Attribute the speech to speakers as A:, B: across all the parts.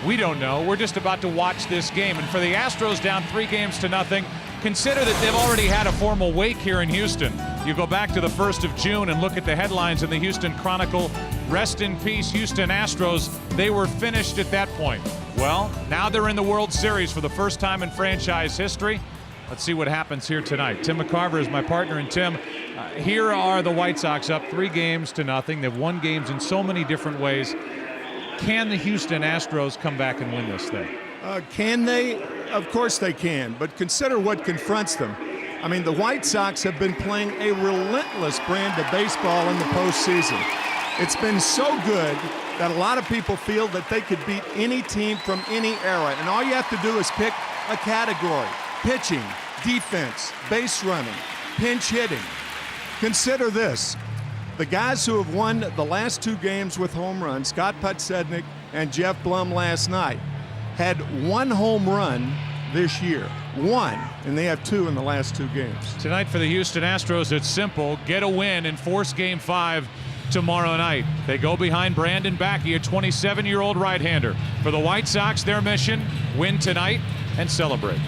A: We don't know. We're just about to watch this game. And for the Astros down 3-0, consider that they've already had a formal wake here in Houston. You go back to the 1st of June and look at the headlines in the Houston Chronicle. Rest in peace, Houston Astros. They were finished at that point. Well, now they're in the World Series for the first time in franchise history. Let's see what happens here tonight. Tim McCarver is my partner, and Tim, here are the White Sox up 3-0. They've won games in so many different ways. Can the Houston Astros come back and win this thing?
B: Can they? Of course they can, but consider what confronts them. I mean, the White Sox have been playing a relentless brand of baseball in the postseason. It's been so good that a lot of people feel that they could beat any team from any era, and all you have to do is pick a category: pitching, defense, base running, pinch hitting. Consider this. The guys who have won the last 2 games with home runs, Scott Podsednik and Jeff Blum last night, had 1 home run this year. 1, and they have 2 in the last 2 games.
A: Tonight for the Houston Astros, it's simple. Get a win and force Game 5 tomorrow night. They go behind Brandon Backe, a 27-year-old right-hander. For the White Sox, their mission, win tonight and celebrate.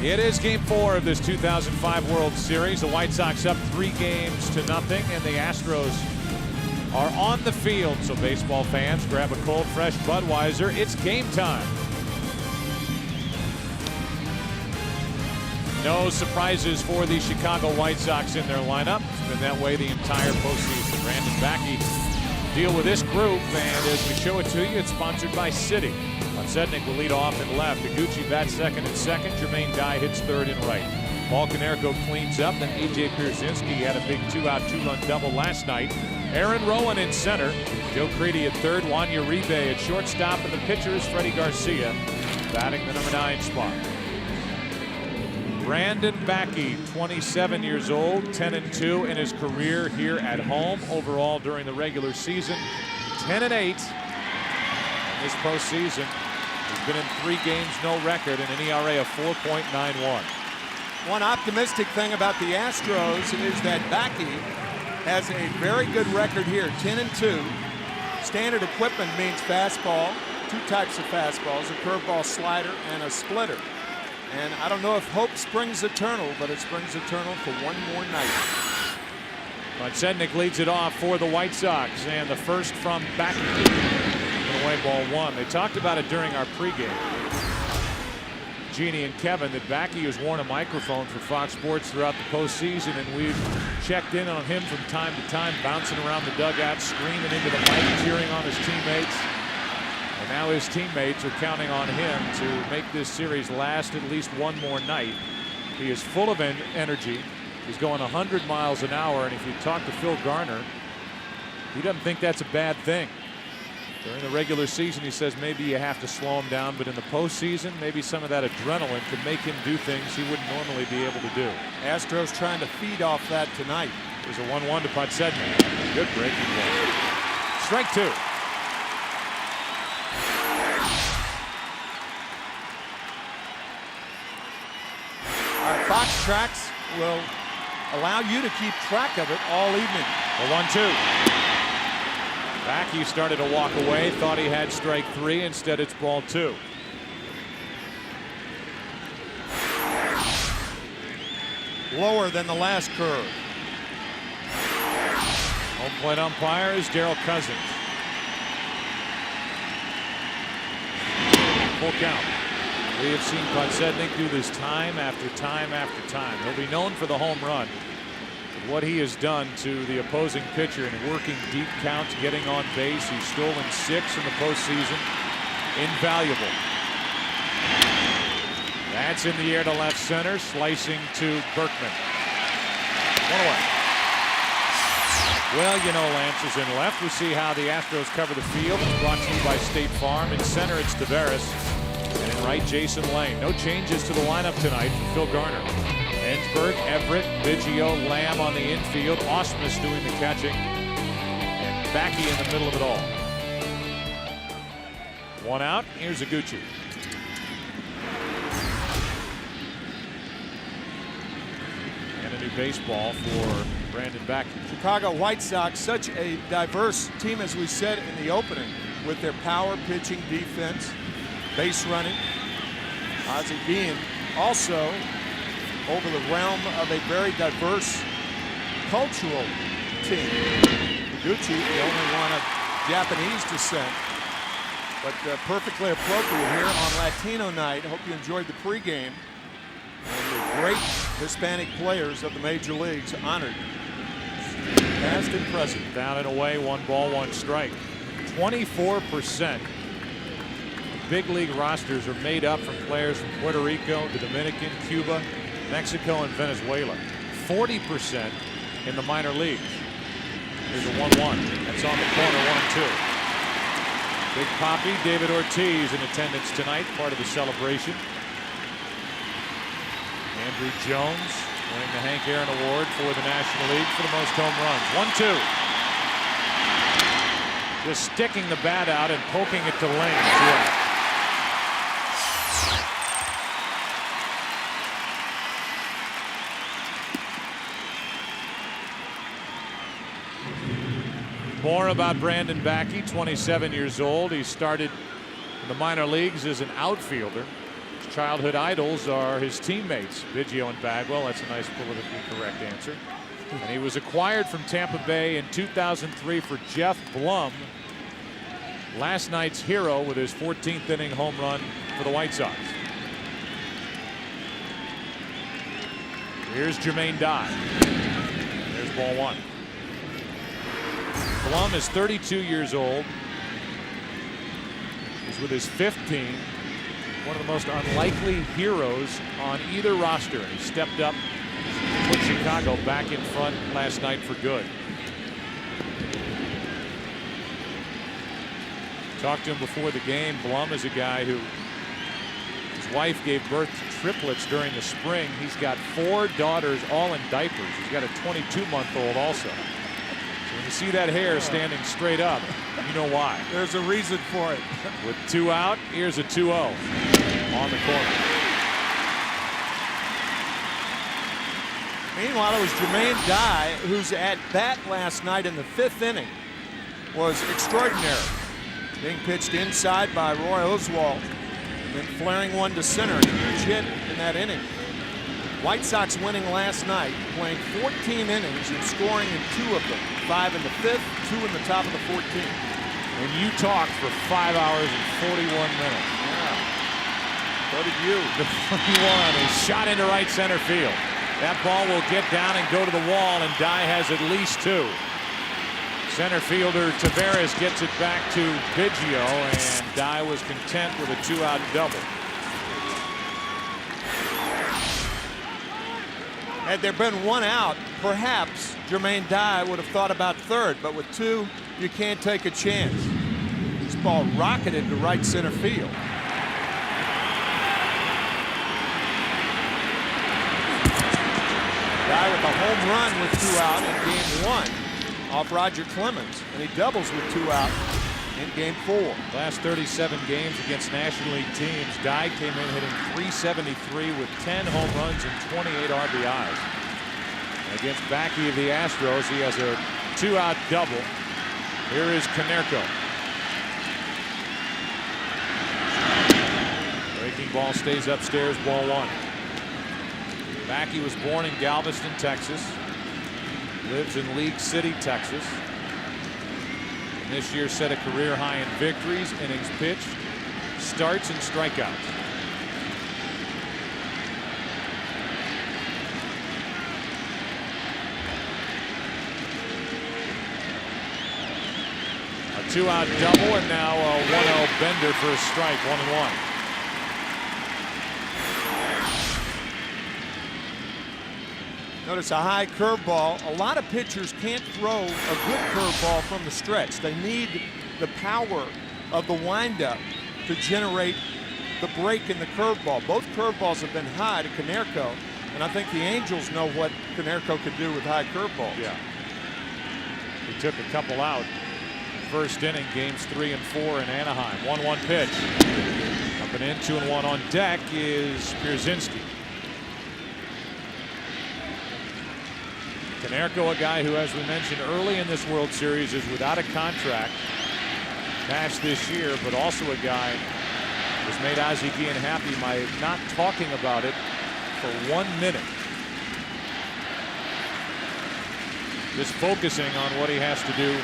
A: It is Game 4 of this 2005 World Series. The White Sox up 3-0, and the Astros are on the field. So baseball fans, grab a cold, fresh Budweiser. It's game time. No surprises for the Chicago White Sox in their lineup. It's been that way the entire postseason. Brandon Backe deal with this group, and as we show it to you, it's sponsored by Citi. Podsednik will lead off in left. Iguchi bats second and second. Jermaine Dye hits third and right. Paul Konerko cleans up. Then A.J. Pierzynski had a big 2-out, 2-run double last night. Aaron Rowan in center. Joe Crede at third. Juan Uribe at shortstop. And the pitcher is Freddie Garcia batting the number 9 spot. Brandon Backe, 27 years old, 10-2 in his career here at home. Overall during the regular season, 10-8 in this postseason. He's been in 3 games, no record, and an ERA of 4.91.
B: One optimistic thing about the Astros is that Backe has a very good record here, 10-2. Standard equipment means fastball, 2 types of fastballs, a curveball, slider, and a splitter. And I don't know if hope springs eternal, but it springs eternal for one more night.
A: Podsednik leads it off for the White Sox, and the first from Backe. Away ball 1. They talked about it during our pregame. Jeannie and Kevin, that Backe has worn a microphone for Fox Sports throughout the postseason, and we've checked in on him from time to time, bouncing around the dugout, screaming into the mic, cheering on his teammates. And now his teammates are counting on him to make this series last at least one more night. He is full of energy. He's going 100 miles an hour, and if you talk to Phil Garner, he doesn't think that's a bad thing. During the regular season, he says maybe you have to slow him down, but in the postseason, maybe some of that adrenaline could make him do things he wouldn't normally be able to do.
B: Astros trying to feed off that tonight.
A: There's a 1-1 to Podsednik. Good breaking ball. Strike 2.
B: Our Fox tracks will allow you to keep track of it all evening.
A: The 1-2. Backe started to walk away, thought he had strike 3. Instead, it's ball 2.
B: Lower than the last curve.
A: Home plate umpire is Darryl Cousins. Full count. We have seen Podsednik do this time after time after time. He'll be known for the home run. What he has done to the opposing pitcher in working deep counts, getting on base. He's stolen 6 in the postseason. Invaluable. That's in the air to left center, slicing to Berkman. 1 away. Well, you know, Lance is in left. We see how the Astros cover the field. It's brought to you by State Farm. In center, it's Tavares. And in right, Jason Lane. No changes to the lineup tonight for Phil Garner. Ensberg, Everett, Biggio, Lamb on the infield. Ausmus doing the catching. And Backe in the middle of it all. One out. Here's Iguchi. And a new baseball for Brandon Backe.
B: Chicago White Sox, such a diverse team, as we said in the opening, with their power, pitching, defense, base running. Ozzie being also over the realm of a very diverse cultural team. Iguchi, the only one of Japanese descent, but perfectly appropriate here on Latino night. Hope you enjoyed the pregame. And the great Hispanic players of the major leagues honored, past and present.
A: Down and away, 1 ball, 1 strike. 24% of big league rosters are made up from players from Puerto Rico, the Dominican, Cuba, Mexico, and Venezuela. 40% in the minor leagues. There's a 1-1. That's on the corner, 1-2. Big Papi, David Ortiz in attendance tonight, part of the celebration. Andrew Jones winning the Hank Aaron Award for the National League for the most home runs. 1-2. Just sticking the bat out and poking it to Lane. More about Brandon Backe, 27 years old. He started in the minor leagues as an outfielder. His childhood idols are his teammates, Biggio and Bagwell. That's a nice politically correct answer. And he was acquired from Tampa Bay in 2003 for Jeff Blum, last night's hero with his 14th inning home run for the White Sox. Here's Jermaine Dye. There's ball 1. Blum is 32 years old. He's with his 5th team. One of the most unlikely heroes on either roster. And he stepped up, put Chicago back in front last night for good. Talked to him before the game. Blum is a guy who, his wife gave birth to triplets during the spring. He's got 4 daughters, all in diapers. He's got a 22-month-old also. So when you see that hair standing straight up, you know why.
B: There's a reason for it.
A: With 2 out, here's a 2-0 on the corner.
B: Meanwhile, it was Jermaine Dye, who's at bat last night in the 5th inning, was extraordinary. Being pitched inside by Roy Oswalt, and then flaring one to center. A huge hit in that inning. White Sox winning last night, playing 14 innings and scoring in 2 of them. 5 in the 5th, 2 in the top of the 14th.
A: And you talked for 5 hours and 41 minutes.
B: Yeah. So did you.
A: The 3-1 is shot into right center field. That ball will get down and go to the wall, and Dye has at least 2. Center fielder Taveras gets it back to Biggio, and Dye was content with a 2-out double.
B: Had there been 1 out, perhaps Jermaine Dye would have thought about 3rd, but with 2, you can't take a chance. This ball rocketed to right center field. Dye with a home run with 2 out in game 1 off Roger Clemens, and he doubles with 2 out in game 4.
A: Last 37 games against National League teams, Dye came in hitting .373 with 10 home runs and 28 RBIs. And against Backe of the Astros, he has a 2-out double. Here is Konerko. Breaking ball stays upstairs, ball 1. Backe was born in Galveston, Texas. Lives in League City, Texas. And this year set a career high in victories, innings pitched, starts, and strikeouts. A 2-out double, and now a 1-0 bender for a strike, 1-1.
B: Notice a high curveball. A lot of pitchers can't throw a good curveball from the stretch. They need the power of the windup to generate the break in the curveball. Both curveballs have been high to Konerko, and I think the Angels know what Konerko could do with high curveballs.
A: Yeah. He took a couple out. First inning, games 3 and 4 in Anaheim. 1-1 pitch. Up and in, 2-1 on deck is Persists. Konerko, a guy who, as we mentioned early in this World Series, is without a contract past this year, but also a guy who's made Ozzie Guillen happy by not talking about it for 1 minute. Just focusing on what he has to do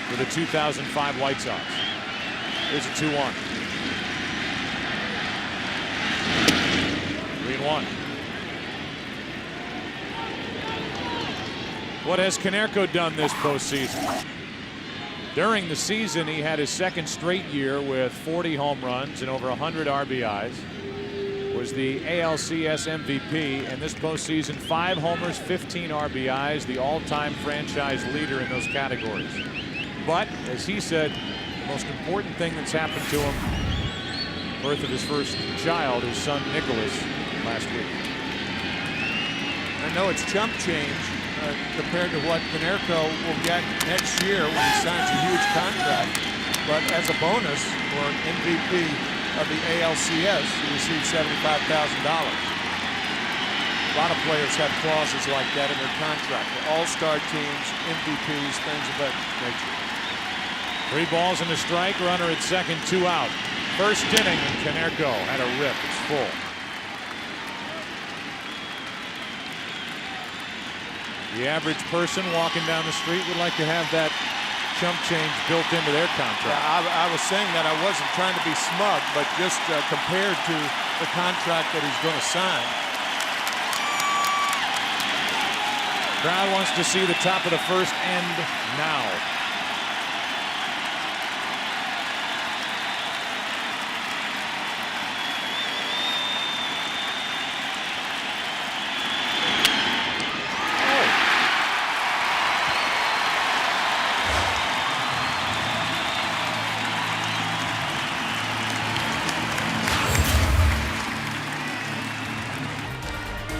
A: for the 2005 White Sox. Here's a 2-1. 3-1. What has Konerko done this postseason? During the season, he had his second straight year with 40 home runs and over 100 RBIs. Was the ALCS MVP, and this postseason 5 homers, 15 RBIs, the all-time franchise leader in those categories. But as he said, the most important thing that's happened to him, birth of his first child, his son Nicholas, last week.
B: I know it's chump change compared to what Konerko will get next year when he signs a huge contract, but as a bonus for an MVP of the ALCS, he received $75,000. A lot of players have clauses like that in their contract. All-star teams, MVPs, things of that nature.
A: 3 balls and a strike, runner at second, 2 out. First inning, and Konerko had a rip. It's full. The average person walking down the street would like to have that chump change built into their contract.
B: Yeah, I was saying that I wasn't trying to be smug, but just compared to the contract that he's going to sign.
A: Crowd wants to see the top of the first end now.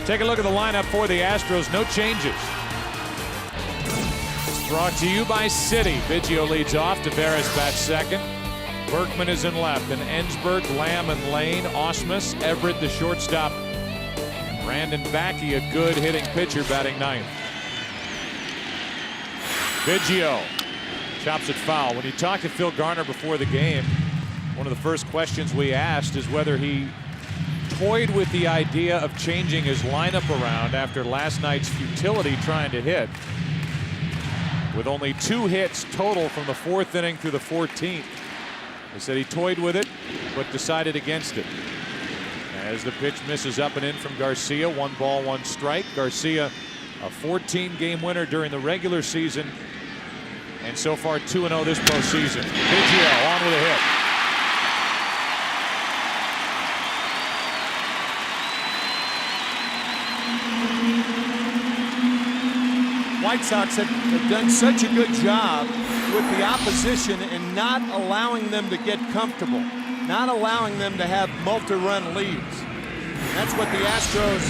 A: Take a look at the lineup for the Astros. No changes. It's brought to you by Citi. Biggio leads off. Tavares bats second. Berkman is in left. And Ensberg, Lamb, and Lane. Osmus, Everett, the shortstop. And Brandon Backe, a good hitting pitcher, batting ninth. Biggio chops it foul. When you talked to Phil Garner before the game, one of the first questions we asked is whether he toyed with the idea of changing his lineup around after last night's futility trying to hit. With only 2 hits total from the 4th inning through the 14th. He said he toyed with it, but decided against it. As the pitch misses up and in from Garcia, 1 ball, 1 strike. Garcia, a 14-game winner during the regular season, and so far 2-0 this postseason. Biggio on with a hit.
B: White Sox have done such a good job with the opposition in not allowing them to get comfortable, not allowing them to have multi-run leads. And that's what the Astros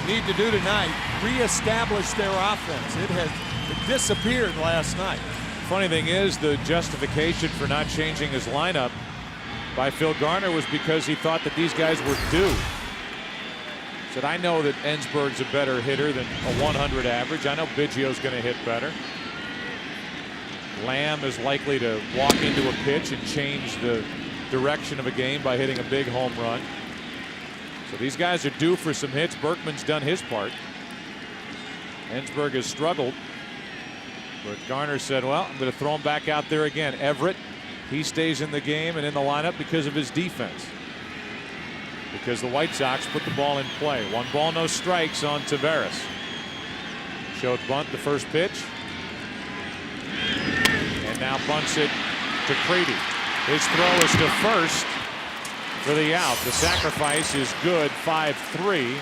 B: need to do tonight, reestablish their offense. It has disappeared last night.
A: Funny thing is, the justification for not changing his lineup by Phil Garner was because he thought that these guys were due. Said, I know that Ensberg's a better hitter than a 100 average. I know Biggio's going to hit better. Lamb is likely to walk into a pitch and change the direction of a game by hitting a big home run. So these guys are due for some hits. Berkman's done his part. Ensberg has struggled. But Garner said, well, I'm going to throw him back out there again. Everett, he stays in the game and in the lineup because of his defense. Because the White Sox put the ball in play. 1 ball, no strikes on Tavares. Showed bunt the first pitch. And now bunts it to Creedy. His throw is to first for the out. The sacrifice is good, 5-3.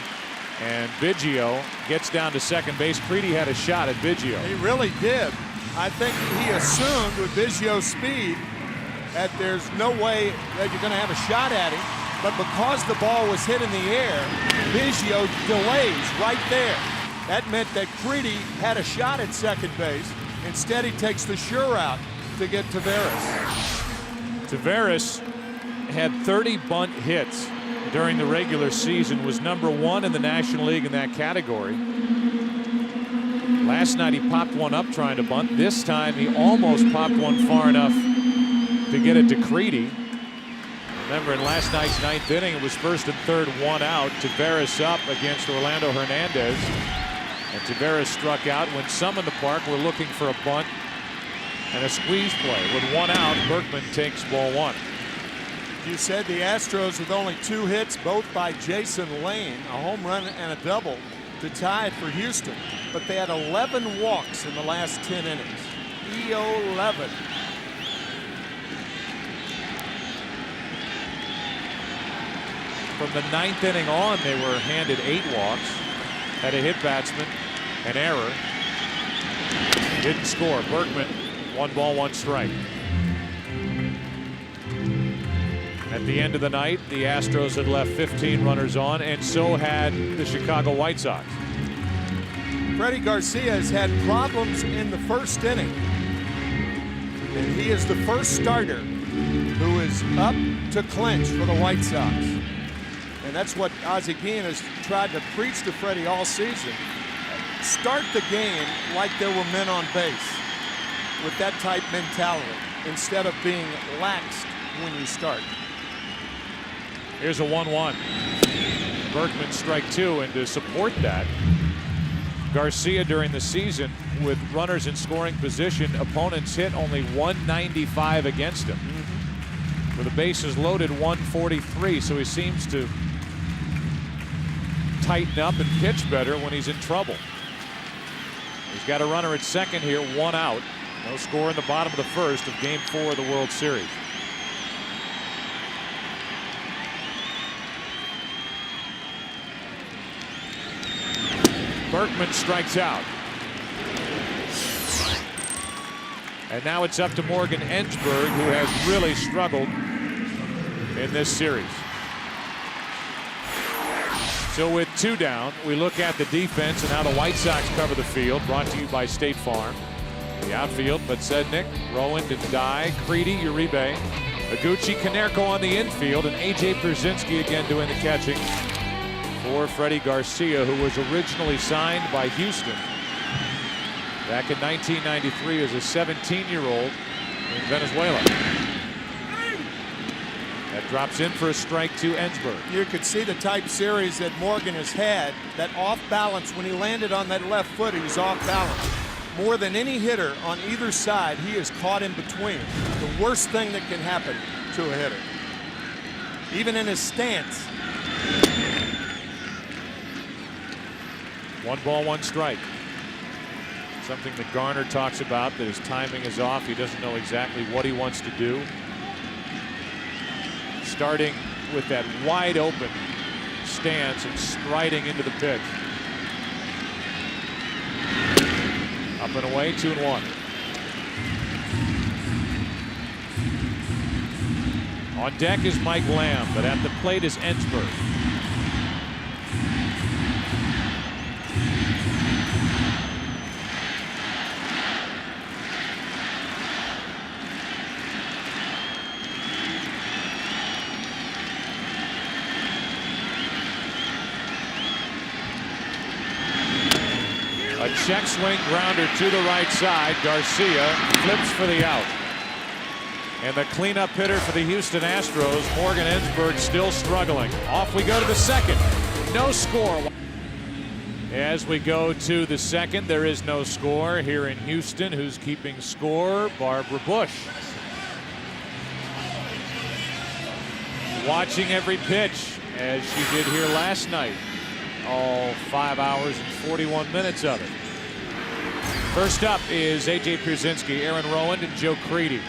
A: And Biggio gets down to second base. Creedy had a shot at Biggio.
B: He really did. I think he assumed with Biggio's speed that there's no way that you're going to have a shot at him.
C: but because the ball was hit in the air, Biggio delays right there. That meant that Creedy had a shot at second base. Instead, he takes the sure route to get Taveras.
A: Taveras had 30 bunt hits during the regular season, was #1 in the National League in that category. Last night he popped one up trying to bunt. This time he almost popped one far enough to get it to Creedy. Remember, in last night's 9th inning, it was first and third, 1 out. Taveras up against Orlando Hernandez. And Taveras struck out when some in the park were looking for a bunt and a squeeze play. With 1 out, Berkman takes ball 1.
C: You said the Astros with only 2 hits, both by Jason Lane, a home run and a double, to tie it for Houston. But they had 11 walks in the last 10 innings. 11.
A: From the 9th inning on, they were handed 8 walks, had a hit batsman, an error, didn't score. Berkman, 1 ball, 1 strike. At the end of the night, the Astros had left 15 runners on, and so had the Chicago White Sox.
C: Freddie Garcia has had problems in the first inning, and he is the first starter who is up to clinch for the White Sox. And that's what Ozzie Guillen has tried to preach to Freddie all season. Start the game like there were men on base with that type mentality instead of being laxed when you start.
A: Here's a 1-1. Berkman strike 2, and to support that, Garcia during the season with runners in scoring position, opponents hit only 195 against him. With the bases loaded, 143, so he seems to tighten up and pitch better when he's in trouble. He's got a runner at second here, 1 out. No score in the bottom of the first of Game 4 of the World Series. Berkman strikes out. And now it's up to Morgan Ensberg, who has really struggled in this series. So with 2 down, we look at the defense and how the White Sox cover the field, brought to you by State Farm. The outfield, Podsednik, Rowand and Dye, Creedy, Uribe, Iguchi, Konerko on the infield, and A.J. Persists again doing the catching for Freddie Garcia, who was originally signed by Houston back in 1993 as a 17-year-old in Venezuela. That drops in for a strike to Ensberg.
C: You could see the type series that Morgan has had, that off balance. When he landed on that left foot, he was off balance. More than any hitter on either side, he is caught in between. The worst thing that can happen to a hitter. Even in his stance.
A: 1 ball, 1 strike. Something that Garner talks about, that his timing is off. He doesn't know exactly what he wants to do. Starting with that wide open stance and striding into the pitch. Up and away, 2-1. On deck is Mike Lamb, but at the plate is Ensberg. A check swing grounder to the right side. Garcia flips for the out. And the cleanup hitter for the Houston Astros, Morgan Ensberg, still struggling. Off we go to the second. No score. As we go to the second, there is no score here in Houston. Who's keeping score? Barbara Bush. Watching every pitch, as she did here last night. All 5 hours and 41 minutes of it. First up is A.J. Persists, Aaron Rowand, and Joe Creedy.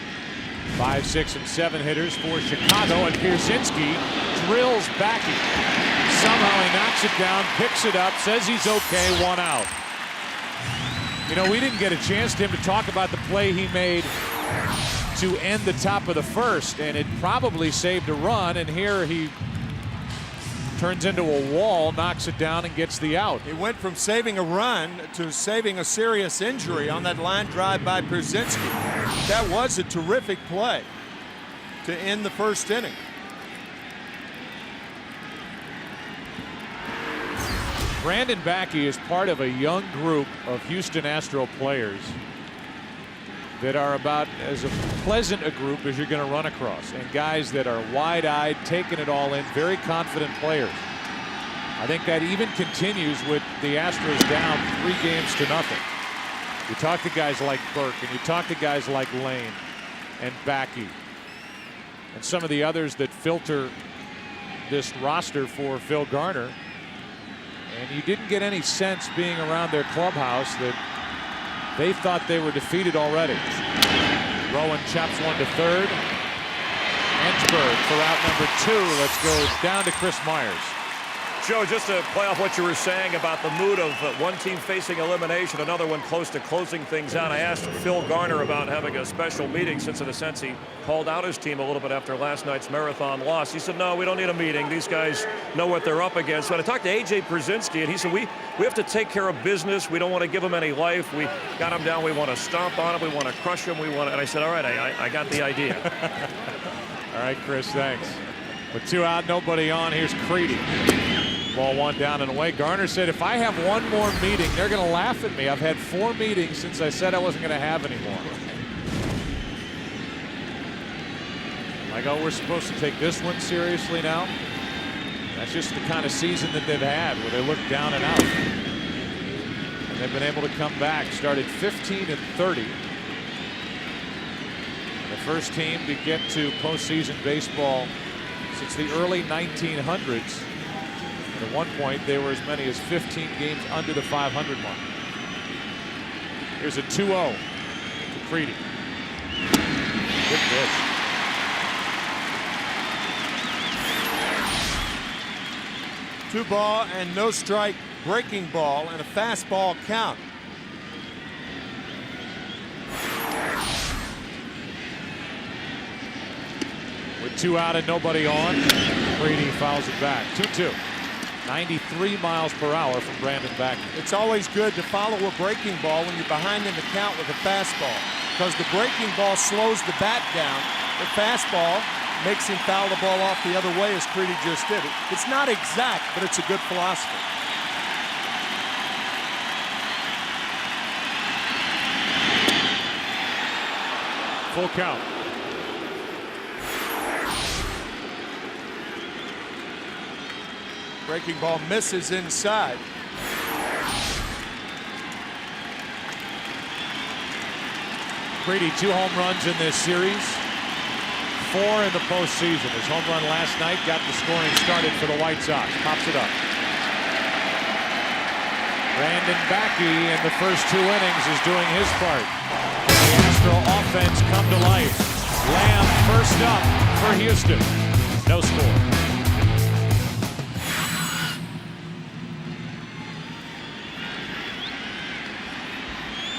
A: 5, 6, and 7 hitters for Chicago, and Persists drills Backe. Somehow he knocks it down, picks it up, says he's okay, 1 out. You know, we didn't get a chance to him to talk about the play he made to end the top of the first, and it probably saved a run, and here he turns into a wall, knocks it down, and gets the out.
C: He went from saving a run to saving a serious injury on that line drive by Persists. That was a terrific play to end the first inning.
A: Brandon Backe is part of a young group of Houston Astro players that are about as pleasant a group as you're going to run across, and guys that are wide-eyed, taking it all in, very confident players. I think that even continues with the Astros down 3-0. You talk to guys like Burke, and you talk to guys like Lane and Backe and some of the others that filter this roster for Phil Garner, and you didn't get any sense being around their clubhouse that they thought they were defeated already. Rowan chops one to third. Ensberg for out number 2. Let's go down to Chris Myers.
D: Joe, just to play off what you were saying about the mood of one team facing elimination, another one close to closing things out. I asked Phil Garner about having a special meeting, since in a sense he called out his team a little bit after last night's marathon loss. He said, no, we don't need a meeting. These guys know what they're up against. But I talked to A.J. Persists, and he said, we have to take care of business. We don't want to give them any life. We got them down. We want to stomp on them. We want to crush them. And I said, all right, I got the idea.
A: All right, Chris, thanks. With 2 out, nobody on, here's Creedy. Ball 1 down and away. Garner said, if I have one more meeting, they're going to laugh at me. I've had 4 meetings since I said I wasn't going to have any more. Like, oh, we're supposed to take this one seriously now? That's just the kind of season that they've had, where they look down and out. And they've been able to come back. Started 15-30. The first team to get to postseason baseball since the early 1900s. And at one point, they were as many as 15 games under the 500 mark. Here's a 2-0 to Creedy. Good pitch.
C: Two ball and no strike, breaking ball, and a fastball count.
A: With 2 out and nobody on, Creedy fouls it back. 2-2. 93 miles per hour from Brandon Backe.
C: It's always good to follow a breaking ball when you're behind in the count with a fastball, because the breaking ball slows the bat down. The fastball makes him foul the ball off the other way, as Creedy just did. It's not exact, but it's a good philosophy.
A: Full count.
C: Breaking ball misses inside.
A: Creedy 2 home runs in this series, 4 in the postseason. His home run last night got the scoring started for the White Sox. Pops it up. Brandon Backe in the first 2 innings is doing his part. The Astro offense come to life. Lamb first up for Houston. No score.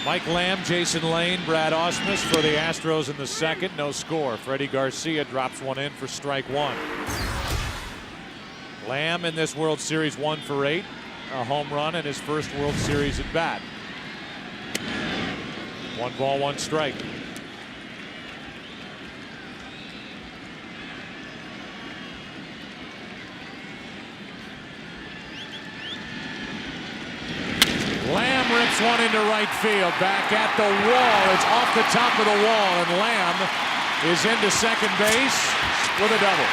A: Mike Lamb, Jason Lane, Brad Ausmus for the Astros in the second. No score. Freddie Garcia drops one in for strike 1. Lamb in this World Series 1 for 8. A home run in his first World Series at bat. 1 ball, 1 strike. Lamb rips one into right field. Back at the wall. It's off the top of the wall, and Lamb is into second base with a double.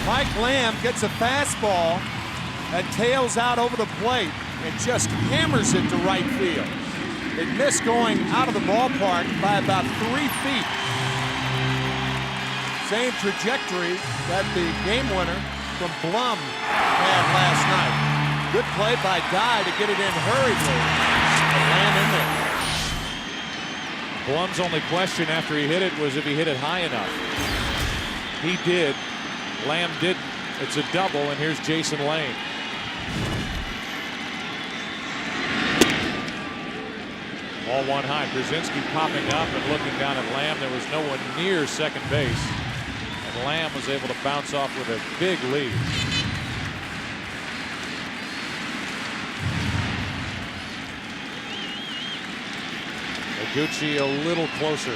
C: Mike Lamb gets a fastball that tails out over the plate and just hammers it to right field. It missed going out of the ballpark by about 3 feet. Same trajectory that the game winner from Blum had last night. Good play by Dye to get it in hurriedly and land in there.
A: Blum's only question after he hit it was if he hit it high enough. He did. Lamb didn't. It's a double, and here's Jason Lane. Ball one high. Brzezinski popping up and looking down at Lamb. There was no one near second base. And Lamb was able to bounce off with a big lead. Gucci a little closer.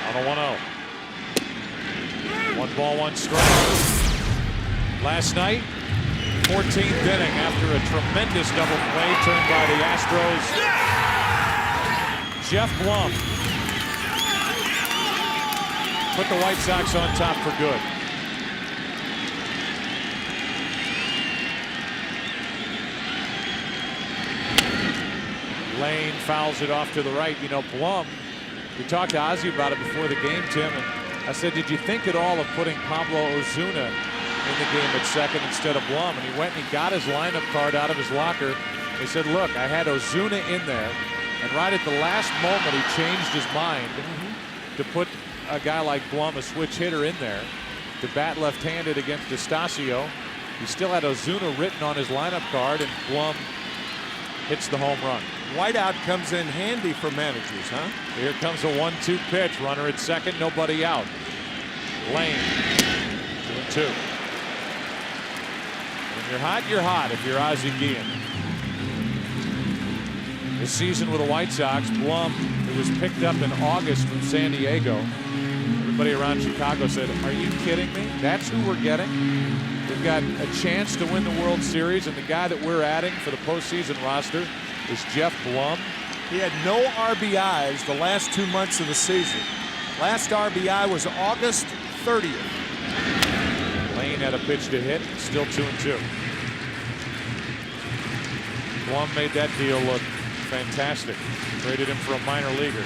A: On a 1-0. 1 ball, 1 strike. Last night, 14th inning after a tremendous double play turned by the Astros. Jeff Blum put the White Sox on top for good. Lane fouls it off to the right. You know, Blum, we talked to Ozzie about it before the game, Tim, and I said, did you think at all of putting Pablo Ozuna in the game at second instead of Blum? And he went and he got his lineup card out of his locker. He said, look, I had Ozuna in there, and right at the last moment he changed his mind to put a guy like Blum, a switch hitter, in there to bat left-handed against Estacio. He still had Ozuna written on his lineup card, and Blum hits the home run.
C: Whiteout comes in handy for managers, huh?
A: Here comes a 1-2 pitch. Runner at second, nobody out. Lane, 2-2. When you're hot if you're Ozzie Guillen. This season with the White Sox, Blum, who was picked up in August from San Diego. Everybody around Chicago said, are you kidding me? That's who we're getting? We've got a chance to win the World Series, and the guy that we're adding for the postseason roster is Jeff Blum.
C: He had no RBIs the last 2 months of the season. Last RBI was August 30th.
A: Lane had a pitch to hit, still 2-2. Blum made that deal look fantastic. Traded him for a minor leaguer.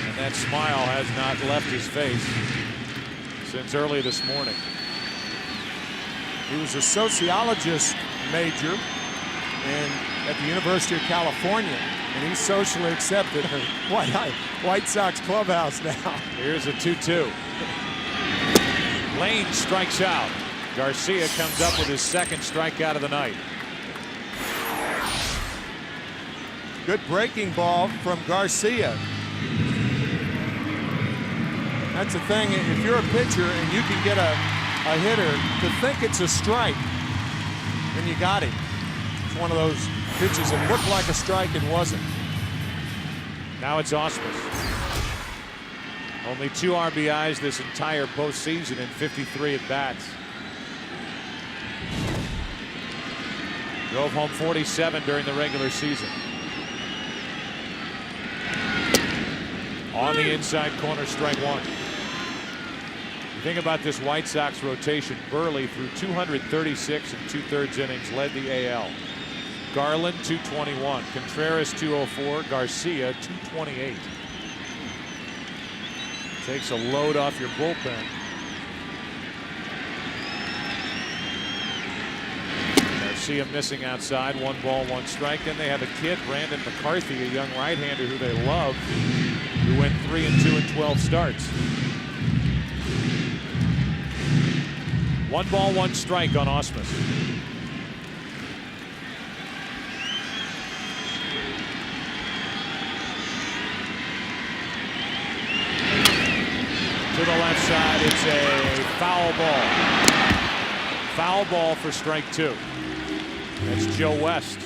A: And that smile has not left his face since early this morning.
C: He was a sociologist major at the University of California, and he's socially accepted at White Sox clubhouse now.
A: Here's a 2-2. Lane strikes out. Garcia comes up with his second strikeout of the night.
C: Good breaking ball from Garcia. That's the thing, if you're a pitcher and you can get a hitter to think it's a strike, then you got him. It's one of those pitches that looked like a strike and wasn't.
A: Now it's Ausmus. Only 2 RBIs this entire postseason in 53 at bats. Drove home 47 during the regular season. On the inside corner, strike 1. You think about this White Sox rotation. Burley through 236 and 2/3 innings led the AL. Garland 221, Contreras 204, Garcia 228. Takes a load off your bullpen. Garcia missing outside, 1 ball, 1 strike. Then they have a kid, Brandon McCarthy, a young right-hander who they love, who went 3-2 in 12 starts. 1 ball, 1 strike on Ausmus. To the left side, it's a foul ball. Foul ball for strike 2. That's Joe West,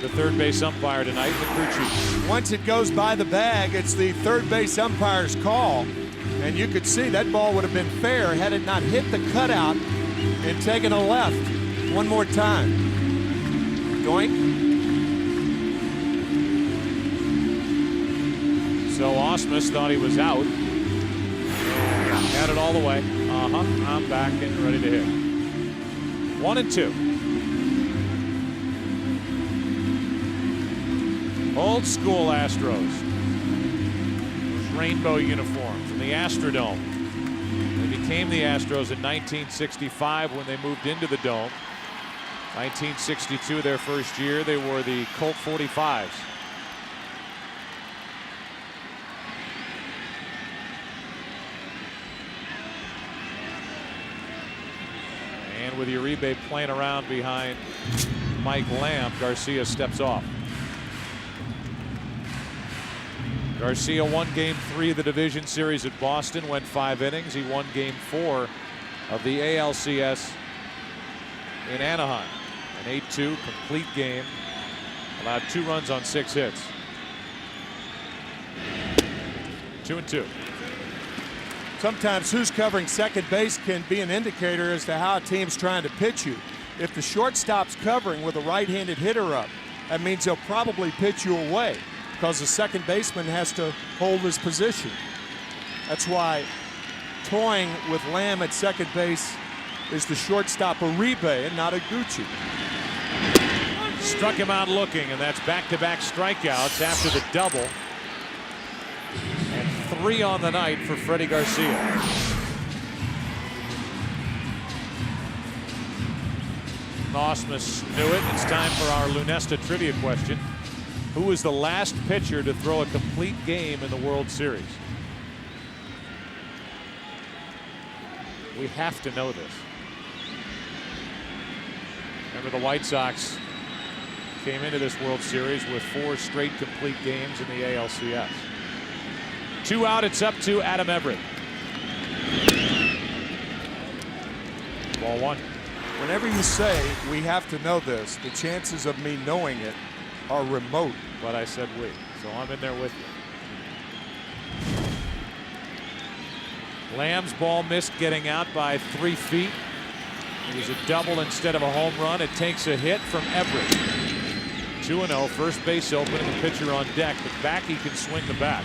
A: the third base umpire tonight, the crew chief.
C: Once it goes by the bag, it's the third base umpire's call. And you could see that ball would have been fair had it not hit the cutout and taken a left. One more time. Doink.
A: So Ausmus thought he was out. Had it all the way. I'm back and ready to hit. 1-2. Old school Astros. Rainbow uniform from the Astrodome. They became the Astros in 1965 when they moved into the Dome. 1962, their first year, they wore the Colt 45s. And And with Uribe playing around behind Mike Lamb, Garcia steps off. Garcia won Game 3 of the division series at Boston, went 5 innings. He won Game 4 of the ALCS in Anaheim. An 8-2 complete game. Allowed 2 runs on 6 hits. 2-2.
C: Sometimes who's covering second base can be an indicator as to how a team's trying to pitch you. If the shortstop's covering with a right-handed hitter up, that means they'll probably pitch you away because the second baseman has to hold his position. That's why toying with Lamb at second base is the shortstop Uribe and not a Gucci.
A: Struck him out looking, and that's back-to-back strikeouts after the double. And 3 on the night for Freddie Garcia. Osmus knew it. It's time for our Lunesta trivia question. Who was the last pitcher to throw a complete game in the World Series? We have to know this. Remember, the White Sox came into this World Series with 4 straight complete games in the ALCS. 2 out, it's up to Adam Everett. Ball 1.
C: Whenever you say we have to know this, the chances of me knowing it are remote.
A: But I said we, so I'm in there with you. Lamb's ball missed getting out by 3 feet. It was a double instead of a home run. It takes a hit from Everett. 2-0, first base open and the pitcher on deck, but Backe can swing the bat.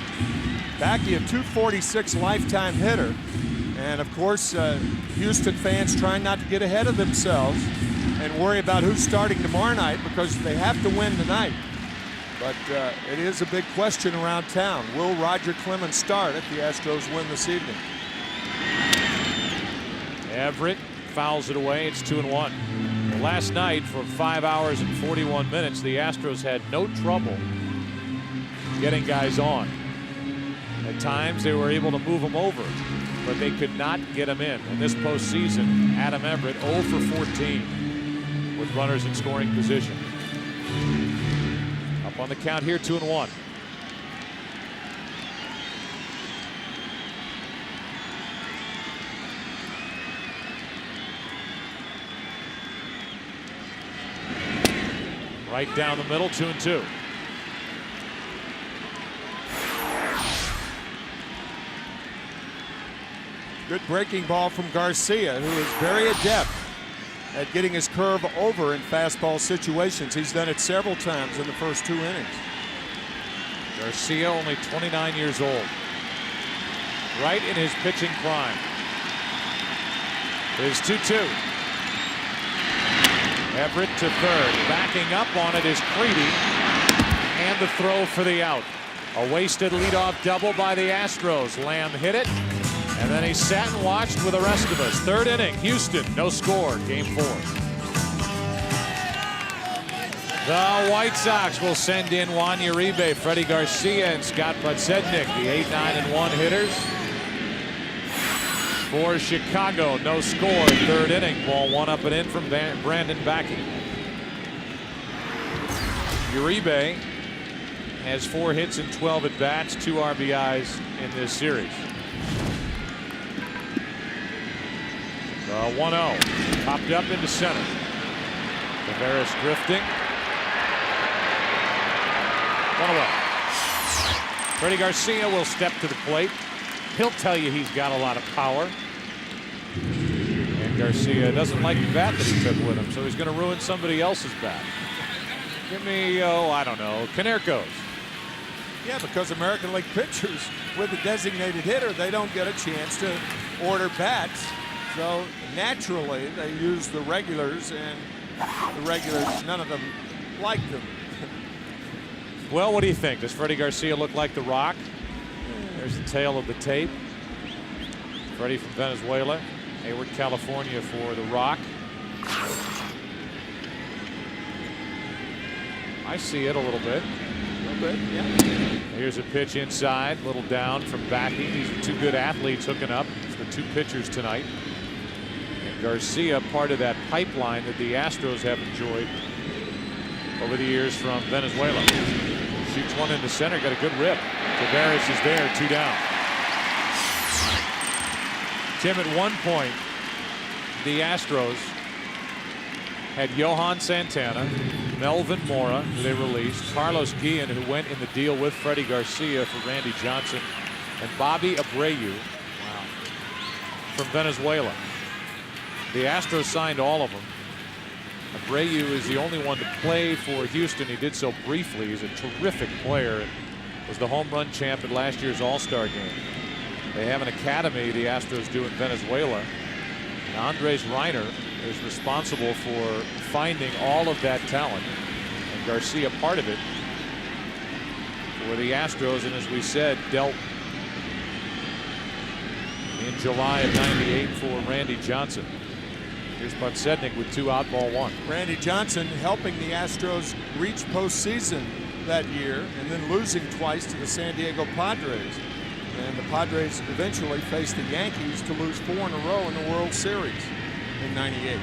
C: Backe, a .246 lifetime hitter. And of course, Houston fans trying not to get ahead of themselves and worry about who's starting tomorrow night because they have to win tonight. But it is a big question around town. Will Roger Clemens start if the Astros win this evening?
A: Everett fouls it away. It's 2-1. Last night, for 5 hours and 41 minutes, the Astros had no trouble getting guys on. At times, they were able to move them over, but they could not get them in. In this postseason, Adam Everett 0 for 14 with runners in scoring position. Up on the count here, 2-1. Right down the middle, 2-2.
C: Good breaking ball from Garcia, who is very adept at getting his curve over in fastball situations. He's done it several times in the first 2 innings.
A: Garcia, only 29 years old. Right in his pitching prime. It is 2-2. Everett to third. Backing up on it is Creedy. And the throw for the out. A wasted leadoff double by the Astros. Lamb hit it. And then he sat and watched with the rest of us. 3rd inning, Houston, no score, Game 4. The White Sox will send in Juan Uribe, Freddie Garcia, and Scott Podsednik, the 8, 9, and 1 hitters. For Chicago, no score, 3rd inning. Ball 1 up and in from Brandon Backe. Uribe has 4 hits and 12 at bats, 2 RBIs in this series. 1-0. Popped up into center. Tavares drifting. 1-0. Freddie Garcia will step to the plate. He'll tell you he's got a lot of power. And Garcia doesn't like the bat that he took with him, so he's going to ruin somebody else's bat. Give me, I don't know, Canerco's.
C: Yeah, because American League pitchers with a designated hitter, they don't get a chance to order bats. So naturally, they use the regulars, and the regulars, none of them like them.
A: Well, what do you think? Does Freddie Garcia look like The Rock? There's the tail of the tape. Freddie from Venezuela, Hayward, California for The Rock. I see it a little bit.
C: A little bit, yeah.
A: Here's a pitch inside, a little down from Backe. These are 2 good athletes hooking up. It's the 2 pitchers tonight. And Garcia, part of that pipeline that the Astros have enjoyed over the years from Venezuela. Shoots one into center, got a good rip. Tavares is there, 2 down. Tim, at one point, the Astros had Johan Santana, Melvin Mora, who they released, Carlos Guillen, who went in the deal with Freddie Garcia for Randy Johnson, and Bobby Abreu from Venezuela. The Astros signed all of them. Abreu is the only one to play for Houston. He did so briefly. He's a terrific player and was the home run champ at last year's All-Star game. They have an academy, the Astros do, in Venezuela. And Andres Reiner is responsible for finding all of that talent, and Garcia part of it for the Astros, and as we said, dealt in July of '98 for Randy Johnson. Here's Podsednik with 2 out, ball 1.
C: Randy Johnson helping the Astros reach postseason that year and then losing twice to the San Diego Padres. And the Padres eventually faced the Yankees to lose 4 in a row in the World Series in '98.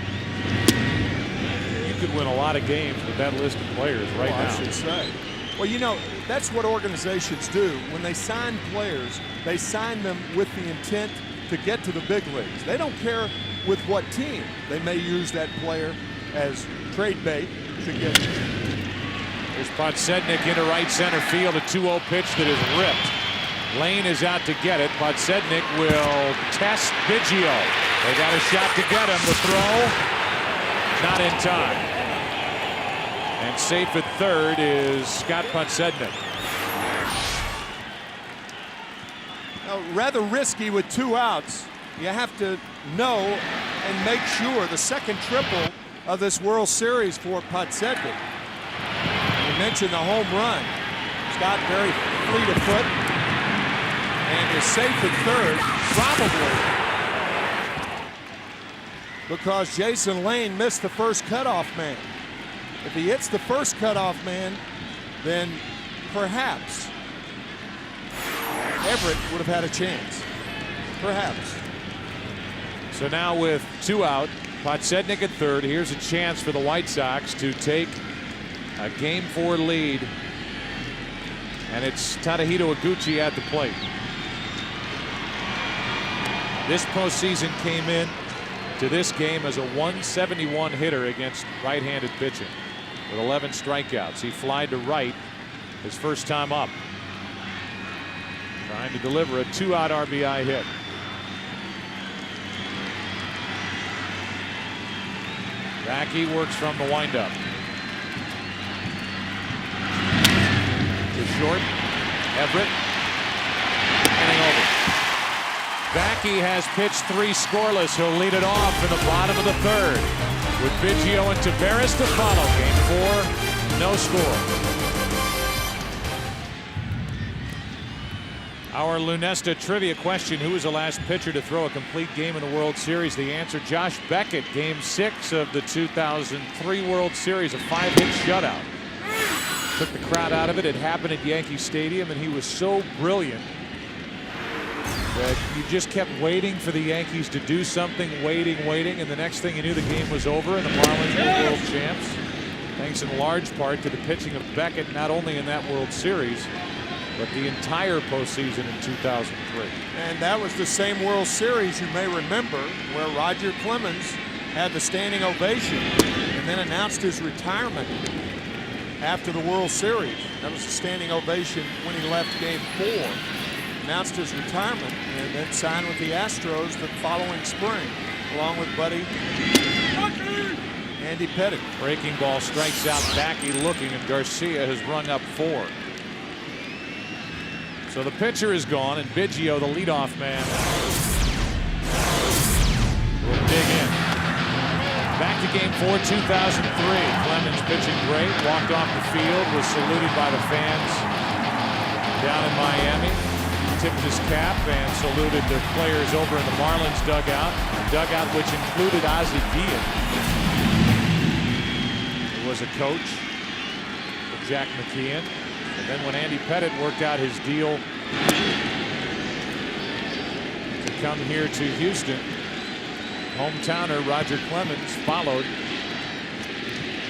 A: You could win a lot of games with that list of players right now.
C: I should say. Well, you know, that's what organizations do. When they sign players, they sign them with the intent to get to the big leagues. They don't care with what team. They may use that player as trade bait to get.
A: There's Podsednik into right center field, a 2-0 pitch that is ripped. Lane is out to get it. Podsednik will test Biggio. They got a shot to get him. The throw, not in time. And safe at third is Scott Podsednik.
C: Rather risky with 2 outs. You have to know and make sure the second triple of this World Series for Podsednik. You mentioned the home run. Scott very fleet of foot and is safe at third, probably because Jason Lane missed the first cutoff man. If he hits the first cutoff man, then perhaps Everett would have had a chance. Perhaps.
A: So now with 2 out, Podsednik at third. Here's a chance for the White Sox to take a Game 4 lead. And it's Tadahito Iguchi at the plate. This postseason came in to this game as a 171 hitter against right-handed pitching with 11 strikeouts. He flied to right his first time up, trying to deliver a 2-out RBI hit. Backe works from the windup. To short. Everett. Inning over. Backe has pitched 3 scoreless. He'll lead it off in the bottom of the third. With Biggio and Tavares to follow. Game 4, no score. Our Lunesta trivia question: who was the last pitcher to throw a complete game in the World Series? The answer: Josh Beckett. Game 6 of the 2003 World Series, a 5-hit shutout. Took the crowd out of it. It happened at Yankee Stadium, and he was so brilliant that you just kept waiting for the Yankees to do something, waiting, and the next thing you knew, the game was over, and the Marlins were world champs. Thanks in large part to the pitching of Beckett, not only in that World Series, but the entire postseason in 2003.
C: And that was the same World Series, you may remember, where Roger Clemens had the standing ovation and then announced his retirement after the World Series. That was the standing ovation when he left Game 4. Announced his retirement and then signed with the Astros the following spring, along with buddy Andy Pettitte.
A: Breaking ball strikes out Backe looking, and Garcia has rung up 4. So the pitcher is gone, and Biggio, the leadoff man, will dig in. Back to Game 4, 2003. Clemens pitching great, walked off the field, was saluted by the fans down in Miami. Tipped his cap and saluted the players over in the Marlins dugout, a dugout which included Ozzie Guillen, who was a coach for Jack McKeon. And then when Andy Pettitte worked out his deal to come here to Houston, Hometowner Roger Clemens followed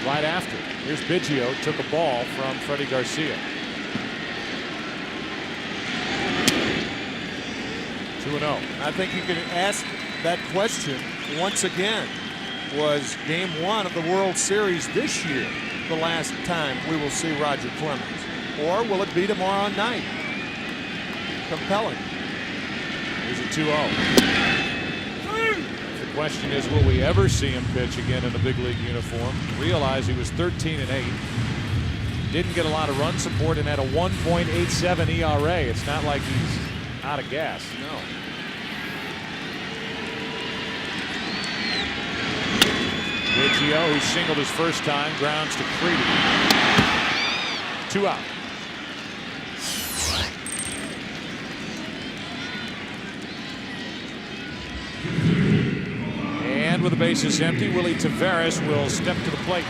A: right after. Here's Biggio, took a ball from Freddie Garcia. 2-0.
C: I think you can ask that question once again. Was game 1 of the World Series this year the last time we will see Roger Clemens? Or will it be tomorrow night? Compelling.
A: Here's a 2-0. The question is, will we ever see him pitch again in a big league uniform? Realize he was 13-8. Didn't get a lot of run support and had a 1.87 ERA. It's not like he's out of gas.
C: No.
A: Biggio, who singled his first time, grounds to Creedy. 2 out. And with the bases empty, Willie Taveras will step to the plate.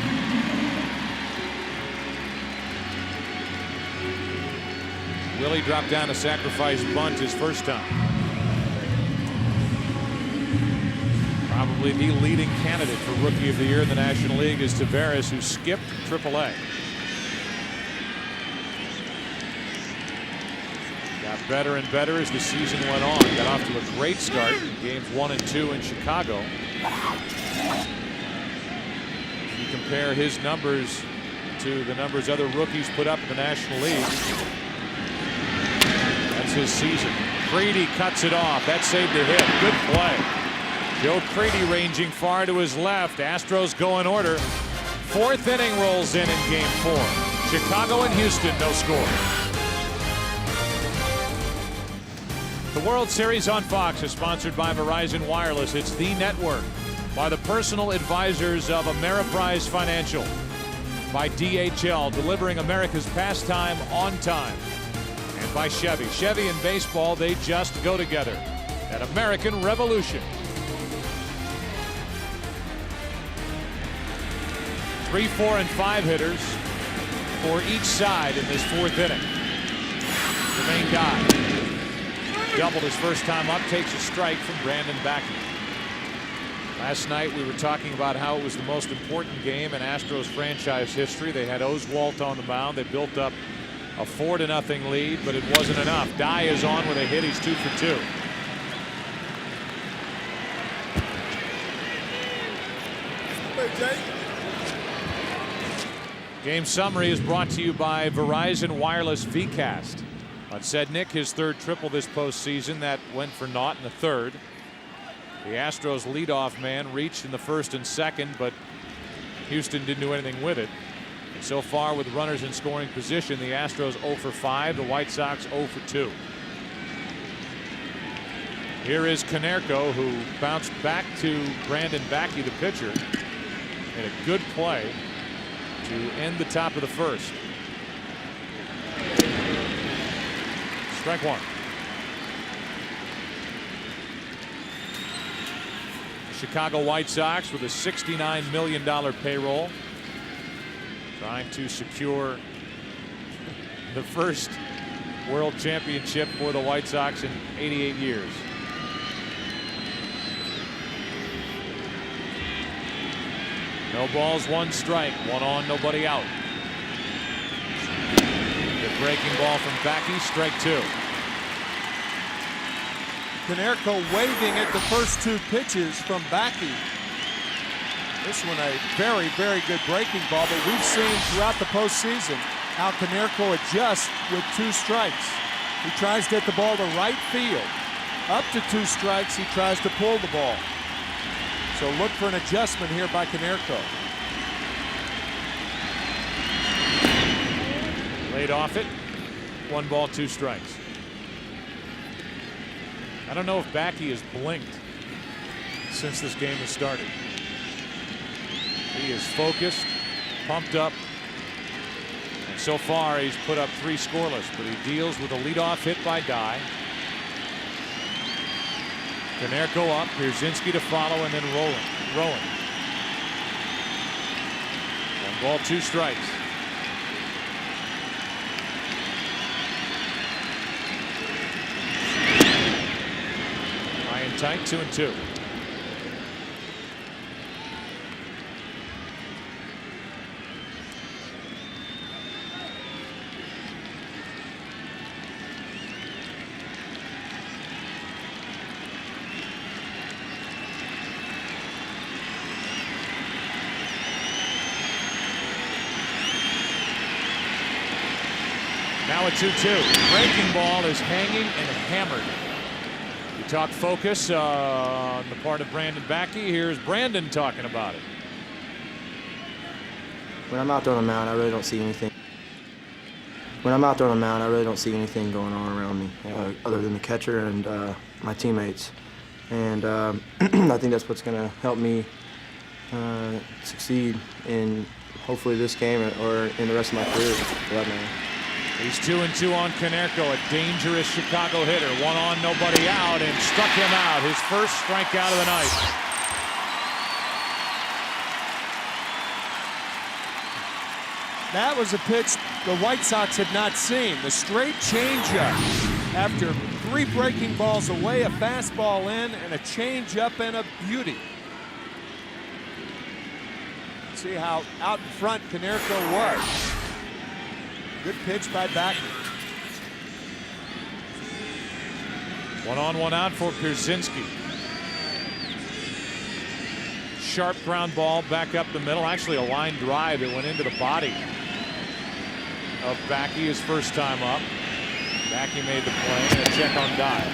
A: Willie dropped down a sacrifice bunt his first time. Probably the leading candidate for Rookie of the Year in the National League is Taveras, who skipped AAA. Got better and better as the season went on. Got off to a great start in games 1 and 2 in Chicago. If you compare his numbers to the numbers other rookies put up in the National League, that's his season. Creedy cuts it off. That saved a hit. Good play. Joe Creedy ranging far to his left. Astros go in order. 4th inning rolls in game 4. Chicago and Houston, no score. The World Series on Fox is sponsored by Verizon Wireless. It's the network. By the personal advisors of Ameriprise Financial. By DHL, delivering America's pastime on time. And by Chevy. Chevy and baseball, they just go together. At American Revolution. 3, 4, and 5 hitters for each side in this 4th inning. The main guy doubled his first time up, takes a strike from Brandon Backe. Last night we were talking about how it was the most important game in Astros franchise history. They had Oswalt on the mound. They built up a 4-0 lead, but it wasn't enough. Dye is on with a hit. He's 2 for 2. Game summary is brought to you by Verizon Wireless VCast. Podsednik, his 3rd triple this postseason. That went for naught in the 3rd. The Astros leadoff man reached in the 1st and 2nd, but Houston didn't do anything with it. And so far, with runners in scoring position, the Astros 0 for 5, the White Sox 0 for 2. Here is Konerko, who bounced back to Brandon Backe, the pitcher, in a good play to end the top of the 1st. Strike 1. Chicago White Sox with a $69 million payroll, trying to secure the first World Championship for the White Sox in 88 years. No balls, 1 strike, 1 on, nobody out. The breaking ball from Backe, strike 2.
C: Konerko waving at the first 2 pitches from Backe. This one a very, very good breaking ball, but we've seen throughout the postseason how Konerko adjusts with 2 strikes. He tries to hit the ball to right field. Up to 2 strikes, he tries to pull the ball. So look for an adjustment here by Konerko.
A: Laid off it. 1 ball, 2 strikes. I don't know if Backe has blinked since this game has started. He is focused, pumped up, and so far he's put up 3 scoreless, but he deals with a leadoff hit by Dye. Konerko up, Pierzynski to follow, and then Rowan. 1 ball, 2 strikes. Tight, 2-2. Now a 2-2. Breaking ball is hanging and hammered. You talk focus on the part of Brandon Backe. Here's Brandon talking about it.
E: When I'm out there on the mound, I really don't see anything. When I'm out there on the mound, I really don't see anything going on around me other than the catcher and my teammates. And I think that's what's going to help me succeed in hopefully this game or in the rest of my career for that matter.
A: He's 2-2 on Konerko, a dangerous Chicago hitter. 1 on, nobody out, and struck him out. His first strikeout of the night.
C: That was a pitch the White Sox had not seen. The straight changeup. After 3 breaking balls away, a fastball in, and a changeup and a beauty. See how out in front Konerko was. Good pitch by Backe.
A: 1 on, 1 out for Persists. Sharp ground ball back up the middle. Actually, a line drive that went into the body of Backe his first time up. Backe made the play and a check on dive.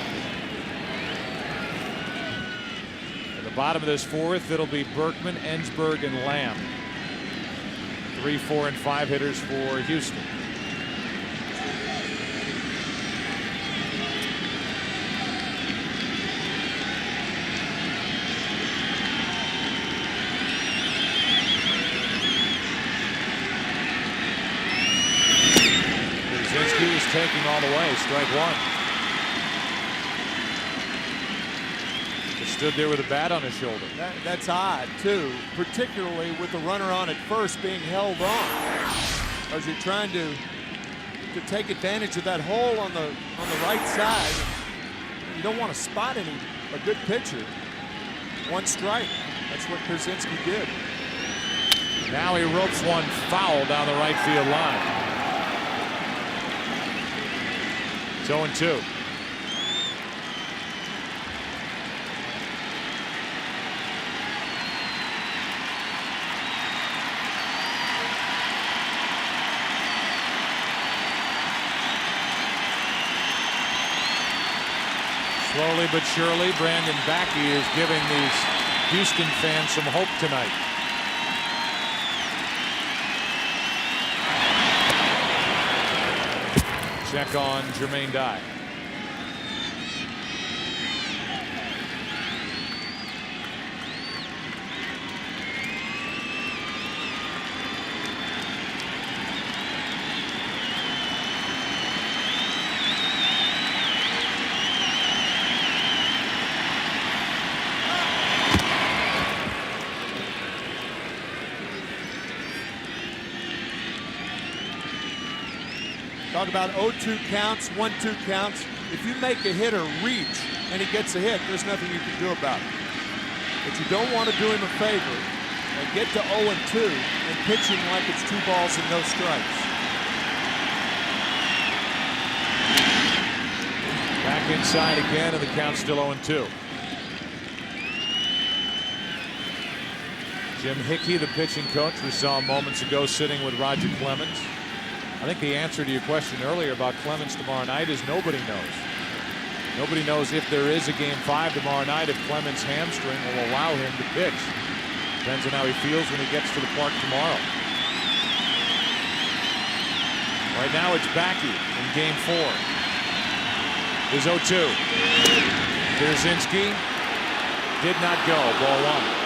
A: At the bottom of this 4th, it'll be Berkman, Ensberg, and Lamb. 3, 4, and 5 hitters for Houston. Is taking all the way. Strike 1. He stood there with a bat on his shoulder.
C: That's odd too, particularly with the runner on at first being held on, as you're trying to take advantage of that hole on the right side. You don't want to spot a good pitcher. 1 strike. That's what Persists did.
A: Now he ropes one foul down the right field line. It's 0-2. Slowly but surely, Brandon Backe is giving these Houston fans some hope tonight. Check on Jermaine Dye.
C: Talk about 0-2 counts, 1-2 counts. If you make a hitter reach and he gets a hit, there's nothing you can do about it. But you don't want to do him a favor and get to 0-2 and pitching like it's 2 balls and no strikes.
A: Back inside again, and the count's still 0-2. Jim Hickey, the pitching coach, we saw moments ago sitting with Roger Clemens. I think the answer to your question earlier about Clemens tomorrow night is nobody knows. Nobody knows if there is a Game 5 tomorrow night, if Clemens' hamstring will allow him to pitch. Depends on how he feels when he gets to the park tomorrow. Right now it's Backe in Game 4. Is 0-2. Persists did not go. Ball 1.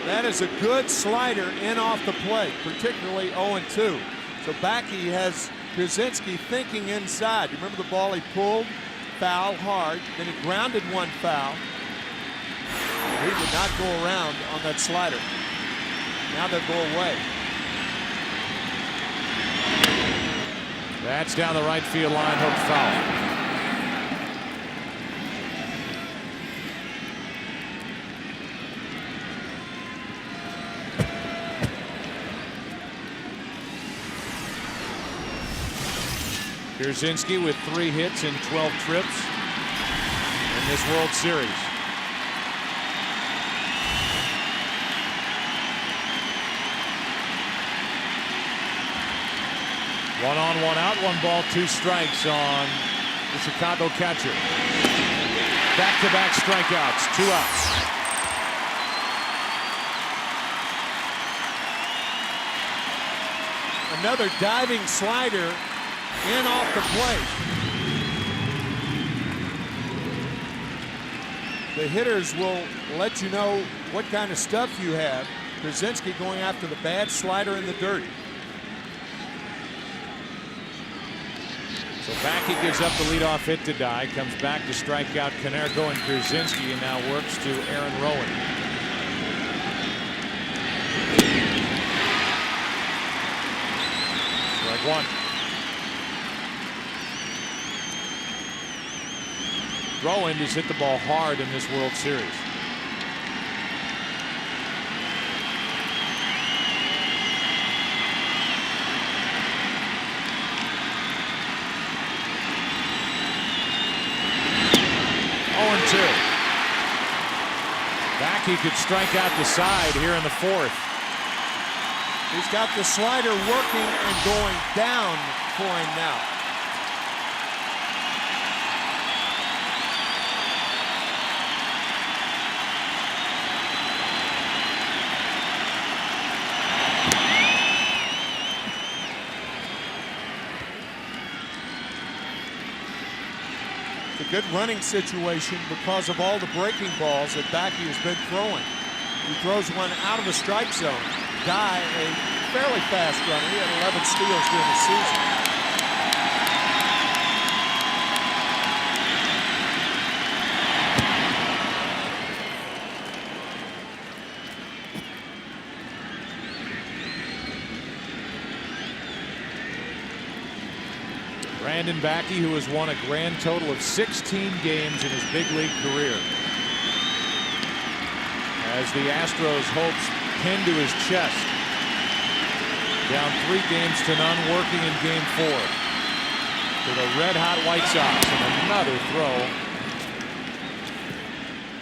C: That is a good slider in off the plate, particularly 0-2. So Backe has Persists thinking inside. You remember the ball he pulled? Foul hard. Then he grounded 1 foul. He did not go around on that slider. Now they'll go away.
A: That's down the right field line, hook foul. Persists with 3 hits in 12 trips in this World Series. 1 on, 1 out, 1 ball, 2 strikes on the Chicago catcher. Back-to-back strikeouts, 2 outs.
C: Another diving slider in off the plate. The hitters will let you know what kind of stuff you have. Brzezinski going after the bad slider in the dirt.
A: So Backe gives up the leadoff hit to Die, comes back to strike out Konerko and Brzezinski, and now works to Aaron Rowan. Strike 1. Rowan has hit the ball hard in this World Series. Backe could strike out the side here in the 4th.
C: He's got the slider working and going down for him now. Good running situation because of all the breaking balls that Backe has been throwing. He throws one out of the strike zone. Die, a fairly fast runner. He had 11 steals during the season.
A: Brandon Backe, who has won a grand total of 16 games in his big league career. As the Astros' hopes pinned to his chest. Down 3 games to none, working in game 4. To the red-hot White Sox, and another throw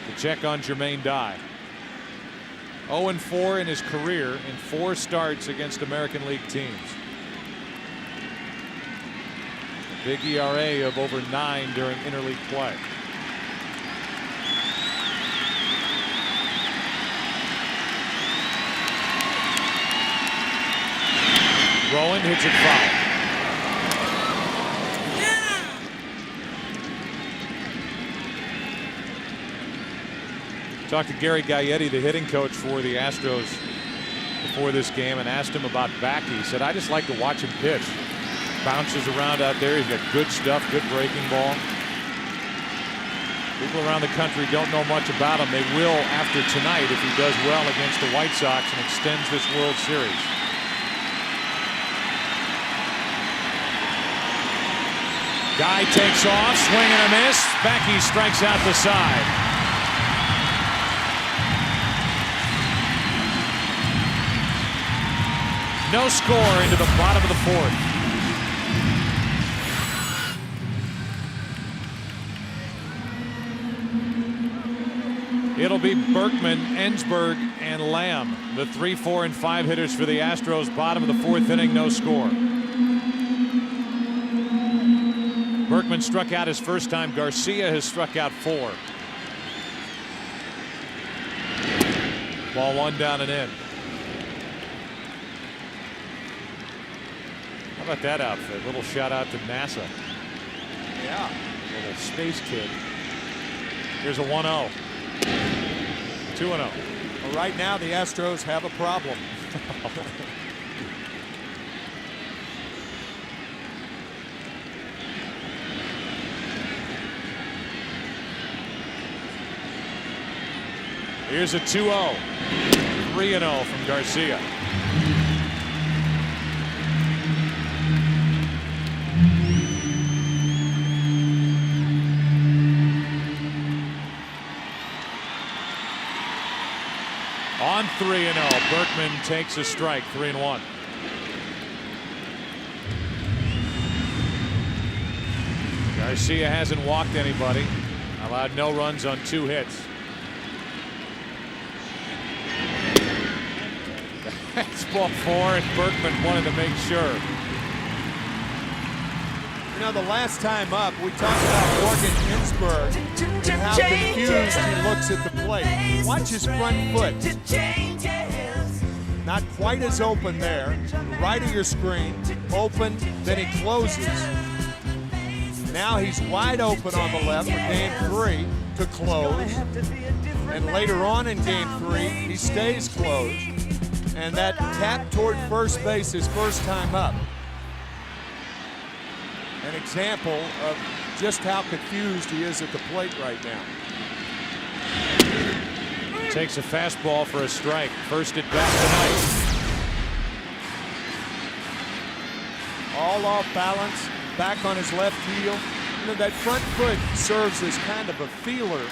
A: to check on Jermaine Die. 0-4 in his career in 4 starts against American League teams. Big ERA of over 9 during interleague play. Rowan hits it foul. Talked to Gary Gaetti, the hitting coach for the Astros, before this game, and asked him about Backe. He said, I just like to watch him pitch. Bounces around out there. He's got good stuff, good breaking ball. People around the country don't know much about him. They will after tonight if he does well against the White Sox and extends this World Series. Guy takes off, swing and a miss. Backe strikes out the side. No score into the bottom of the 4th. It'll be Berkman, Ensberg, and Lamb, the 3, 4, and 5 hitters for the Astros. Bottom of the 4th inning, no score. Berkman struck out his first time. Garcia has struck out 4. Ball 1 down and in. How about that outfit? Little shout out to NASA.
C: Yeah.
A: Little space kid. Here's a 1-0. 2-0.
C: Well, right now the Astros have a problem.
A: Here's a 2-0. 3-0 from Garcia. On 3-0, Berkman takes a strike, 3-1. Garcia hasn't walked anybody, allowed no runs on 2 hits. That's ball 4, and Berkman wanted to make sure.
C: You know, the last time up, we talked about Morgan Ginsburg and how confused he looks at the plate. Watch his front foot. Not quite as open there. Right of your screen, open, then he closes. Now he's wide open on the left for game 3 to close. And later on in game 3, he stays closed. And that tap toward first base is first time up. An example of just how confused he is at the plate right now.
A: Takes a fastball for a strike. First at bat tonight.
C: All off balance, back on his left heel. You know, that front foot serves as kind of a feeler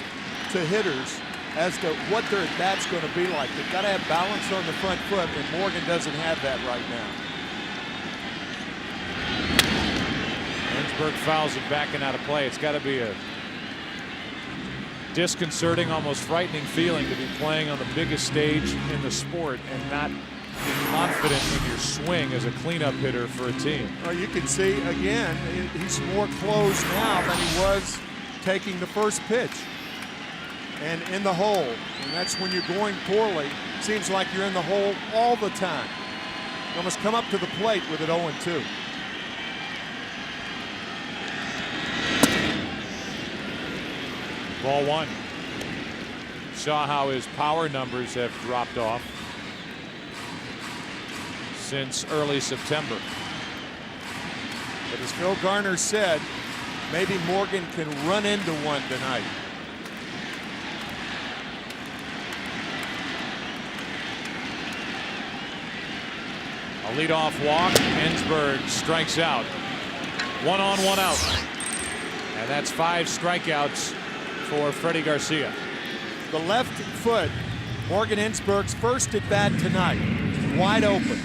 C: to hitters as to what their at bat's going to be like. They've got to have balance on the front foot, and Morgan doesn't have that right now.
A: Ginsburg fouls it, backing out of play. It's got to be a disconcerting, almost frightening feeling to be playing on the biggest stage in the sport and not be confident in your swing as a cleanup hitter for a team.
C: Well, you can see, again, he's more closed now than he was taking the first pitch. And in the hole. And that's when you're going poorly. Seems like you're in the hole all the time. You almost come up to the plate with it 0-2.
A: Ball 1. Saw how his power numbers have dropped off since early September.
C: But as Phil Garner said, maybe Morgan can run into one tonight.
A: A leadoff walk. Ginsburg strikes out. 1 on, 1 out. And that's 5 strikeouts for Freddie Garcia.
C: The left foot, Morgan Ginsburg's first at bat tonight. Wide open.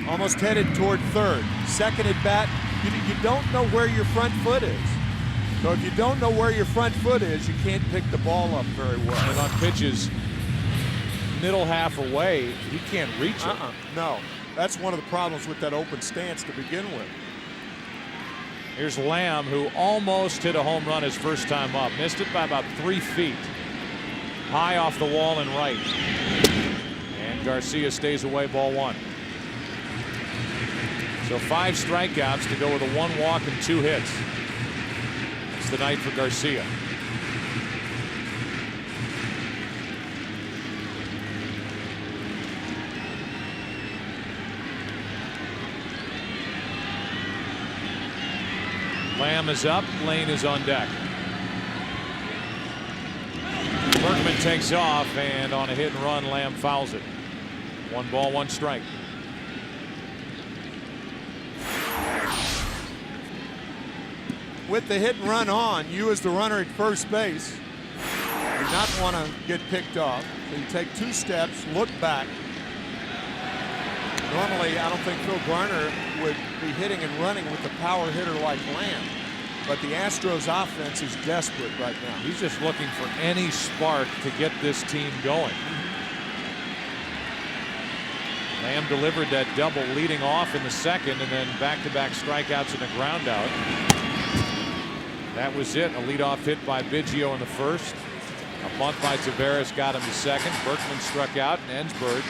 C: Almost headed toward third. Second at bat, you don't know where your front foot is. So if you don't know where your front foot is, you can't pick the ball up very well.
A: And on pitches middle half away, he can't reach it.
C: No, that's one of the problems with that open stance to begin with.
A: Here's Lamb, who almost hit a home run his first time up. Missed it by about 3 feet. High off the wall and right. And Garcia stays away, ball 1. So 5 strikeouts to go with a 1 walk and 2 hits. It's the night for Garcia. Lamb is up. Lane is on deck. Berkman takes off, and on a hit and run, Lamb fouls it. 1 ball, 1 strike.
C: With the hit and run on, you as the runner at first base do not want to get picked off. So you take 2 steps, look back. Normally, I don't think Phil Garner would be hitting and running with a power hitter like Lamb. But the Astros offense is desperate right now.
A: He's just looking for any spark to get this team going. Lamb delivered that double leading off in the second, and then back-to-back strikeouts and a ground out. That was it. A leadoff hit by Biggio in the first. A bunt by Tavares got him the second. Berkman struck out, and Ensberg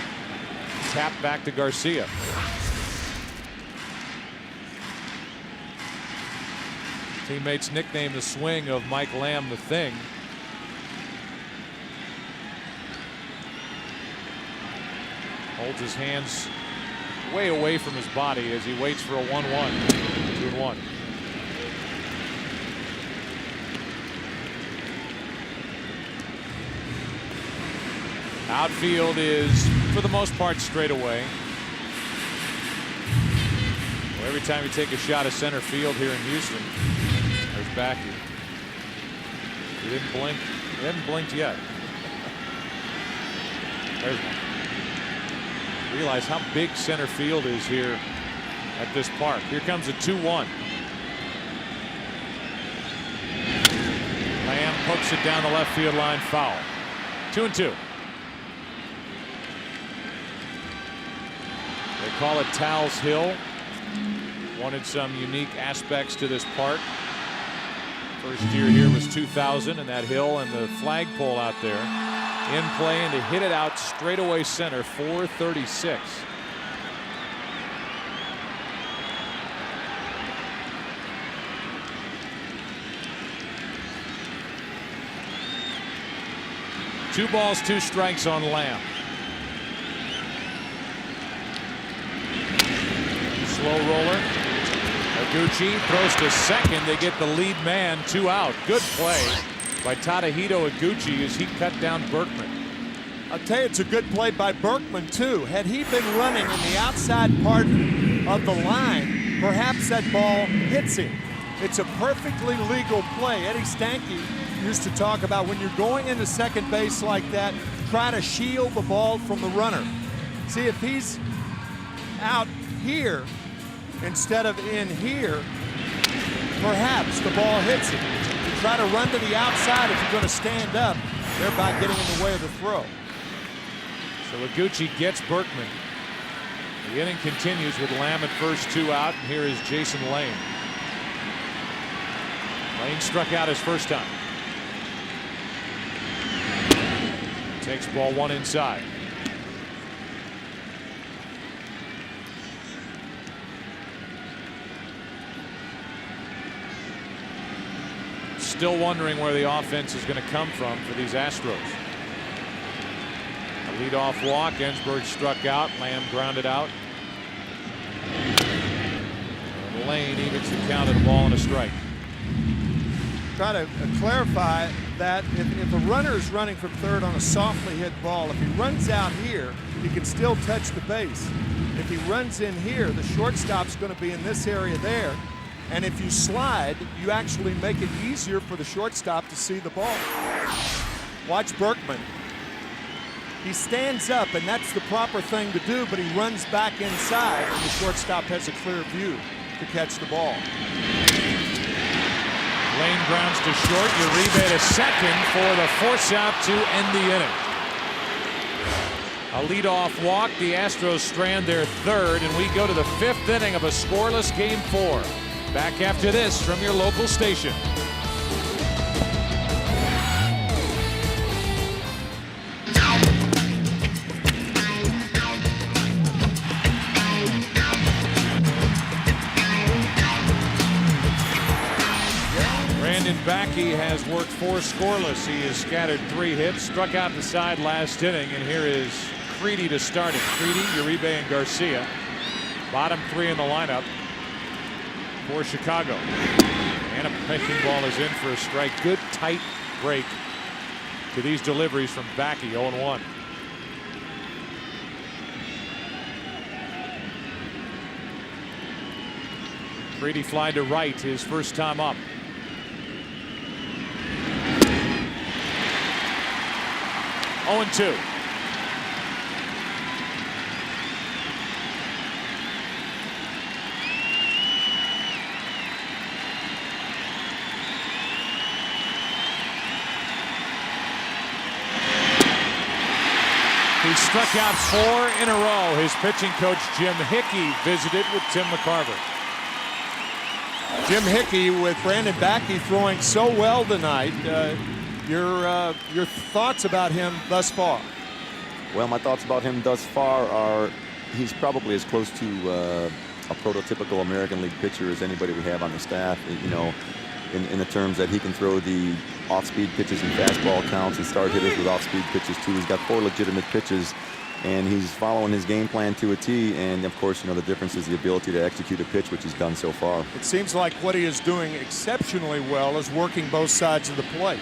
A: tapped back to Garcia. Teammates nicknamed the swing of Mike Lamb the Thing. Holds his hands way away from his body as he waits for a 1-1. 2-1. Outfield is, for the most part, straight away. Well, every time you take a shot at center field here in Houston, there's Backe. He didn't blink. He hadn't blinked yet. There's one. Realize how big center field is here at this park. Here comes a 2-1. Lamb hooks it down the left field line, foul. 2-2. They call it Towles Hill. Wanted some unique aspects to this park. First year here was 2000, and that hill and the flagpole out there in play, and to hit it out straightaway center, 436. Two balls, two strikes on Lamb. Slow roller. Iguchi throws to second. They get the lead man, 2 out. Good play by Tadahito Iguchi as he cut down Berkman.
C: I'll tell you, it's a good play by Berkman, too. Had he been running in the outside part of the line, perhaps that ball hits him. It's a perfectly legal play. Eddie Stanky used to talk about when you're going into second base like that, try to shield the ball from the runner. See, if he's out here instead of in here, perhaps the ball hits him. You try to run to the outside if you're going to stand up, thereby getting in the way of the throw.
A: So Iguchi gets Berkman. The inning continues with Lamb at first, 2 out, and here is Jason Lane. Lane struck out his first time. Takes ball 1 inside. Still wondering where the offense is going to come from for these Astros. A leadoff walk. Ensberg struck out. Lamb grounded out. And Lane evens the count of the ball and a strike.
C: Try to clarify that if a runner is running from third on a softly hit ball, if he runs out here, he can still touch the base. If he runs in here, the shortstop's going to be in this area there. And if you slide, you actually make it easier for the shortstop to see the ball. Watch Berkman. He stands up, and that's the proper thing to do, but he runs back inside, and the shortstop has a clear view to catch the ball.
A: Lane grounds to short. Uribe to second for the force out to end the inning. A leadoff walk. The Astros strand their third, and we go to the 5th inning of a scoreless Game 4. Back after this from your local station. Backe has worked 4 scoreless. He has scattered 3 hits, struck out the side last inning, and here is Creedy to start it. Creedy, Uribe, and Garcia. Bottom 3 in the lineup for Chicago. And a breaking ball is in for a strike. Good tight break to these deliveries from Backe, 0-1. Creedy fly to right, his first time up. Oh, 2. He struck out 4 in a row. His pitching coach Jim Hickey visited with Tim McCarver.
C: Jim Hickey with Brandon Backe throwing so well tonight. Your thoughts about him thus far?
F: Well, my thoughts about him thus far are he's probably as close to a prototypical American League pitcher as anybody we have on the staff. You know, in the terms that he can throw the off-speed pitches and fastball counts and start hitters with off-speed pitches too. He's got 4 legitimate pitches, and he's following his game plan to a T. And of course, you know, the difference is the ability to execute a pitch, which he's done so far.
C: It seems like what he is doing exceptionally well is working both sides of the plate.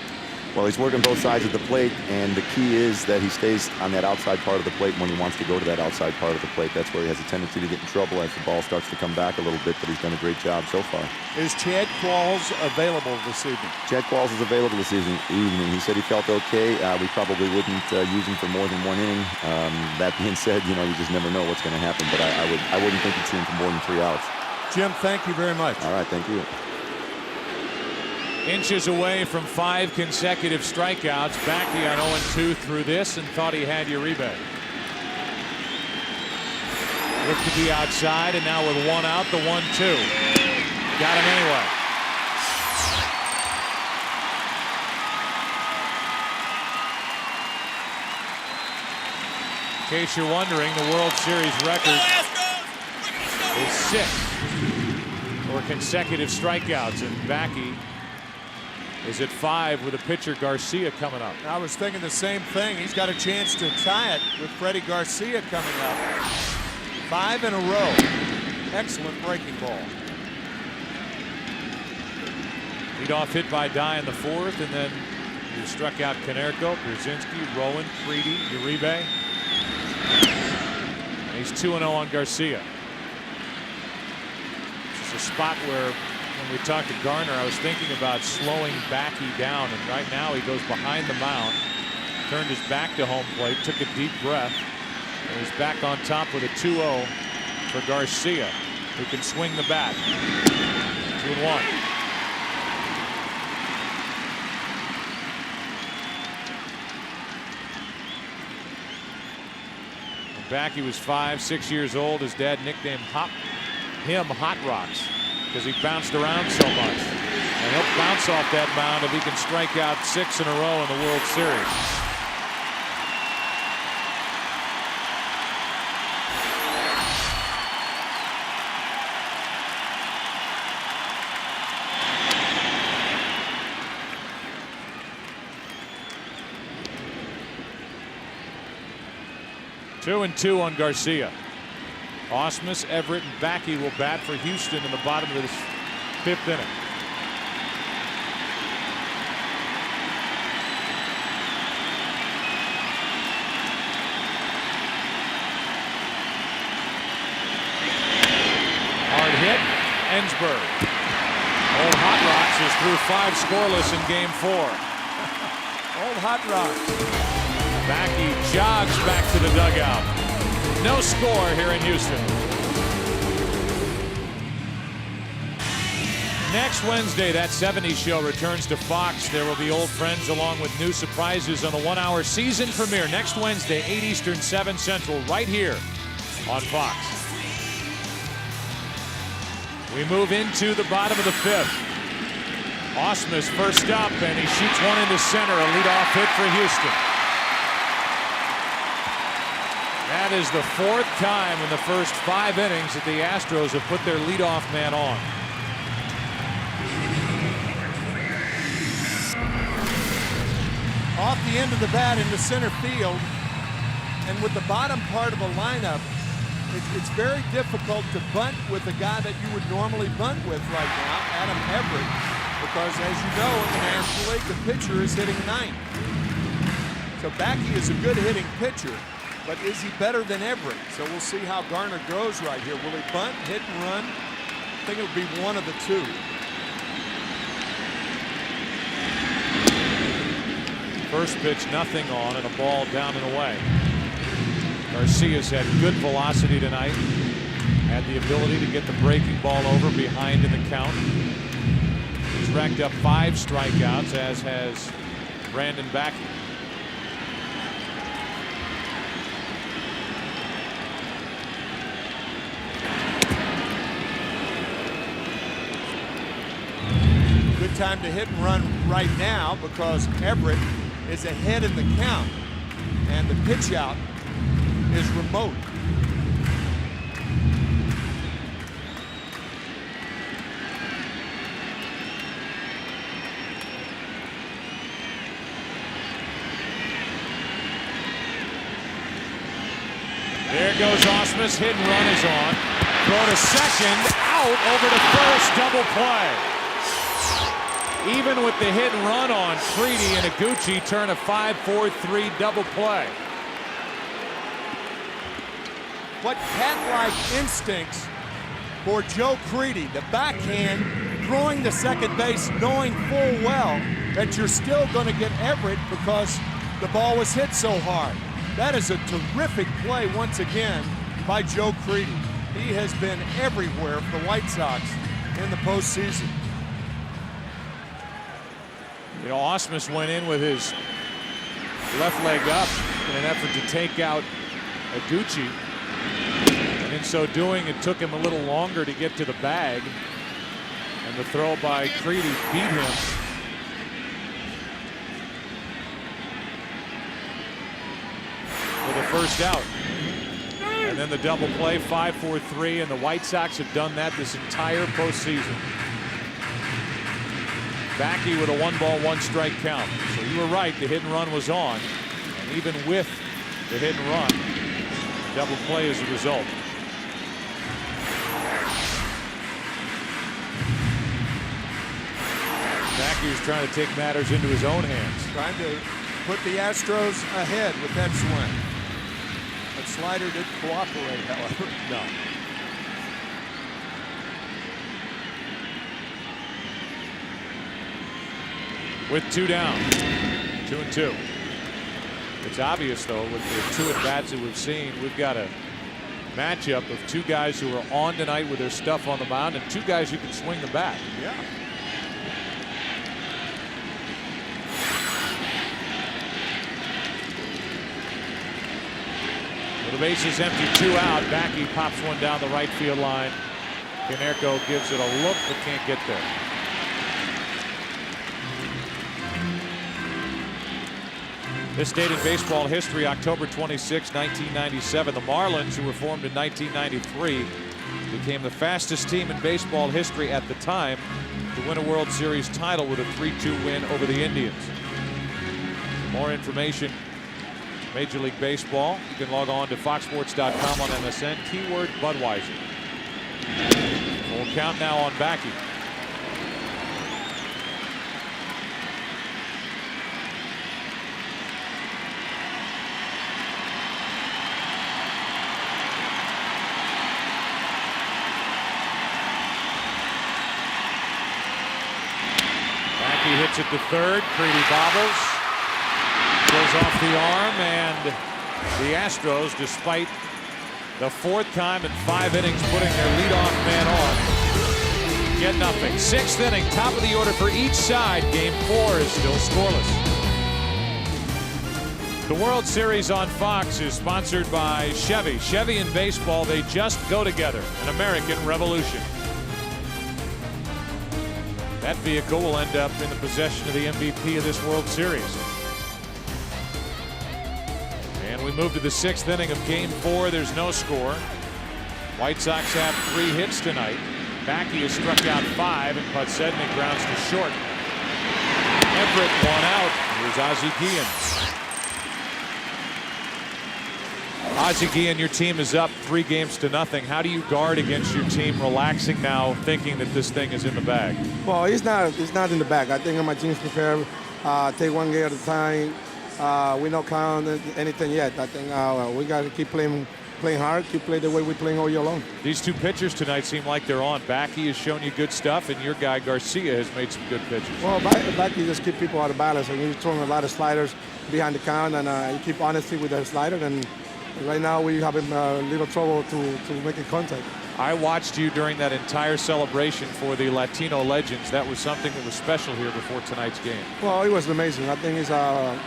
F: Well, he's working both sides of the plate, and the key is that he stays on that outside part of the plate when he wants to go to that outside part of the plate. That's where he has a tendency to get in trouble as the ball starts to come back a little bit, but he's done a great job so far.
C: Is Chad Qualls available this evening?
F: Chad Qualls is available this evening. He said he felt okay. We probably wouldn't use him for more than 1 inning. That being said, you know, you just never know what's going to happen, but I wouldn't think you'd see him for more than 3 outs.
C: Jim, thank you very much.
F: All right, thank you.
A: Inches away from 5 consecutive strikeouts. Backe on 0-2 through this, and thought he had Uribe. Looked to be outside, and now with one out, the 1-2. Got him anyway. In case you're wondering, the World Series record is 6 for consecutive strikeouts, and Backe is at 5 with a pitcher, Garcia, coming up.
C: I was thinking the same thing. He's got a chance to tie it with Freddie Garcia coming up. 5 in a row. Excellent breaking ball.
A: Leadoff hit by Dye in the 4th, and then he struck out Konerko, Brzezinski, Rowan, Creedy, Uribe. And he's 2-0 on Garcia. This is a spot where, when we talked to Garner, I was thinking about slowing Backe down, and right now he goes behind the mound, turned his back to home plate, took a deep breath, and he's back on top with a 2-0 for Garcia, who can swing the bat. 2-1. Backe was 5-6 years old. His dad nicknamed him Hot Rocks because he bounced around so much. And he'll bounce off that mound if he can strike out 6 in a row in the World Series. Two and 2 on Garcia. Ausmus, Everett, and Backe will bat for Houston in the bottom of this 5th inning. Hard hit, Ensberg. Old Hot Rocks is through 5 scoreless in Game 4.
C: Old Hot Rocks.
A: Backe jogs back to the dugout. No score here in Houston. Next Wednesday, that 70s show returns to Fox. There will be old friends along with new surprises on the 1-hour season premiere next Wednesday, 8 Eastern, 7 Central, right here on Fox. We move into the bottom of the 5th. Ausmus first up, and he shoots one into center, a leadoff hit for Houston. That is the 4th time in the first 5 innings that the Astros have put their leadoff man on.
C: Off the end of the bat into center field, and with the bottom part of the lineup, it's very difficult to bunt with a guy that you would normally bunt with right now, Adam Everett, because as you know, in the National League, the pitcher is hitting 9th. So Backe is a good hitting pitcher. But is he better than Everett? So we'll see how Garner goes right here. Will he bunt, hit and run? I think it'll be one of the 2.
A: First pitch, nothing on, and a ball down and away. Garcia's had good velocity tonight. Had the ability to get the breaking ball over behind in the count. He's racked up 5 strikeouts, as has Brandon Backe.
C: Time to hit and run right now because Everett is ahead in the count and the pitch out is remote.
A: There goes Ausmus. Hit and run is on. Throw to second, out over to first, double play. Even with the hit and run on, Creedy and Iguchi turn a 5-4-3 double play.
C: What cat-like instincts for Joe Creedy, the backhand, throwing to second base, knowing full well that you're still going to get Everett because the ball was hit so hard. That is a terrific play once again by Joe Creedy. He has been everywhere for the White Sox in the postseason.
A: You know, Ausmus went in with his left leg up in an effort to take out Iguchi. And in so doing, it took him a little longer to get to the bag. And the throw by Creedy beat him. For the first out. And then the double play, 5-4-3, and the White Sox have done that this entire postseason. Backe with a 1-ball, 1-strike count. So you were right, the hit and run was on. And even with the hit and run, double play as a result. Backe is trying to take matters into his own hands.
C: Trying to put the Astros ahead with that swing. That slider didn't cooperate, however.
A: No. With 2 down, 2-2. It's obvious, though, with the 2 at-bats that we've seen, we've got a matchup of 2 guys who are on tonight with their stuff on the mound and 2 guys who can swing the bat.
C: Yeah.
A: With the bases empty, 2 out, Backe pops one down the right field line. Canerco gives it a look, but can't get there. This date in baseball history, October 26, 1997. The Marlins, who were formed in 1993, became the fastest team in baseball history at the time to win a World Series title with a 3-2 win over the Indians. More information, Major League Baseball. You can log on to foxsports.com on MSN, keyword Budweiser. Full count now on Backe. Hits it to third. Creedy bobbles. Goes off the arm, and the Astros, despite the 4th time in 5 innings putting their leadoff man on, get nothing. 6th inning, top of the order for each side. Game 4 is still scoreless. The World Series on Fox is sponsored by Chevy. Chevy and baseball, they just go together. An American revolution. That vehicle will end up in the possession of the MVP of this World Series. And we move to the 6th inning of Game 4. There's no score. White Sox have 3 hits tonight. Backe has struck out 5, and Podsednik grounds to short. Everett 1 out. Here's Ozzie Guillen. Ozzie Guillen, your team is up 3-0. How do you guard against your team relaxing now, thinking that this thing is in the bag?
G: Well, it's not in the bag. I think my team's prepared. Take 1 game at a time. We don't count anything yet. I think we got to keep playing hard, keep playing the way we're playing all year long.
A: These 2 pitchers tonight seem like they're on. Backe has shown you good stuff, and your guy Garcia has made some good pitches.
G: Well, Backe just keep people out of balance, and he's throwing a lot of sliders behind the count, and he keep honesty with the slider. And right now we have a little trouble to making contact.
A: I watched you during that entire celebration for the Latino legends. That was something that was special here before tonight's game.
G: Well, it was amazing. I think it's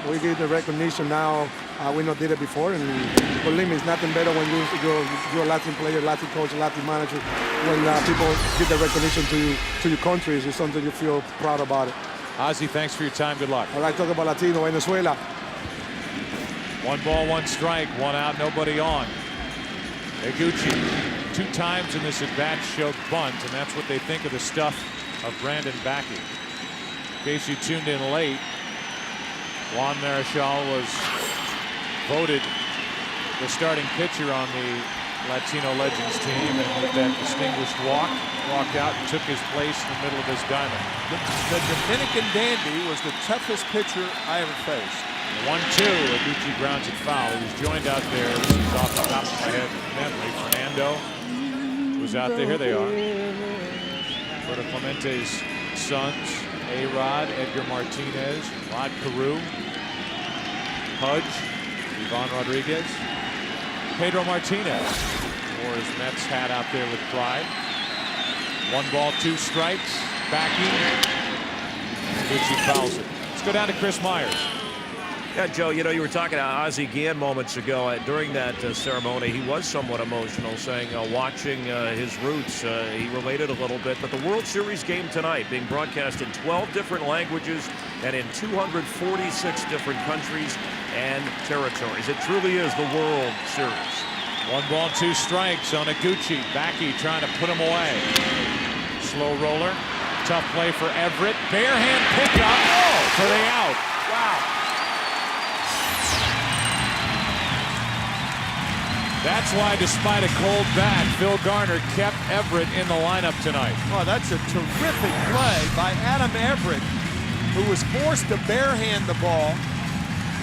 G: we get the recognition now. We not did it before, and believe me, it's nothing better when you're a Latin player, Latin coach, Latin manager. When people give the recognition to your country, it's something you feel proud about it.
A: Ozzie, thanks for your time. Good luck.
G: I like to talk about Latino, Venezuela.
A: 1 ball, 1 strike, 1 out, nobody on. Eguchi, 2 times in this at-bat showed bunt, and that's what they think of the stuff of Brandon Backe. In case you tuned in late, Juan Marichal was voted the starting pitcher on the Latino Legends team, and with that distinguished walk, walked out and took his place in the middle of his diamond.
C: The Dominican dandy was the toughest pitcher I ever faced.
A: 1-2, Eguchi grounds it foul. He was joined out there, this is off the top of my head memory, Fernando was out there. Here they are. Roberto Clemente's sons, A-Rod, Edgar Martinez, Rod Carew, Pudge, Ivan Rodriguez, Pedro Martinez wore his Mets hat out there with pride. 1 ball, 2 strikes. Backe. Eguchi fouls it. Let's go down to Chris Myers.
D: Yeah, Joe, you know, you were talking to Ozzie Guillen moments ago. During that ceremony, he was somewhat emotional, saying watching his roots, he related a little bit. But the World Series game tonight being broadcast in 12 different languages and in 246 different countries and territories. It truly is the World Series.
A: 1 ball, 2 strikes on Iguchi. Backe trying to put him away. Slow roller. Tough play for Everett. Bare hand pickup for the out.
C: Wow.
A: That's why, despite a cold bat, Phil Garner kept Everett in the lineup tonight.
C: Well, that's a terrific play by Adam Everett, who was forced to barehand the ball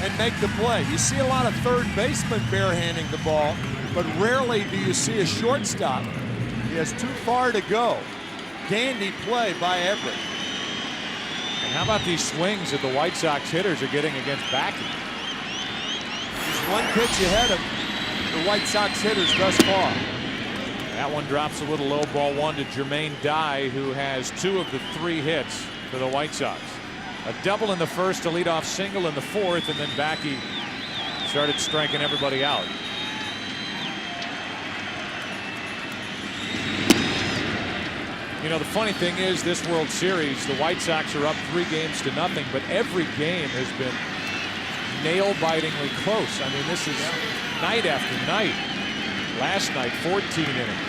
C: and make the play. You see a lot of third basemen barehanding the ball, but rarely do you see a shortstop. He has too far to go. Dandy play by Everett.
A: And how about these swings that the White Sox hitters are getting against Backe?
C: He's one pitch ahead of the White Sox hitters thus far.
A: That one drops a little low, ball 1 to Jermaine Dye, who has 2 of the 3 hits for the White Sox. A double in the first, a leadoff single in the 4th, and then Backe started striking everybody out. You know, the funny thing is, this World Series, the White Sox are up 3 games to nothing, but every game has been nail-bitingly close. I mean, this is night after night. Last night, 14 innings.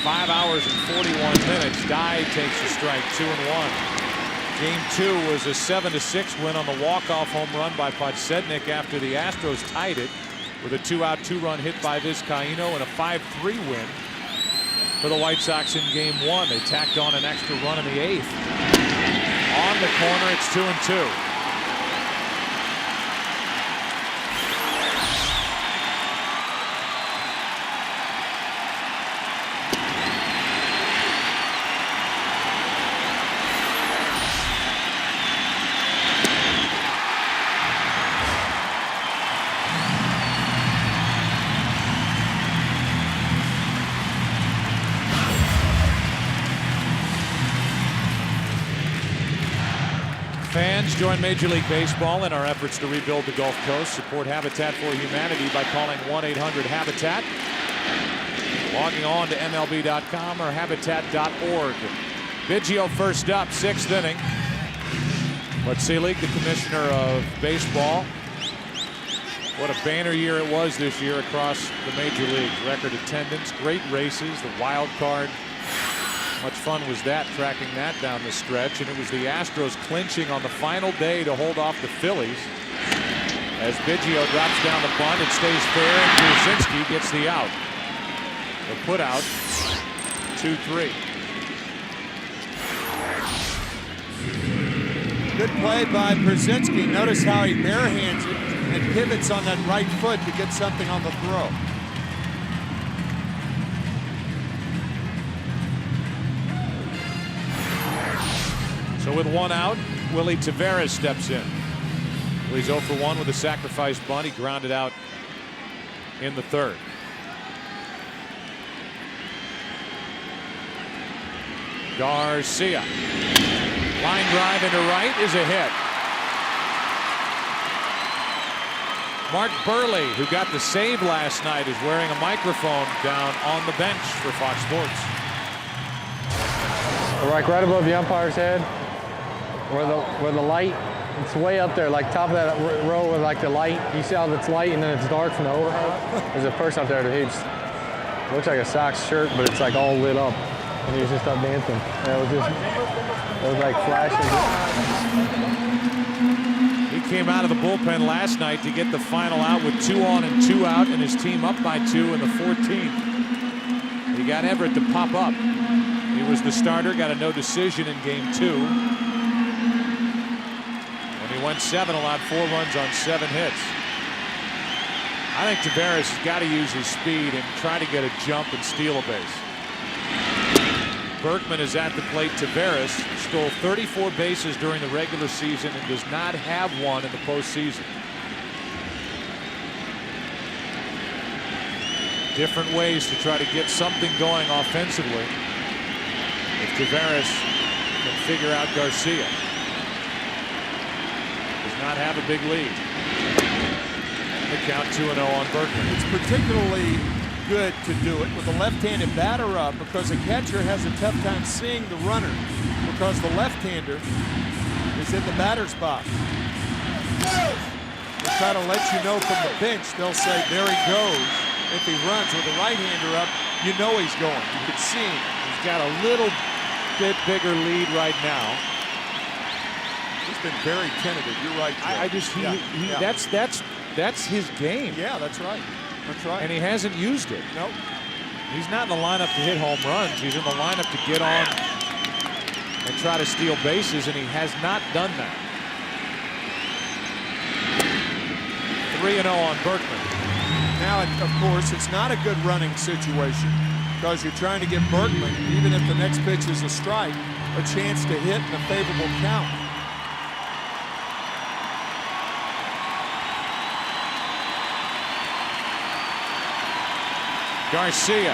A: 5 hours and 41 minutes. Dye takes a strike, 2-1. Game 2 was a 7-6 win on the walk-off home run by Podsednik after the Astros tied it with a 2-out, 2-run hit by Vizcaíno and a 5-3 win for the White Sox in Game 1. They tacked on an extra run in the 8th. On the corner, it's 2-2. Fans, join Major League Baseball in our efforts to rebuild the Gulf Coast. Support Habitat for Humanity by calling 1-800-HABITAT. Logging on to MLB.com or Habitat.org. Biggio first up, 6th inning. Podsednik, the commissioner of baseball. What a banner year it was this year across the major leagues. Record attendance, great races, the wild card. Much fun was that, tracking that down the stretch. And it was the Astros clinching on the final day to hold off the Phillies. As Biggio drops down the bunt, it stays fair, and Persists gets the out. The put out, 2-3.
C: Good play by Persists. Notice how he barehands it and pivots on that right foot to get something on the throw.
A: So with 1 out, Willie Taveras steps in. He's 0 for 1 with a sacrifice bunt. He grounded out in the 3rd. Garcia. Line drive into right is a hit. Mark Burley, who got the save last night, is wearing a microphone down on the bench for Fox Sports.
H: Like right above the umpire's head, where the light, it's way up there, like top of that row with like the light. You see how it's light and then it's dark from the overhead? There's a person up there that he's, looks like a Sox shirt, but it's like all lit up. And he was just up dancing. And it was like flashing.
A: He came out of the bullpen last night to get the final out with 2 on and 2 out, and his team up by 2 in the 14th. He got Everett to pop up. He was the starter, got a no decision in Game 2. When he went 7, allowed 4 runs on 7 hits. I think Taveras has got to use his speed and try to get a jump and steal a base. Berkman is at the plate. Taveras stole 34 bases during the regular season and does not have one in the postseason. Different ways to try to get something going offensively. If Taveras can figure out Garcia. not have a big lead. The count 2-0 on Berkman.
C: It's particularly good to do it with a left-handed batter up because a catcher has a tough time seeing the runner because the left-hander is in the batter's box. They try to let you know from the bench, they'll say, there he goes. If he runs with the right-hander up, you know he's going. You can see him.
A: He's got a little bit bigger lead right now.
C: He's been very tentative. You're right, Joe.
A: That's his game.
C: Yeah, that's right. That's right.
A: And he hasn't used it.
C: Nope.
A: He's not in the lineup to hit home runs. He's in the lineup to get on and try to steal bases, and he has not done that. 3-0 on Berkman.
C: Now, of course, it's not a good running situation because you're trying to give Berkman, even if the next pitch is a strike, a chance to hit in a favorable count.
A: Garcia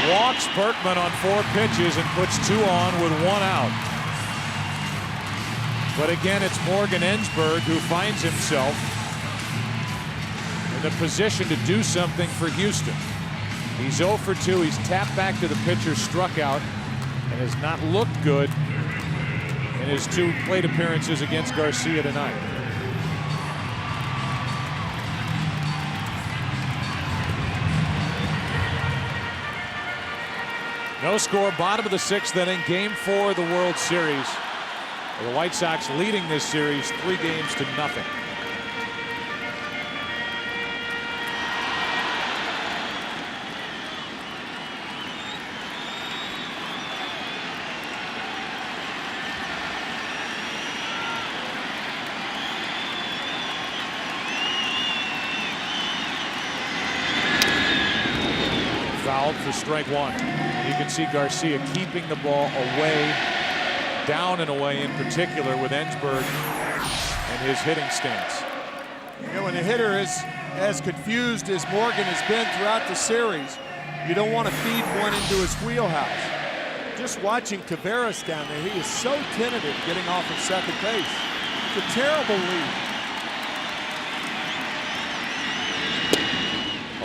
A: walks Berkman on 4 pitches and puts 2 on with 1 out. But again, it's Morgan Ensberg who finds himself in the position to do something for Houston. He's 0 for 2. He's tapped back to the pitcher, struck out, and has not looked good in his 2 plate appearances against Garcia tonight. No score, bottom of the 6th inning, Game 4 of the World Series. The White Sox leading this series 3 games to nothing. Fouled for strike 1. You can see Garcia keeping the ball away, down and away in particular with Ensberg and his hitting stance.
C: You know, when a hitter is as confused as Morgan has been throughout the series, you don't want to feed one into his wheelhouse. Just watching Taveras down there, he is so tentative getting off of second base. It's a terrible lead.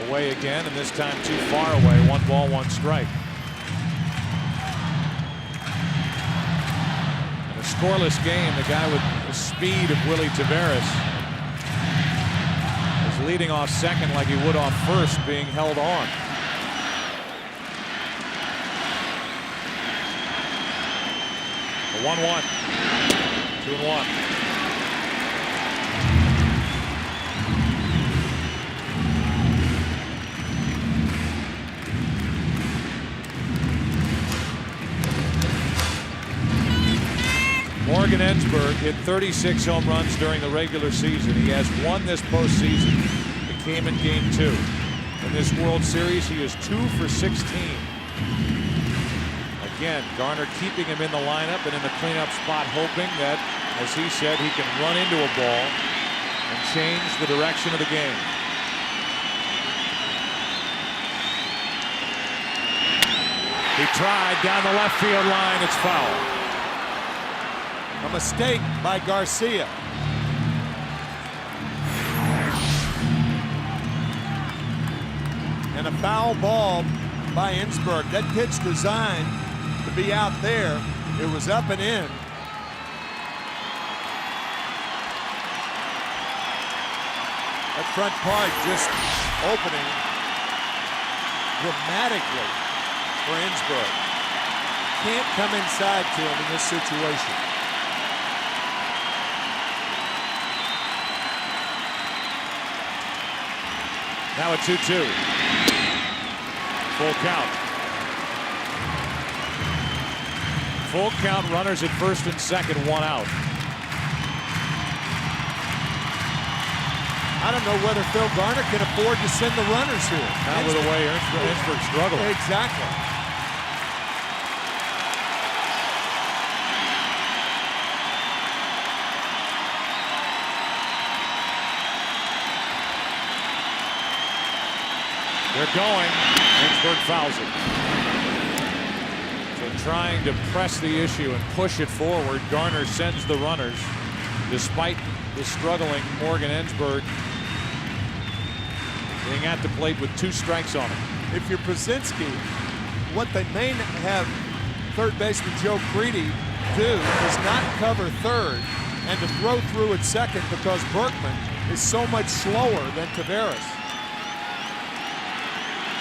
A: Away again, and this time too far away. 1 ball, 1 strike. In a scoreless game, the guy with the speed of Willie Taveras is leading off second like he would off first, being held on. A 1-1. 2-1. Morgan Ensberg hit 36 home runs during the regular season. He has 1 this postseason. It came in Game 2. In this World Series, he is 2 for 16. Again, Garner keeping him in the lineup and in the cleanup spot, hoping that, as he said, he can run into a ball and change the direction of the game. He tried down the left field line. It's foul.
C: A mistake by Garcia. And a foul ball by Ensberg. That pitch designed to be out there. It was up and in. That front part just opening dramatically for Ensberg. Can't come inside to him in this situation.
A: Now a 2-2. Full count. Full count, runners at first and second, 1 out.
C: I don't know whether Phil Garner can afford to send the runners here.
A: Not with the way Ensberg struggled.
C: Exactly.
A: They're going. Ensberg fouls it. So trying to press the issue and push it forward, Garner sends the runners despite the struggling Morgan Ensberg being at the plate with 2 strikes on him.
C: If you're Persists, what they may have third baseman Joe Creedy do is not cover third and to throw through at second because Berkman is so much slower than Taveras.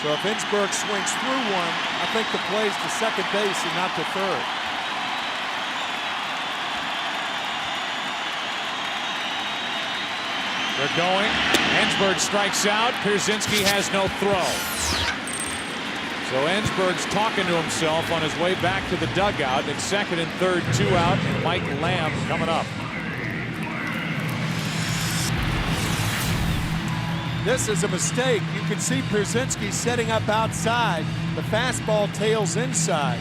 C: So if Ensberg swings through one, I think the play's to second base and not to third.
A: They're going. Ensberg strikes out. Pierzynski has no throw. So Ensberg's talking to himself on his way back to the dugout. It's second and third, 2 out, and Mike Lamb coming up.
C: This is a mistake. You can see Pierzynski setting up outside. The fastball tails inside.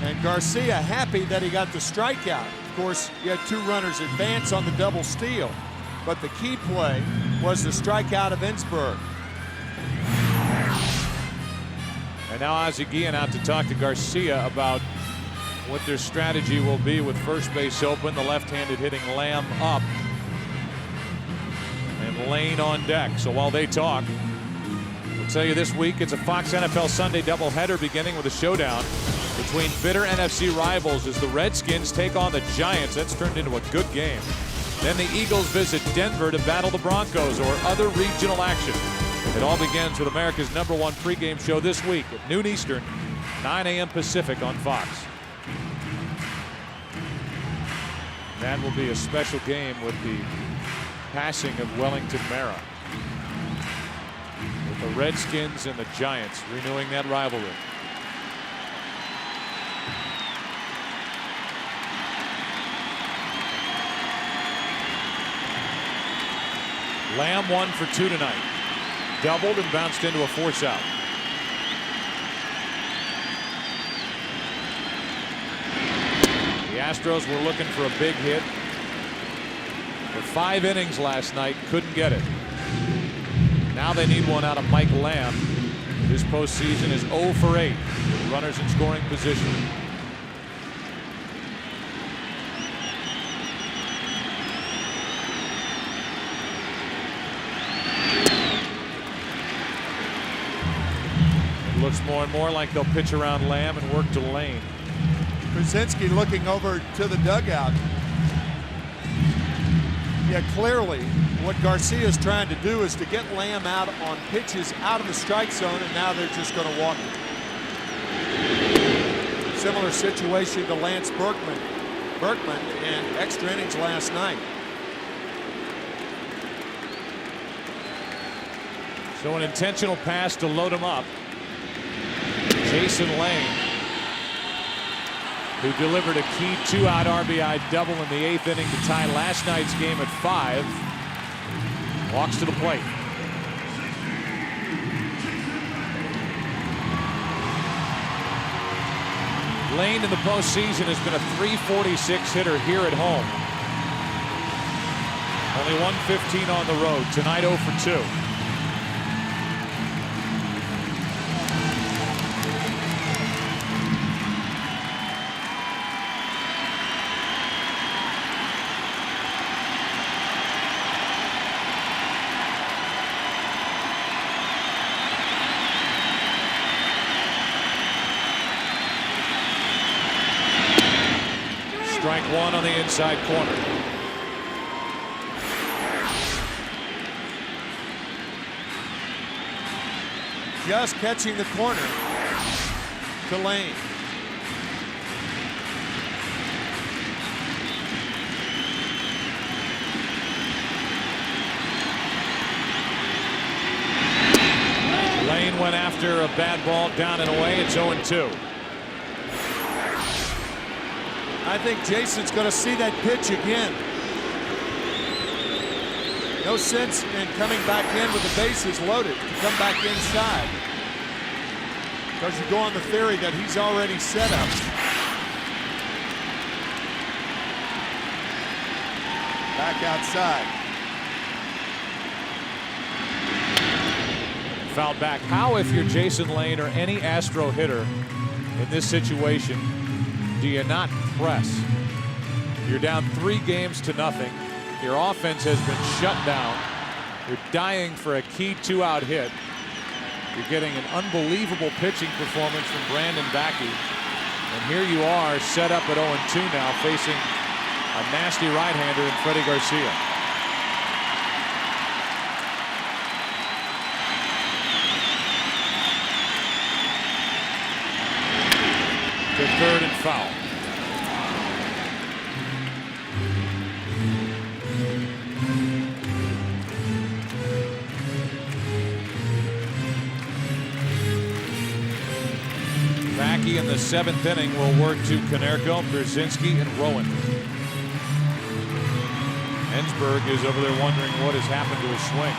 C: And Garcia happy that he got the strikeout. Of course, you had 2 runners advance on the double steal. But the key play was the strikeout of Ensberg.
A: And now Ozzie Guillen out to talk to Garcia about what their strategy will be with first base open. The left-handed hitting Lamb up. And Lane on deck. So while they talk, we'll tell you this week it's a Fox NFL Sunday doubleheader beginning with a showdown between bitter NFC rivals as the Redskins take on the Giants. That's turned into a good game. Then the Eagles visit Denver to battle the Broncos or other regional action. It all begins with America's #1 pregame show this week at noon Eastern, 9 a.m. Pacific on Fox. That will be a special game with the passing of Wellington Mara. With the Redskins and the Giants renewing that rivalry. Lamb 1 for 2 tonight. Doubled and bounced into a force out. The Astros were looking for a big hit. For 5 innings last night, couldn't get it. Now they need one out of Mike Lamb. His postseason is 0 for 8 with runners in scoring position. Looks more and more like they'll pitch around Lamb and work to Lane.
C: Pierzynski looking over to the dugout. Yeah, clearly what Garcia is trying to do is to get Lamb out on pitches out of the strike zone, and now they're just going to walk it. Similar situation to Lance Berkman in extra innings last night.
A: So an intentional pass to load him up. Jason Lane, who delivered a key 2-out RBI double in the 8th inning to tie last night's game at 5, walks to the plate. Lane in the postseason has been a .346 hitter here at home. Only 115 on the road. Tonight 0 for 2. Strike 1 on the inside corner.
C: Just catching the corner to Lane.
A: Lane went after a bad ball down and away. It's 0-2.
C: I think Jason's going to see that pitch again. No sense in coming back in with the bases loaded to come back inside, because you go on the theory that he's already set up. Back outside.
A: Fouled back. How, if you're Jason Lane or any Astro hitter in this situation, do you not press? You're down 3 games to nothing. Your offense has been shut down. You're dying for a key 2-out hit. You're getting an unbelievable pitching performance from Brandon Backe. And here you are set up at 0-2 now, facing a nasty right-hander in Freddie Garcia. To third and foul. Backe in the 7th inning will work to Konerko, Persists, and Rowan. Ensberg is over there wondering what has happened to his swing.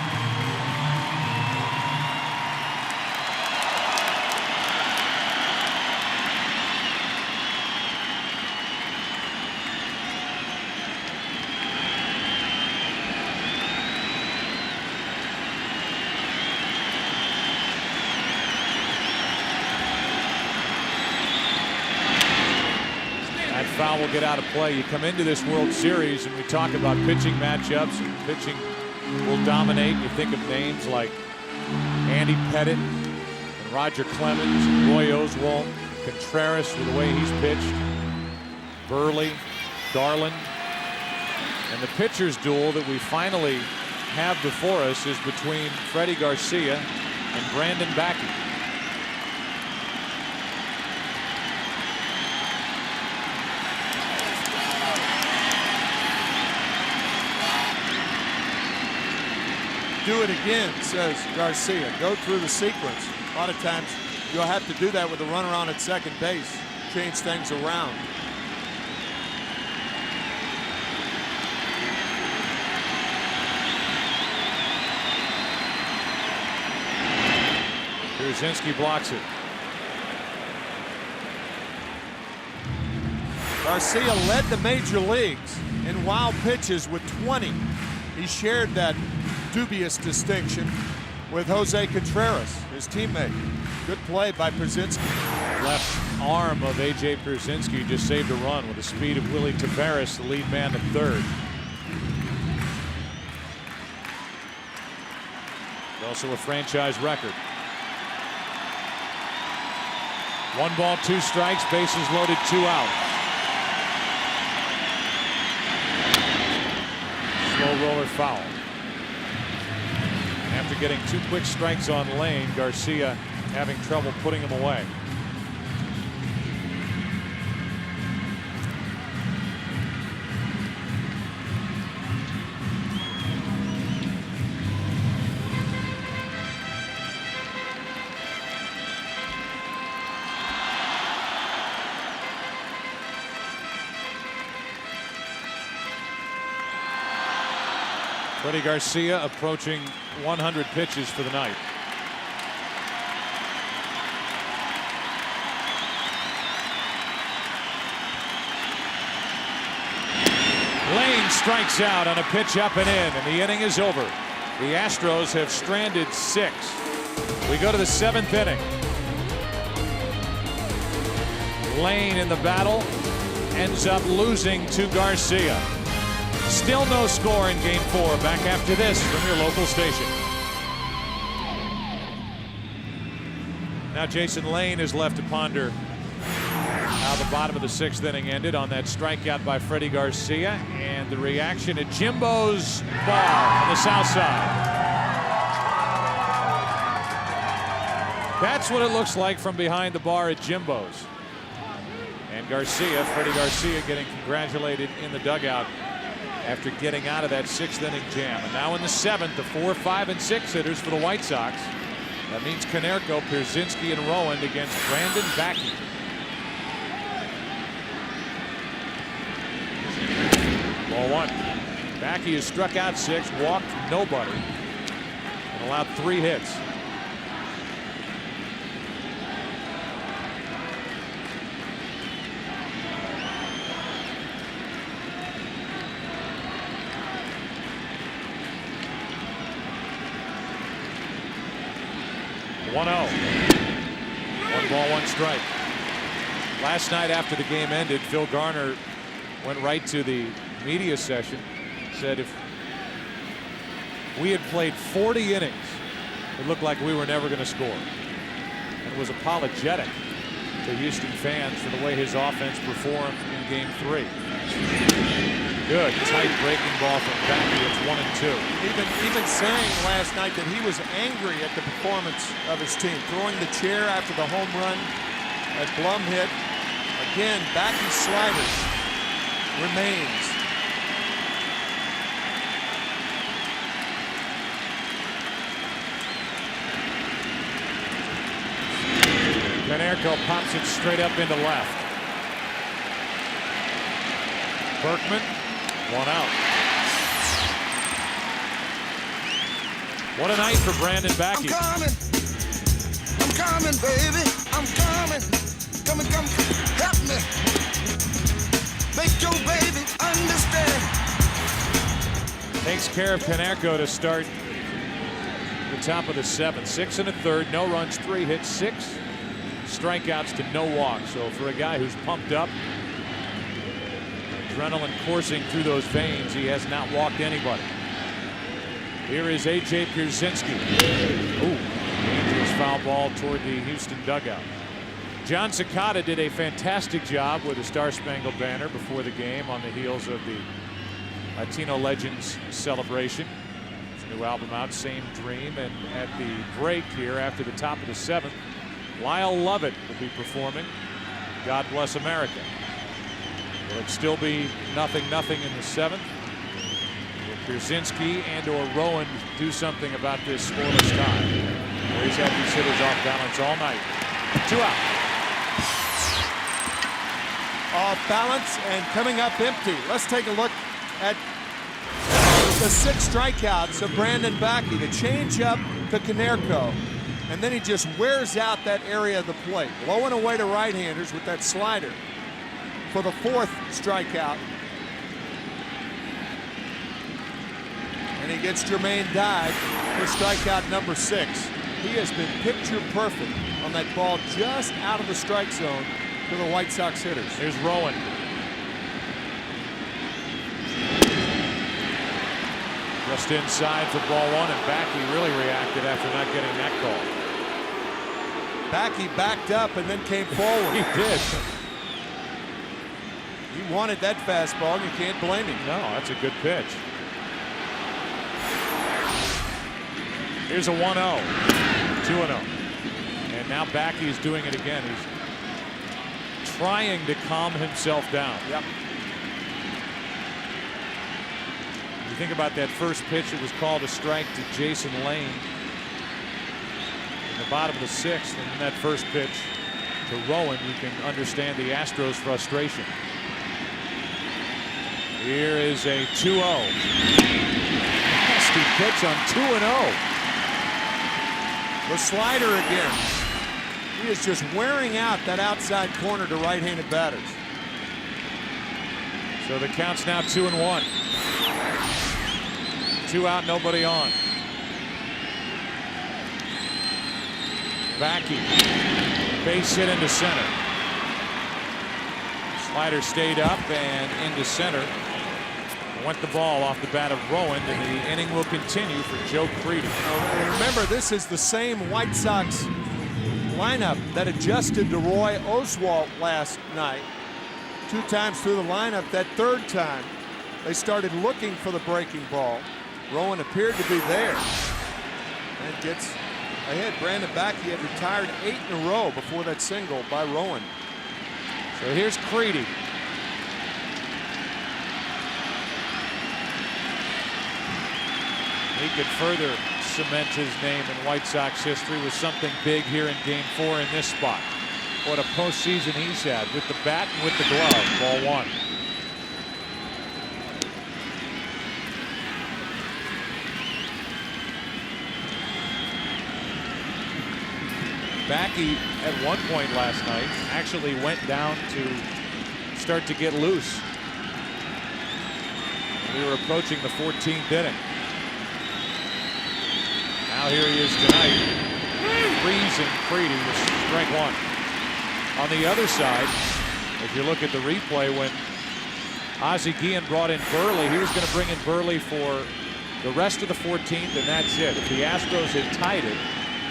A: Foul will get out of play. You come into this World Series and we talk about pitching matchups, and pitching will dominate. You think of names like Andy Pettit and Roger Clemens and Roy Oswalt, Contreras with the way he's pitched, Burley, Garland. And the pitcher's duel that we finally have before us is between Freddie Garcia and Brandon Backe.
C: Do it again, says Garcia. Go through the sequence. A lot of times you'll have to do that with a runner on at second base. Change things around.
A: Persists blocks it.
C: Garcia led the major leagues in wild pitches with 20. He shared that dubious distinction with Jose Contreras, his teammate. Good play by Persists.
A: Left arm of A.J. Persists just saved a run with the speed of Willie Tavares, the lead man at third. Also a franchise record. 1 ball, 2 strikes, bases loaded, 2 out. Slow roller foul. After getting 2 quick strikes on Lane, Garcia having trouble putting him away. Freddie Garcia approaching 100 pitches for the night. Lane strikes out on a pitch up and in, and the inning is over. The Astros have stranded 6. We go to the 7th inning. Lane in the battle ends up losing to Garcia. Still no score in Game 4. Back after this from your local station. Now Jason Lane is left to ponder how the bottom of the 6th inning ended on that strikeout by Freddie Garcia, and the reaction at Jimbo's bar on the south side. That's what it looks like from behind the bar at Jimbo's. And Garcia, Freddie Garcia, getting congratulated in the dugout after getting out of that 6th inning jam. And now in the 7th, the 4, 5, and 6 hitters for the White Sox. That means Konerko, Persists, and Rowan against Brandon Backe. Ball 1. Backe has struck out 6, walked nobody, and allowed 3 hits. One 0. 1 ball, 1 strike. Last night after the game ended, Phil Garner went right to the media session said if we had played 40 innings, it looked like we were never going to score. And was apologetic to Houston fans for the way his offense performed in Game 3. Good, tight breaking ball from Backe. It's 1-2.
C: Even saying last night that he was angry at the performance of his team, throwing the chair after the home run that Blum hit. Again, Backe's sliders remains.
A: Canerco pops it straight up into left. Berkman, one out. What a night for Brandon Backe.
I: I'm coming, baby. I'm coming. Come, help me. Make your baby understand.
A: Takes care of Canerco to start the top of the 7th. 6 1/3, no runs, 3 hits, 6 strikeouts to no walks. So for a guy who's pumped up, adrenaline coursing through those veins, he has not walked anybody. Here is A.J. Pierzynski. Ooh, dangerous foul ball toward the Houston dugout. John Cicada did a fantastic job with the Star Spangled Banner before the game on the heels of the Latino Legends celebration. His new album out, Same Dream. And at the break here after the top of the 7th, Lyle Lovett will be performing God Bless America. Will it still be 0-0 in the 7th? Will Pierzynski and or Rowan do something about this scoreless tie? Well, he's had these hitters off balance all night. 2 out.
C: Off balance and coming up empty. Let's take a look at the 6 strikeouts of Brandon Backe. The changeup to Canerco. And then he just wears out that area of the plate. Low and away to right-handers with that slider for the 4th strikeout. And he gets Jermaine Dive for strikeout number 6. He has been picture perfect on that ball just out of the strike zone for the White Sox hitters.
A: Here's Rowan. Just inside for ball 1, and Backe really reacted after not getting that call.
C: Backe backed up and then came forward.
A: He did.
C: He wanted that fastball, and you can't blame him.
A: No, that's a good pitch. Here's a 1-0. 2-0. And now Backe is doing it again. He's trying to calm himself down.
C: Yep.
A: You think about that first pitch, it was called a strike to Jason Lane in the bottom of the 6th, and then that first pitch to Rowan, you can understand the Astros' frustration. Here is a 2-0. Nasty pitch on 2-0.
C: The slider again. He is just wearing out that outside corner to right-handed batters.
A: So the count's now 2-1. 2 out, nobody on. Backe, base hit into center. Slider stayed up and into center. Went the ball off the bat of Rowan, and the inning will continue for Joe Creedy.
C: And remember, this is the same White Sox lineup that adjusted to Roy Oswalt last night. 2 times through the lineup. That 3rd time, they started looking for the breaking ball. Rowan appeared to be there. And gets ahead. Brandon Backe had retired 8 in a row before that single by Rowan.
A: So here's Creedy. He could further cement his name in White Sox history with something big here in Game 4 in this spot. What a postseason he's had with the bat and with the glove. Ball 1. Backe at one point last night actually went down to start to get loose. We were approaching the 14th inning. Now here he is tonight, freezing Creedy with strike 1. On the other side, if you look at the replay, when Ozzie Guillen brought in Burley. He was going to bring in Burley for the rest of the 14th, and that's it. If the Astros had tied it,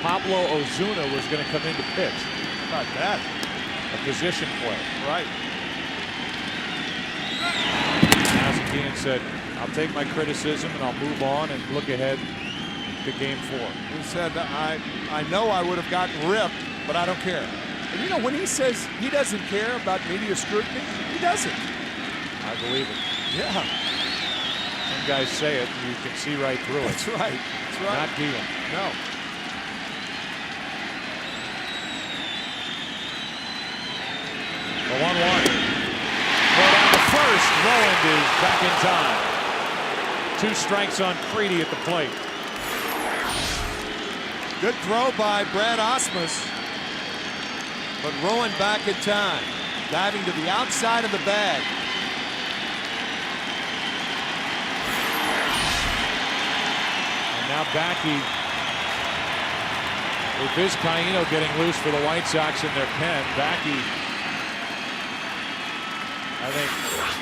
A: Pablo Ozuna was going to come in to pitch.
C: Not bad.
A: A position play.
C: Right.
A: Ozzie Guillen said, I'll take my criticism and I'll move on and look ahead to game 4.
C: He said, I know I would have gotten ripped, but I don't care. And you know, when he says he doesn't care about media scrutiny, he doesn't.
A: I believe it.
C: Yeah.
A: Some guys say it, and you can see right through it.
C: That's right. That's right.
A: Not Guillen.
C: No.
A: The 1-1. Throw down to first. Rowand is back in time. 2 strikes on Creedy at the plate.
C: Good throw by Brad Osmus. But Rowand back in time. Diving to the outside of the bag.
A: And now Backe, with Vizcaíno getting loose for the White Sox in their pen. Backe, I think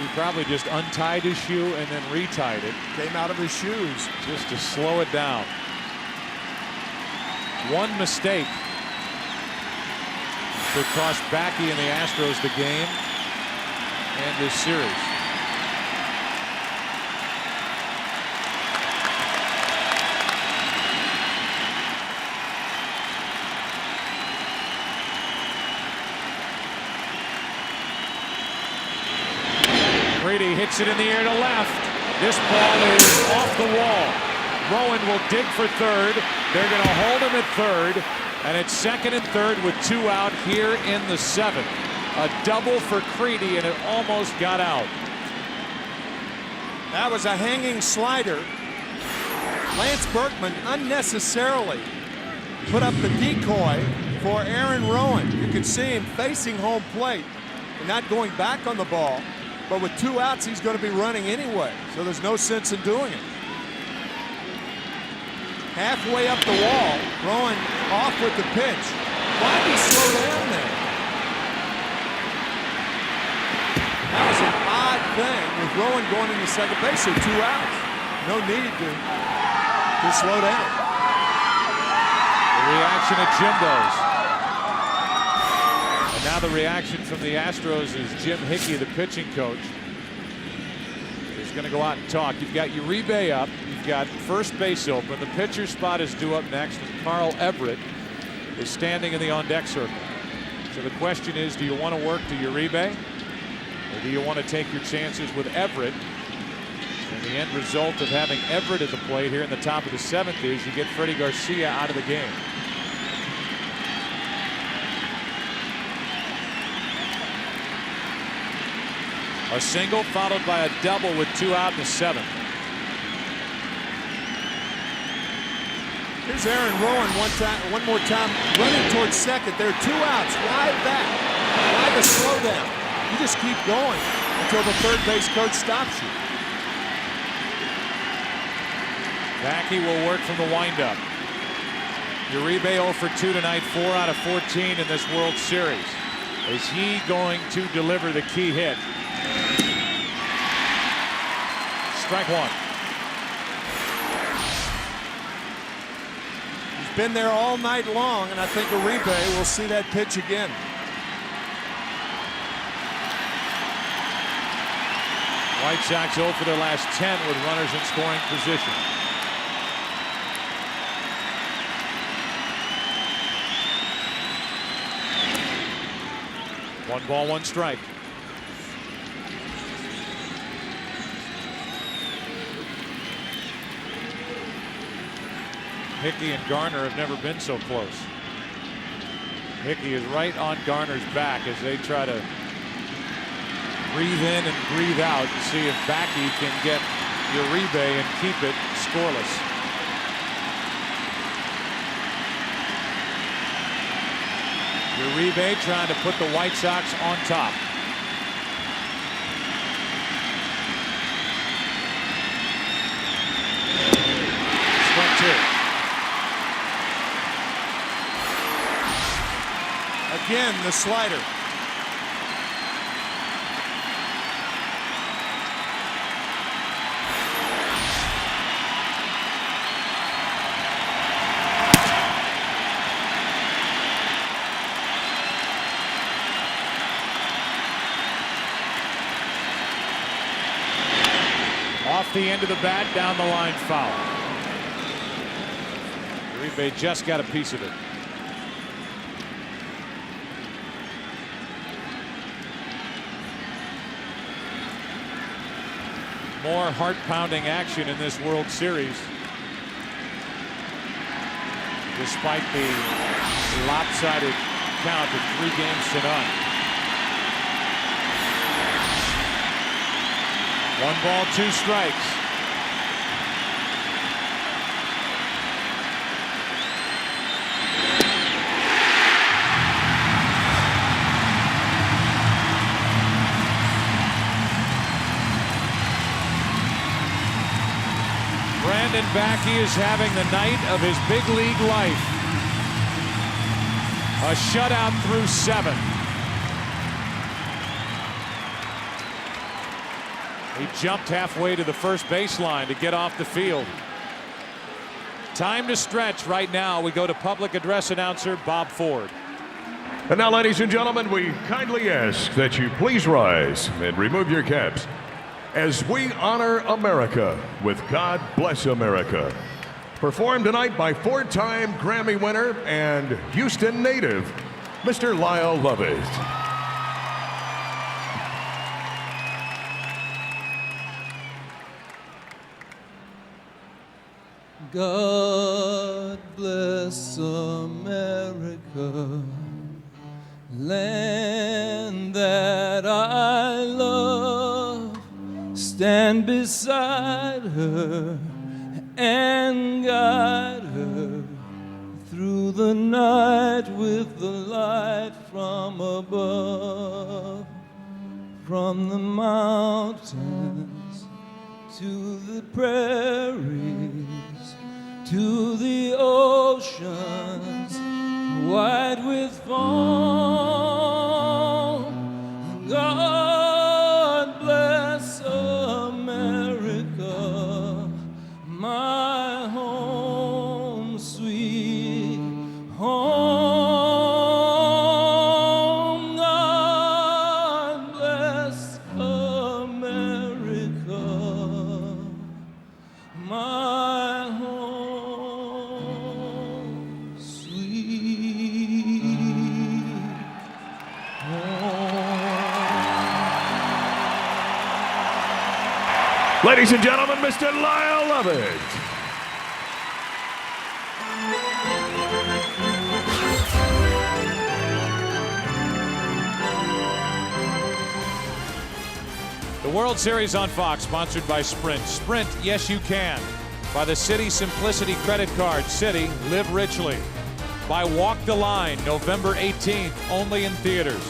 A: he probably just untied his shoe and then retied it.
C: Came out of his shoes.
A: Just to slow it down. One mistake could cost Backe and the Astros the game and this series. Creedy hits it in the air to left. This ball is off the wall. Rowand will dig for third. They're going to hold him at third. And it's second and third with 2 out here in the 7th. A double for Creedy, and it almost got out.
C: That was a hanging slider. Lance Berkman unnecessarily put up the decoy for Aaron Rowand. You can see him facing home plate and not going back on the ball. But with 2 outs, he's going to be running anyway. So there's no sense in doing it. Halfway up the wall, Rowand off with the pitch. Why did he slow down there? That was an odd thing with Rowand going into second base, so 2 outs. No need to slow down.
A: The reaction at Jimbo's. And now the reaction from the Astros is Jim Hickey, the pitching coach, is going to go out and talk. You've got Uribe up. You've got first base open. The pitcher spot is due up next. And Carl Everett is standing in the on-deck circle. So the question is, do you want to work to Uribe? Or do you want to take your chances with Everett? And the end result of having Everett at the plate here in the top of the 7th is you get Freddie Garcia out of the game. A single followed by a double with 2 out in the 7th.
C: Here's Aaron Rowand one more time, running towards second. There are 2 outs. Why that? Why the slowdown? You just keep going until the third base coach stops you.
A: Backe will work from the windup. Uribe 0 for 2 tonight, 4 out of 14 in this World Series. Is he going to deliver the key hit? Strike 1.
C: He's been there all night long, and I think Uribe will see that pitch again.
A: White Sox 0 for their last 10 with runners in scoring position. One ball, 1 strike. Hickey and Garner have never been so close. Hickey is right on Garner's back as they try to breathe in and breathe out to see if Backe can get Uribe and keep it scoreless. Uribe trying to put the White Sox on top. Strike 2.
C: Again, the slider.
A: Off the end of the bat, down the line, foul. Uribe just got a piece of it. More heart-pounding action in this World Series. Despite the lopsided count of 3 games to none. 1 ball, 2 strikes. Brandon Backe is having the night of his big league life. A shutout through 7. He jumped halfway to the first baseline to get off the field. Time to stretch right now. We go to public address announcer Bob Ford.
J: And now, ladies and gentlemen, we kindly ask that you please rise and remove your caps as we honor America with God Bless America. Performed tonight by 4-time Grammy winner and Houston native, Mr. Lyle Lovett.
I: God bless America, land that I love. Stand beside her and guide her through the night with the light from above. From the mountains to the prairies, to the oceans white with foam. God bless America, my home, sweet home. God bless America, my home, sweet home.
J: Ladies and gentlemen, Mr. Lyle Lovett.
A: The World Series on Fox, sponsored by Sprint. Sprint, yes you can. By the Citi Simplicity Credit Card. Citi, live richly. By Walk the Line, November 18th, only in theaters.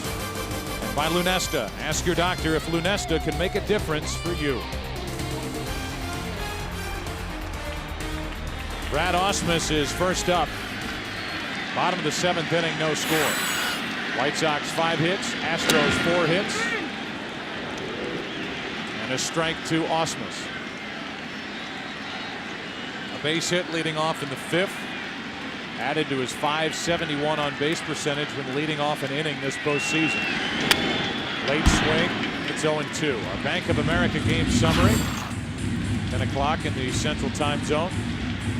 A: And by Lunesta. Ask your doctor if Lunesta can make a difference for you. Brad Ausmus is first up. Bottom of the 7th inning, no score. White Sox 5 hits, Astros 4 hits. And a strike to Ausmus. A base hit leading off in the 5th. Added to his .571 on base percentage when leading off an inning this postseason. Late swing, it's 0-2. Our Bank of America game summary. 10 o'clock in the Central Time Zone.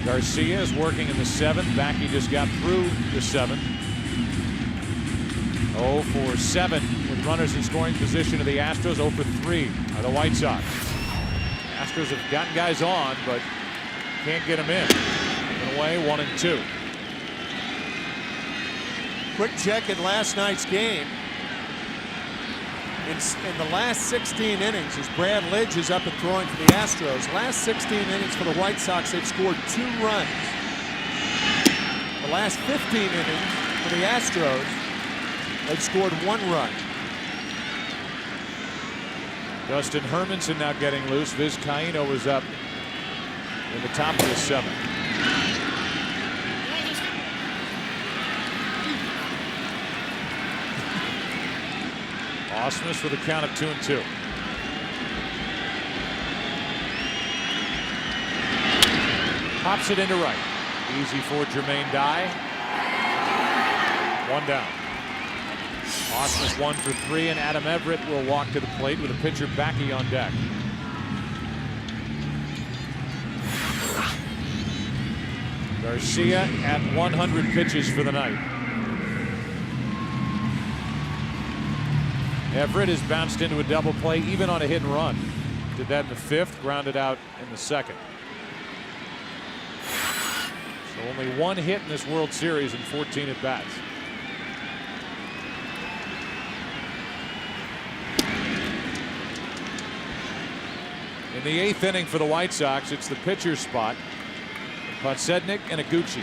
A: Garcia is working in the 7th. Backe just got through the 7th. 0 for 7 with runners in scoring position of the Astros. 0 for 3 are the White Sox. Astros have gotten guys on, but can't get them in. In a way, 1-2.
C: Quick check at last night's game. In the last 16 innings, as Brad Lidge is up and throwing for the Astros, last 16 innings for the White Sox, they've scored 2 runs. The last 15 innings for the Astros, they've scored 1 run.
A: Dustin Hermanson now getting loose. Vizcaíno was up in the top of the 7th. Ausmus for the count of 2-2. Pops it into right. Easy for Jermaine Dye. 1 down. Ausmus 1 for 3, and Adam Everett will walk to the plate with a pitcher Backe on deck. Garcia at 100 pitches for the night. Everett has bounced into a double play even on a hit and run. Did that in the 5th, grounded out in the 2nd. So only 1 hit in this World Series in 14 at bats. In the 8th inning for the White Sox, it's the pitcher's spot. Podsednik and Gucci.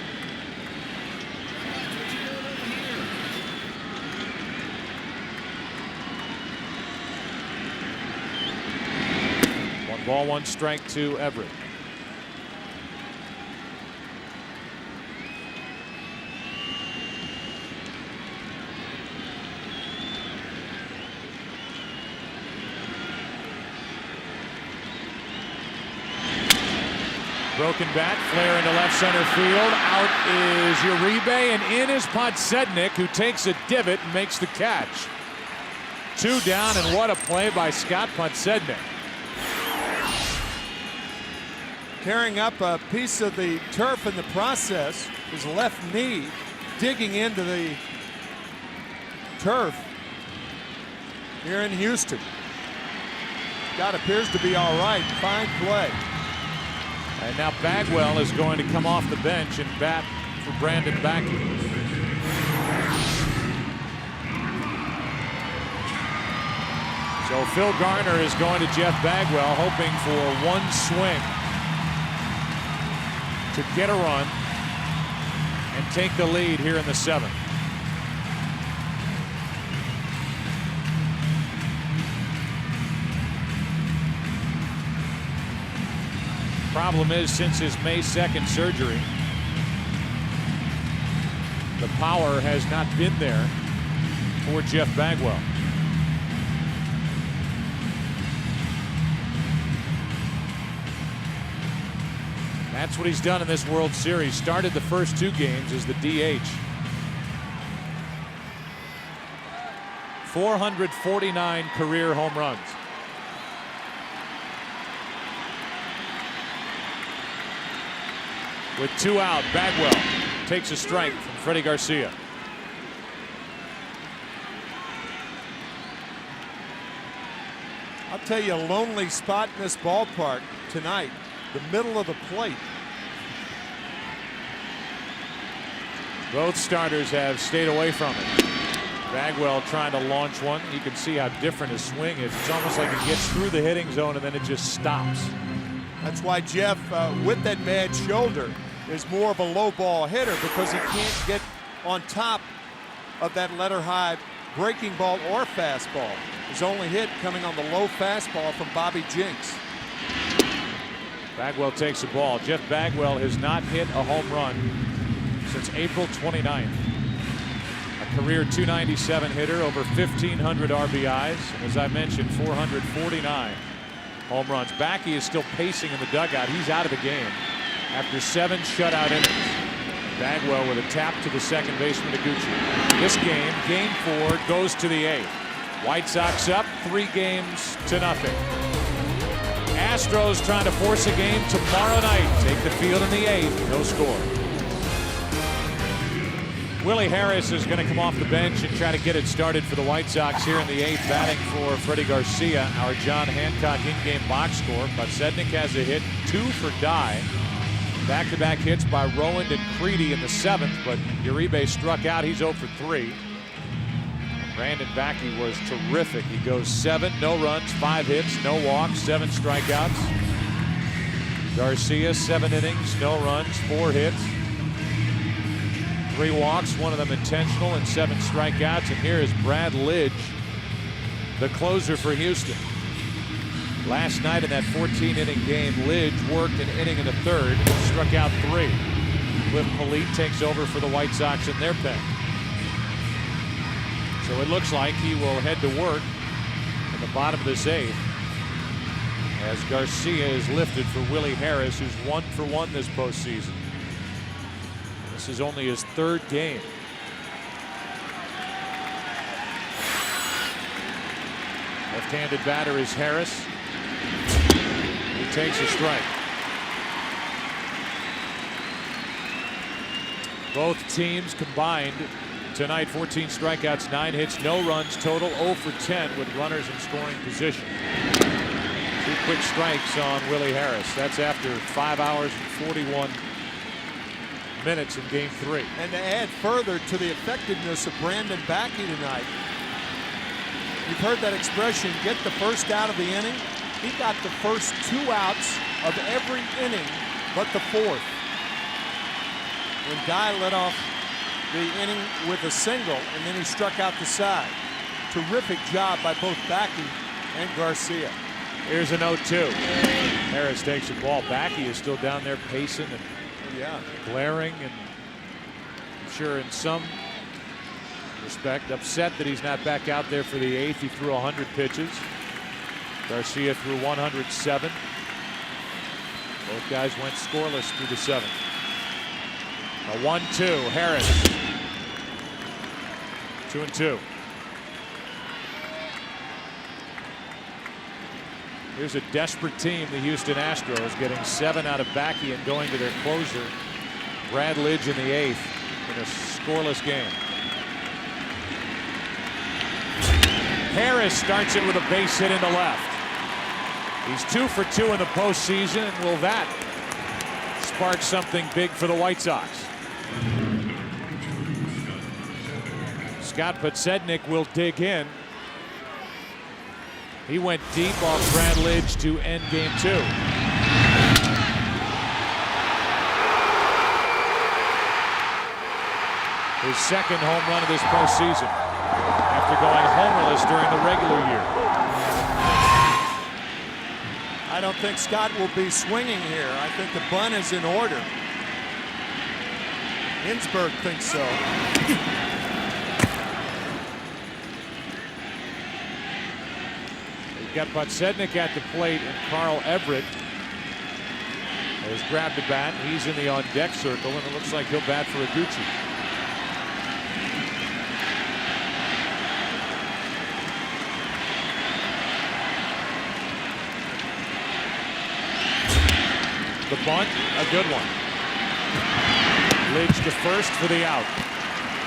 A: One ball, 1 strike to Everett. Broken bat, flare into left center field. Out is Uribe, and in is Podsednik, who takes a divot and makes the catch. 2 down, and what a play by Scott Podsednik.
C: Tearing up a piece of the turf in the process. His left knee digging into the turf here in Houston. Scott appears to be all right. Fine play.
A: And now Bagwell is going to come off the bench and bat for Brandon Backe. So Phil Garner is going to Jeff Bagwell, hoping for 1 swing to get a run and take the lead here in the 7th. Problem is, since his May 2nd surgery, the power has not been there for Jeff Bagwell. That's what he's done in this World Series. Started the first 2 games as the DH. 449 career home runs. With 2 out, Bagwell takes a strike from Freddie Garcia.
C: I'll tell you, a lonely spot in this ballpark tonight, the middle of the plate.
A: Both starters have stayed away from it. Bagwell trying to launch one. You can see how different his swing is. It's almost like he gets through the hitting zone and then it just stops.
C: That's why Jeff, with that bad shoulder, is more of a low ball hitter, because he can't get on top of that letter high breaking ball or fastball. His only hit coming on the low fastball from Bobby Jinks.
A: Bagwell takes the ball. Jeff Bagwell has not hit a home run since April 29th. A career .297 hitter, over 1,500 RBIs, and as I mentioned, 449 home runs. Backe is still pacing in the dugout. He's out of the game after 7 shutout innings. Bagwell with a tap to the second baseman Gucci. This game, game 4, goes to the 8th. White Sox up 3 games to nothing. Astros trying to force a game tomorrow night. Take the field in the 8th. No score. Willie Harris is going to come off the bench and try to get it started for the White Sox here in the 8th, batting for Freddie Garcia, our John Hancock in-game box score. Podsednik has a hit, 2 for Dye. Back-to-back hits by Rowand and Creedy in the 7th, but Uribe struck out. He's 0 for 3. Brandon Backe was terrific. He goes 7, no runs, 5 hits, no walks, 7 strikeouts. Garcia, 7 innings, no runs, 4 hits, 3 walks, 1 of them intentional, and 7 strikeouts. And here is Brad Lidge, the closer for Houston. Last night in that 14-inning game, Lidge worked an inning and a third, struck out 3. Cliff Polite takes over for the White Sox in their pen. So it looks like he will head to work in the bottom of this 8th as Garcia is lifted for Willie Harris, who's 1 for 1 this postseason. This is only his 3rd game. Left-handed batter is Harris. He takes a strike. Both teams combined tonight, 14 strikeouts, 9 hits, no runs total, 0 for 10 with runners in scoring position. 2 quick strikes on Willie Harris. That's after 5 hours and 41 minutes in game 3.
C: And to add further to the effectiveness of Brandon Backe tonight, you've heard that expression, get the first out of the inning. He got the first 2 outs of every inning but the 4th. When Guy led off the inning with a single, and then he struck out the side. Terrific job by both Backe and Garcia.
A: Here's a 0-2. Harris takes the ball. Backe is still down there pacing and glaring, and I'm sure in some respect upset that he's not back out there for the 8th. He threw 100 pitches. Garcia threw 107. Both guys went scoreless through the 7th. A 1-2. Harris. 2-2. Here's a desperate team, the Houston Astros, getting 7 out of Backe and going to their closer, Brad Lidge, in the 8th in a scoreless game. Harris starts it with a base hit into left. He's 2 for 2 in the postseason, and will that spark something big for the White Sox? Scott Podsednik will dig in. He went deep off Brad Lidge to end game 2. His second home run of this postseason after going homerless during the regular year.
C: I don't think Scott will be swinging here. I think the bunt is in order. Hinsberg thinks so.
A: Got Podsednik at the plate, and Carl Everett has grabbed the bat. He's in the on-deck circle, and it looks like he'll bat for Iguchi. The bunt, a good one. Lidge to first for the out.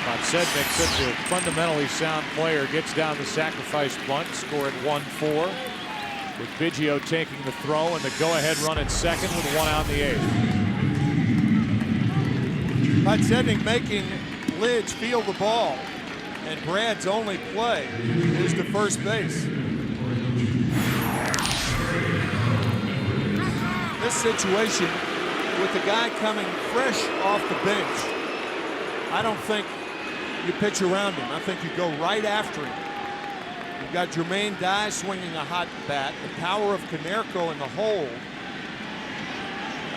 A: Podsednik, such a fundamentally sound player, gets down the sacrifice bunt, scored 1-4. With Biggio taking the throw and the go-ahead run at second with 1 out in the 8th.
C: Podsednik making Lidge feel the ball, and Brad's only play is to first base. This situation with the guy coming fresh off the bench, I don't think you pitch around him. I think you go right after him. You've got Jermaine Dye swinging a hot bat, the power of Konerko in the hole.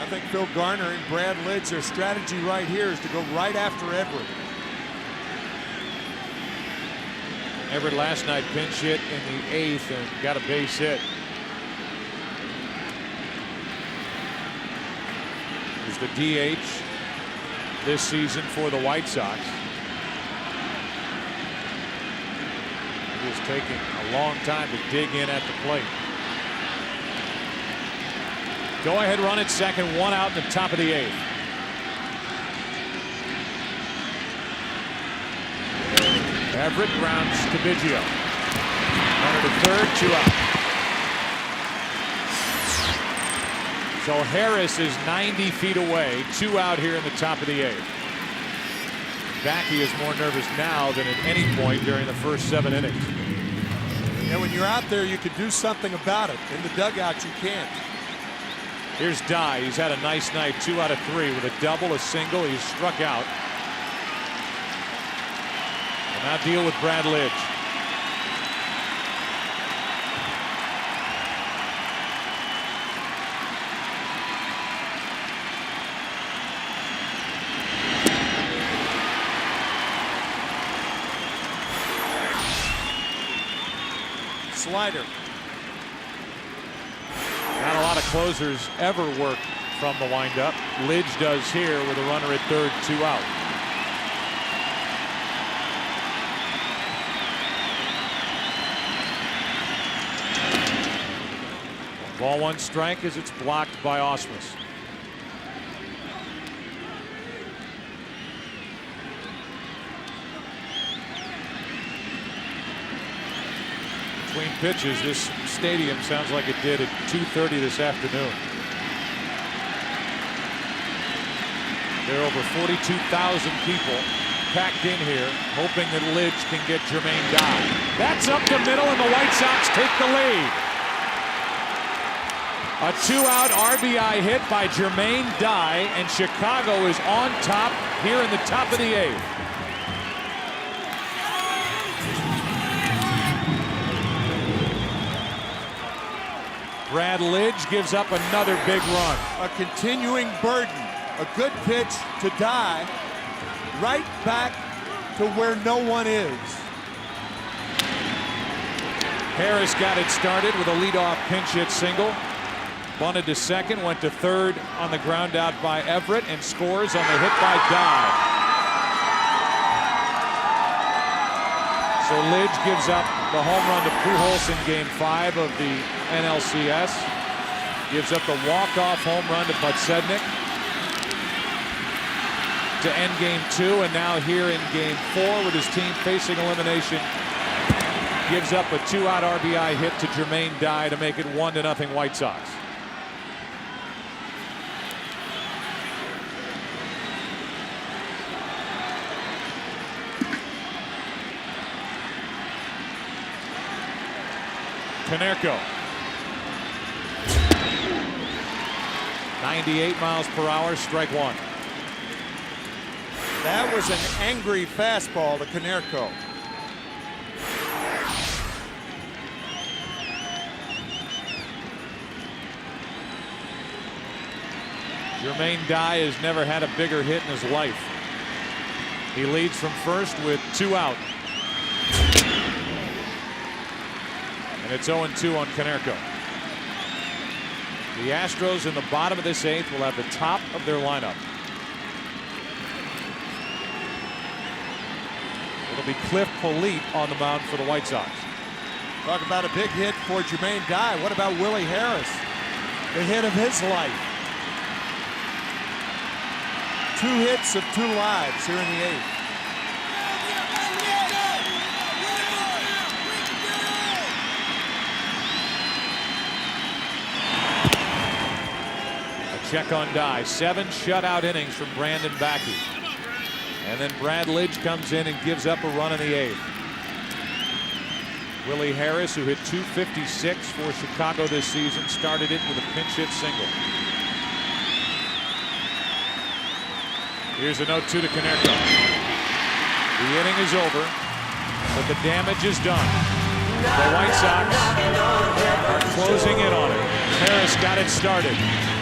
C: I think Phil Garner and Brad Lidge, their strategy right here is to go right after Everett.
A: Everett last night pinch hit in the 8th and got a base hit. He's the DH this season for the White Sox. It is taking a long time to dig in at the plate. Go ahead run at second, 1 out in the top of the 8th. Everett grounds to Biggio. Runner to third, 2 out. So Harris is 90 feet away, 2 out here in the top of the 8th. Backe is more nervous now than at any point during the first 7 innings.
C: And when you're out there, you can do something about it. In the dugout, you can't.
A: Here's Dye. He's had a nice night, 2 out of 3 with a double, a single. He's struck out. And now deal with Brad Lidge.
C: Slider.
A: Not a lot of closers ever work from the windup. Lidge does here with a runner at third, 2 out. Ball 1 strike as it's blocked by Ausmus. pitches. This stadium sounds like it did at 2:30 this afternoon. There are over 42,000 people packed in here, hoping that Lidge can get Jermaine Dye. That's up the middle, and the White Sox take the lead. A 2-out RBI hit by Jermaine Dye, and Chicago is on top here in the top of the 8th. Brad Lidge gives up another big run.
C: A continuing burden. A good pitch to Dye. Right back to where no one is.
A: Harris got it started with a leadoff pinch hit single. Bunted to second, went to third on the ground out by Everett, and scores on the hit by Dye. So Lidge gives up the home run to Pujols in Game 5 of the NLCS. Gives up the walk-off home run to Podsednik to end Game 2, and now here in Game 4 with his team facing elimination, gives up a 2-out RBI hit to Jermaine Dye to make it 1-0 White Sox. Konerko. 98 miles per hour, strike one.
C: That was an angry fastball to Konerko.
A: Jermaine Dye has never had a bigger hit in his life. He leads from first with 2 out. And it's 0-2 on Konerko. The Astros in the bottom of this 8th will have the top of their lineup. It'll be Cliff Polite on the mound for the White Sox.
C: Talk about a big hit for Jermaine Dye. What about Willie Harris? The hit of his life. 2 hits of 2 lives here in the 8th.
A: A check on Dye. 7 shutout innings from Brandon Backe. And then Brad Lidge comes in and gives up a run in the 8th. Willie Harris, who hit .256 for Chicago this season, started it with a pinch hit single. Here's a 0-2 to Konerko. The inning is over, but the damage is done. The White Sox are closing in on it. Harris got it started.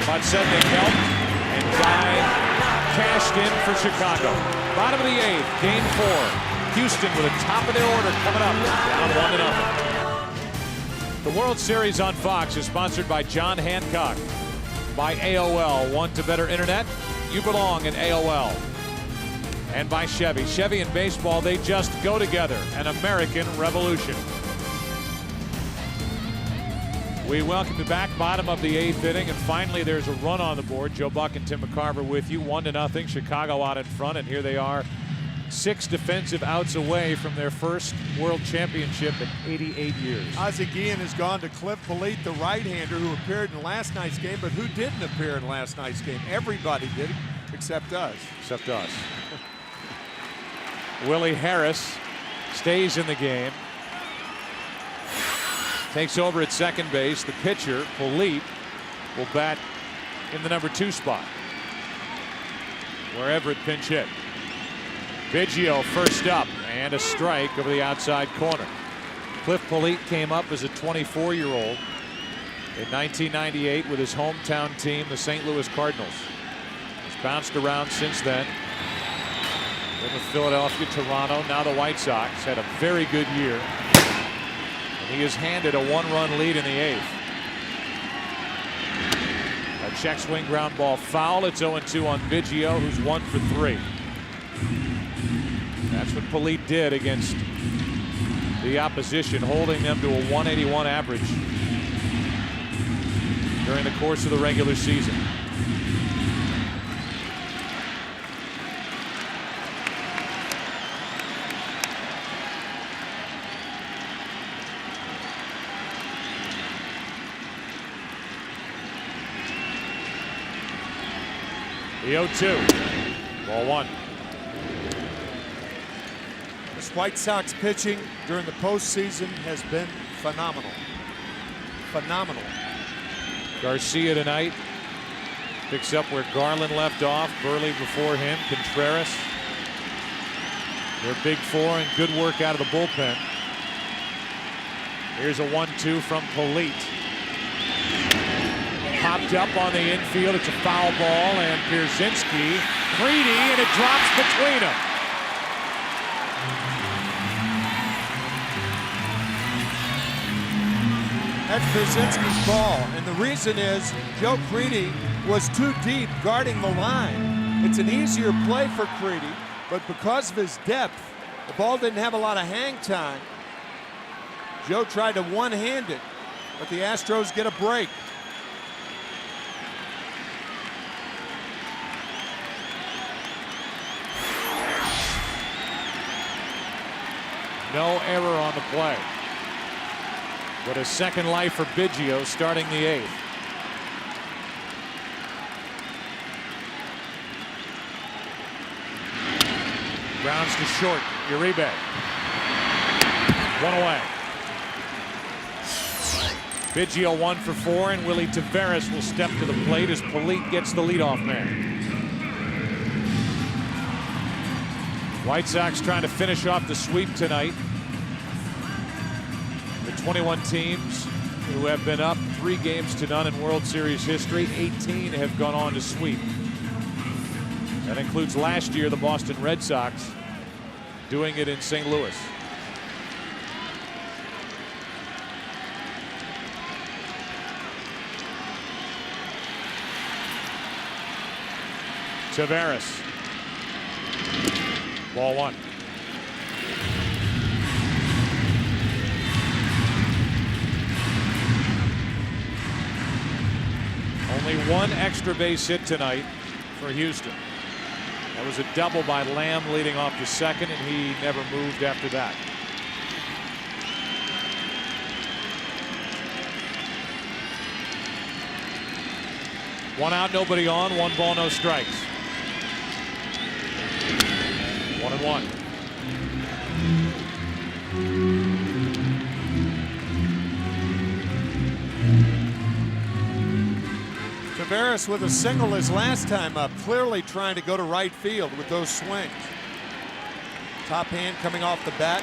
A: Podsednik helped, and Dye cashed in for Chicago. Bottom of the 8th, Game 4. Houston with the top of their order coming up, down 1-0. The World Series on Fox is sponsored by John Hancock, by AOL. Want to better internet? You belong in AOL. And by Chevy. Chevy and baseball, they just go together. An American revolution. We welcome you back, bottom of the 8th inning, and finally there's a run on the board. Joe Buck and Tim McCarver with you, 1-0. Chicago out in front, and here they are, 6 defensive outs away from their first World Championship in 88 years.
C: Ozzie Guillen has gone to Cliff Polite, the right-hander who appeared in last night's game, but who didn't appear in last night's game? Everybody did, except us.
A: Except us. Willie Harris stays in the game. Takes over at second base. The pitcher, Polite, will bat in the number 2 spot, where Everett pinch hit. Biggio first up, and a strike over the outside corner. Cliff Polite came up as a 24-year-old in 1998 with his hometown team, the St. Louis Cardinals. He's bounced around since then. Then with Philadelphia, Toronto, now the White Sox. Had a very good year. He is handed a 1-run lead in the 8th. A check swing ground ball foul. It's 0-2 on Biggio, who's 1 for 3. That's what Polite did against the opposition, holding them to a 181 average during the course of the regular season. The 0-2. Ball one.
C: This White Sox pitching during the postseason has been phenomenal. Phenomenal.
A: Garcia tonight picks up where Garland left off. Burley before him. Contreras. Their big four and good work out of the bullpen. Here's a 1-2 from Polite. Popped up on the infield. It's a foul ball, and Persists, greedy, and it drops between them.
C: That's Persists' ball, and the reason is Joe Creedy was too deep guarding the line. It's an easier play for Creedy, but because of his depth, the ball didn't have a lot of hang time. Joe tried to one-hand it, but the Astros get a break.
A: No error on the play. But a second life for Biggio starting the 8th. Grounds to short. Uribe. One away. Biggio 1 for 4, and Willie Taveras will step to the plate as Polite gets the leadoff man. White Sox trying to finish off the sweep tonight. The 21 teams who have been up 3 games to none in World Series history, 18 have gone on to sweep. That includes last year the Boston Red Sox doing it in St. Louis. Taveras. Ball one. Only one extra base hit tonight for Houston. That was a double by Lamb leading off the second, and he never moved after that. One out, nobody on, 1 ball, no strikes. 1-1.
C: Taveras with a single his last time up, clearly trying to go to right field with those swings. Top hand coming off the bat.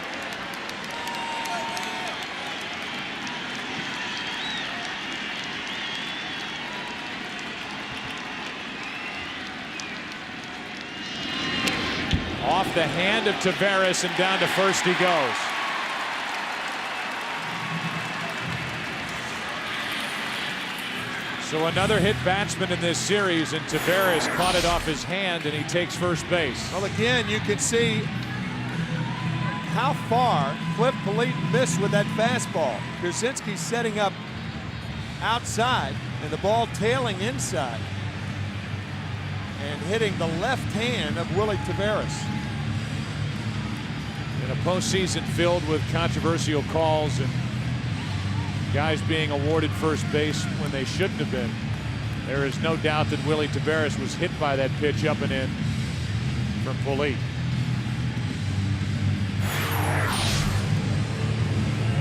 A: Off the hand of Taveras and down to first he goes. So another hit batsman in this series, and Taveras caught it off his hand and he takes first base.
C: Well, again, you can see how far Cliff Polite missed with that fastball. Persists setting up outside and the ball tailing inside and hitting the left hand of Willie Taveras.
A: In a postseason filled with controversial calls and guys being awarded first base when they shouldn't have been, there is no doubt that Willie Taveras was hit by that pitch up and in from Polite.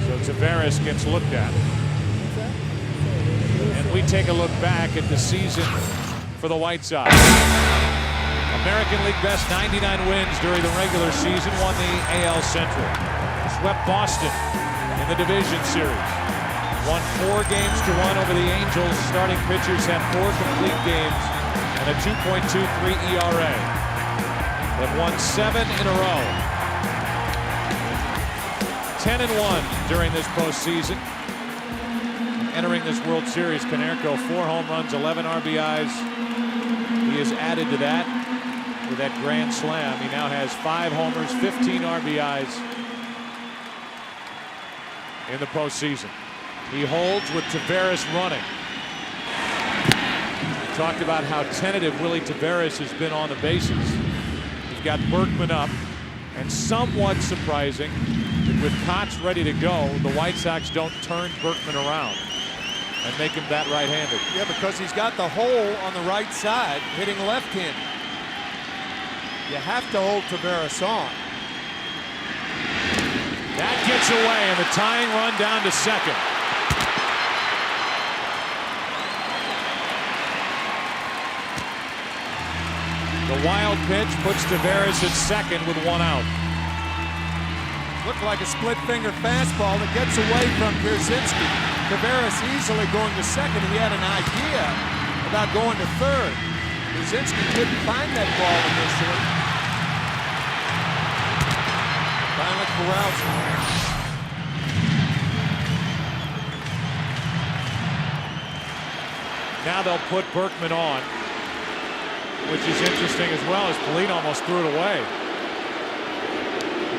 A: So Taveras gets looked at. And we take a look back at the season for the White Sox. American League best 99 wins during the regular season, won the AL Central. Swept Boston in the division series. Won 4 games to 1 over the Angels. Starting pitchers had 4 complete games and a 2.23 ERA. They've won 7 in a row. 10-1 during this postseason. Entering this World Series, Konerko 4 home runs, 11 RBIs. He has added to that with that grand slam. He now has 5 homers, 15 RBIs in the postseason. He holds with Taveras running. We talked about how tentative Willie Taveras has been on the bases. He's got Berkman up, and somewhat surprising that with Koch ready to go, the White Sox don't turn Berkman around. and make him that right-handed.
C: Yeah, because he's got the hole on the right side, hitting left-handed. You have to hold Taveras on.
A: That gets away, and the tying run down to second. The wild pitch puts Taveras at second with 1 out.
C: Looked like a split-finger fastball that gets away from Pierzynski. Taveras easily going to second. He had an idea about going to third. Pierzynski couldn't find that ball initially. Finally corrals him.
A: Now they'll put Berkman on, which is interesting as well, as Polite almost threw it away.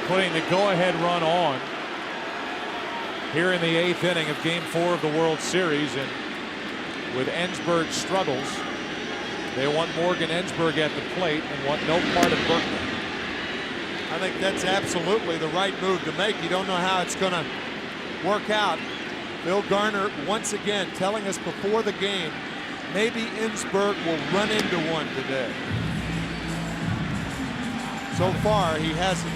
A: Putting the go-ahead run on here in the 8th inning of Game 4 of the World Series, and with Ensberg's struggles, they want Morgan Ensberg at the plate and want no part of Berkman.
C: I think that's absolutely the right move to make. You don't know how it's going to work out. Bill Garner once again telling us before the game, maybe Ensberg will run into one today. So far, he hasn't.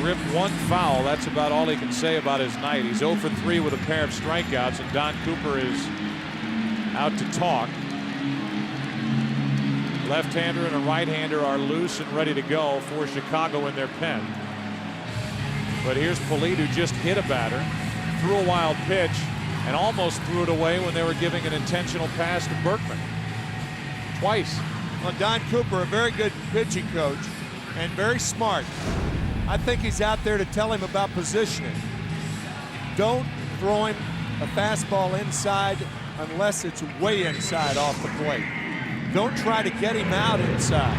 A: Ripped 1 foul. That's about all he can say about his night. He's 0 for 3 with a pair of strikeouts, and Don Cooper is out to talk. Left-hander and a right-hander are loose and ready to go for Chicago in their pen. But here's Polite, who just hit a batter, threw a wild pitch, and almost threw it away when they were giving an intentional pass to Berkman. Twice.
C: Well, Don Cooper, a very good pitching coach and very smart. I think he's out there to tell him about positioning. Don't throw him a fastball inside unless it's way inside off the plate. Don't try to get him out inside.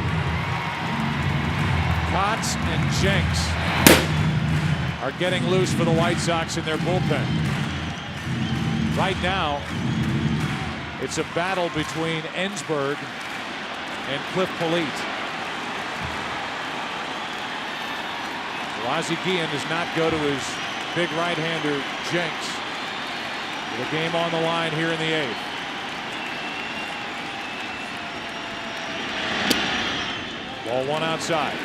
A: Potts and Jenks are getting loose for the White Sox in their bullpen. Right now, it's a battle between Ensberg and Cliff Polite. Ozzie Guillen does not go to his big right-hander Jenks. The game on the line here in the 8th. Ball 1 outside.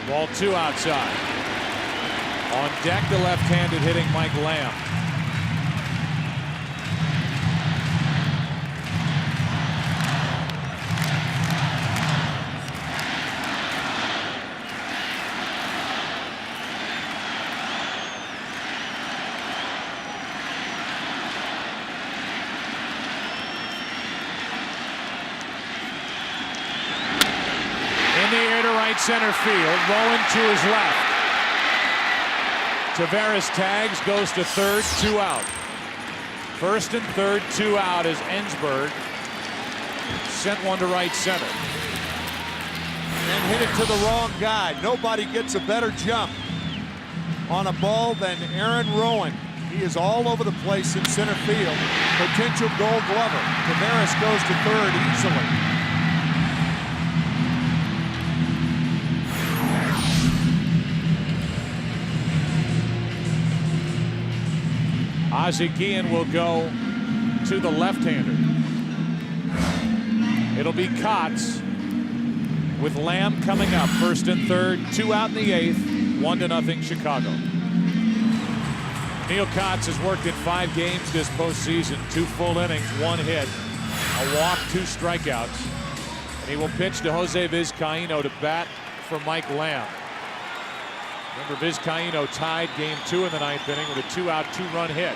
A: Ball 2 outside. On deck, the left-handed hitting Mike Lamb. Center field, Rowan to his left. Taveras tags, goes to third, 2 out. First and third, 2 out as Ensberg sent one to right center.
C: And hit it to the wrong guy. Nobody gets a better jump on a ball than Aaron Rowan. He is all over the place in center field. Potential Gold Glover. Taveras goes to third easily.
A: Ozzie Guillen will go to the left-hander. It'll be Kotz with Lamb coming up. First and third, 2 out in the 8th, 1-0 Chicago. Neil Kotz has worked in 5 games this postseason, 2 full innings, 1 hit, a walk, 2 strikeouts. And he will pitch to Jose Vizcaino to bat for Mike Lamb. Remember, Vizcaino tied game 2 in the 9th inning with a 2-out, 2-run hit.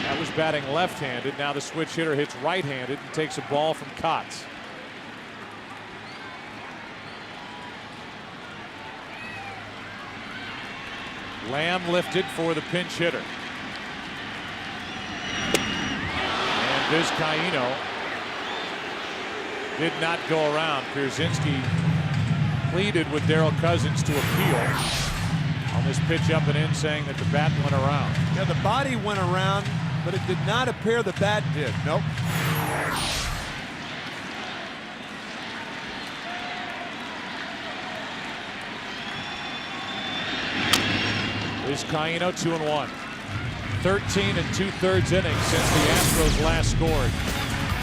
A: That was batting left-handed. Now the switch hitter hits right-handed and takes a ball from Kotz. Lamb lifted for the pinch hitter. And Vizcaino did not go around. Pierzynski pleaded with Darryl Cousins to appeal on this pitch up and in, saying that the bat went around.
C: Yeah, the body went around, but it did not appear the bat did. Nope.
A: Vizcaino 2-1. 13 2/3 innings since the Astros last scored.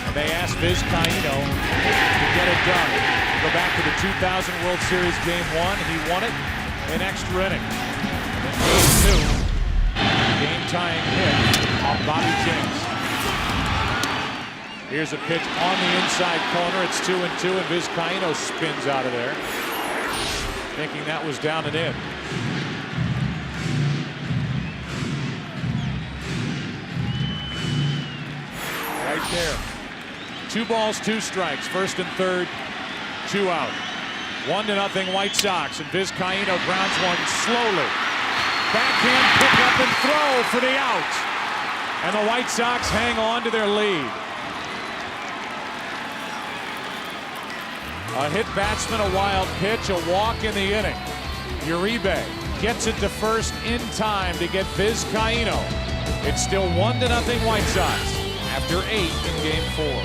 A: And they asked Vizcaino to get it done. Go back to the 2000 World Series Game 1. He won it in extra inning. And then Game 2, game-tying hit off Bobby James. Here's a pitch on the inside corner. It's 2-2, and Vizcaino spins out of there, thinking that was down and in. Right there. 2 balls, 2 strikes. First and third, 2 out. 1-0 White Sox, and Vizcaino grounds one slowly. Backhand pick up and throw for the out. And the White Sox hang on to their lead. A hit batsman, a wild pitch, a walk in the inning. Uribe gets it to first in time to get Vizcaino. It's still 1-0 White Sox after 8 in Game 4.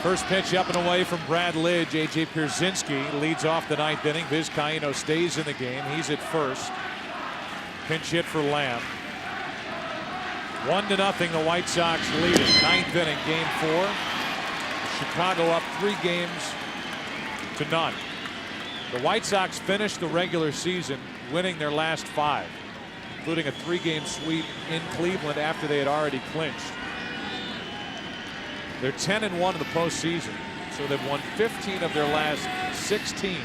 A: First pitch up and away from Brad Lidge. A.J. Pierzynski leads off the 9th inning. Vizcaino stays in the game. He's at first. Pinch hit for Lamb. 1-0 the White Sox lead it. 9th inning, Game 4. Chicago up 3-0. The White Sox finished the regular season winning their last 5, including a 3-game sweep in Cleveland after they had already clinched. They're 10-1 in the postseason, so they've won 15 of their last 16.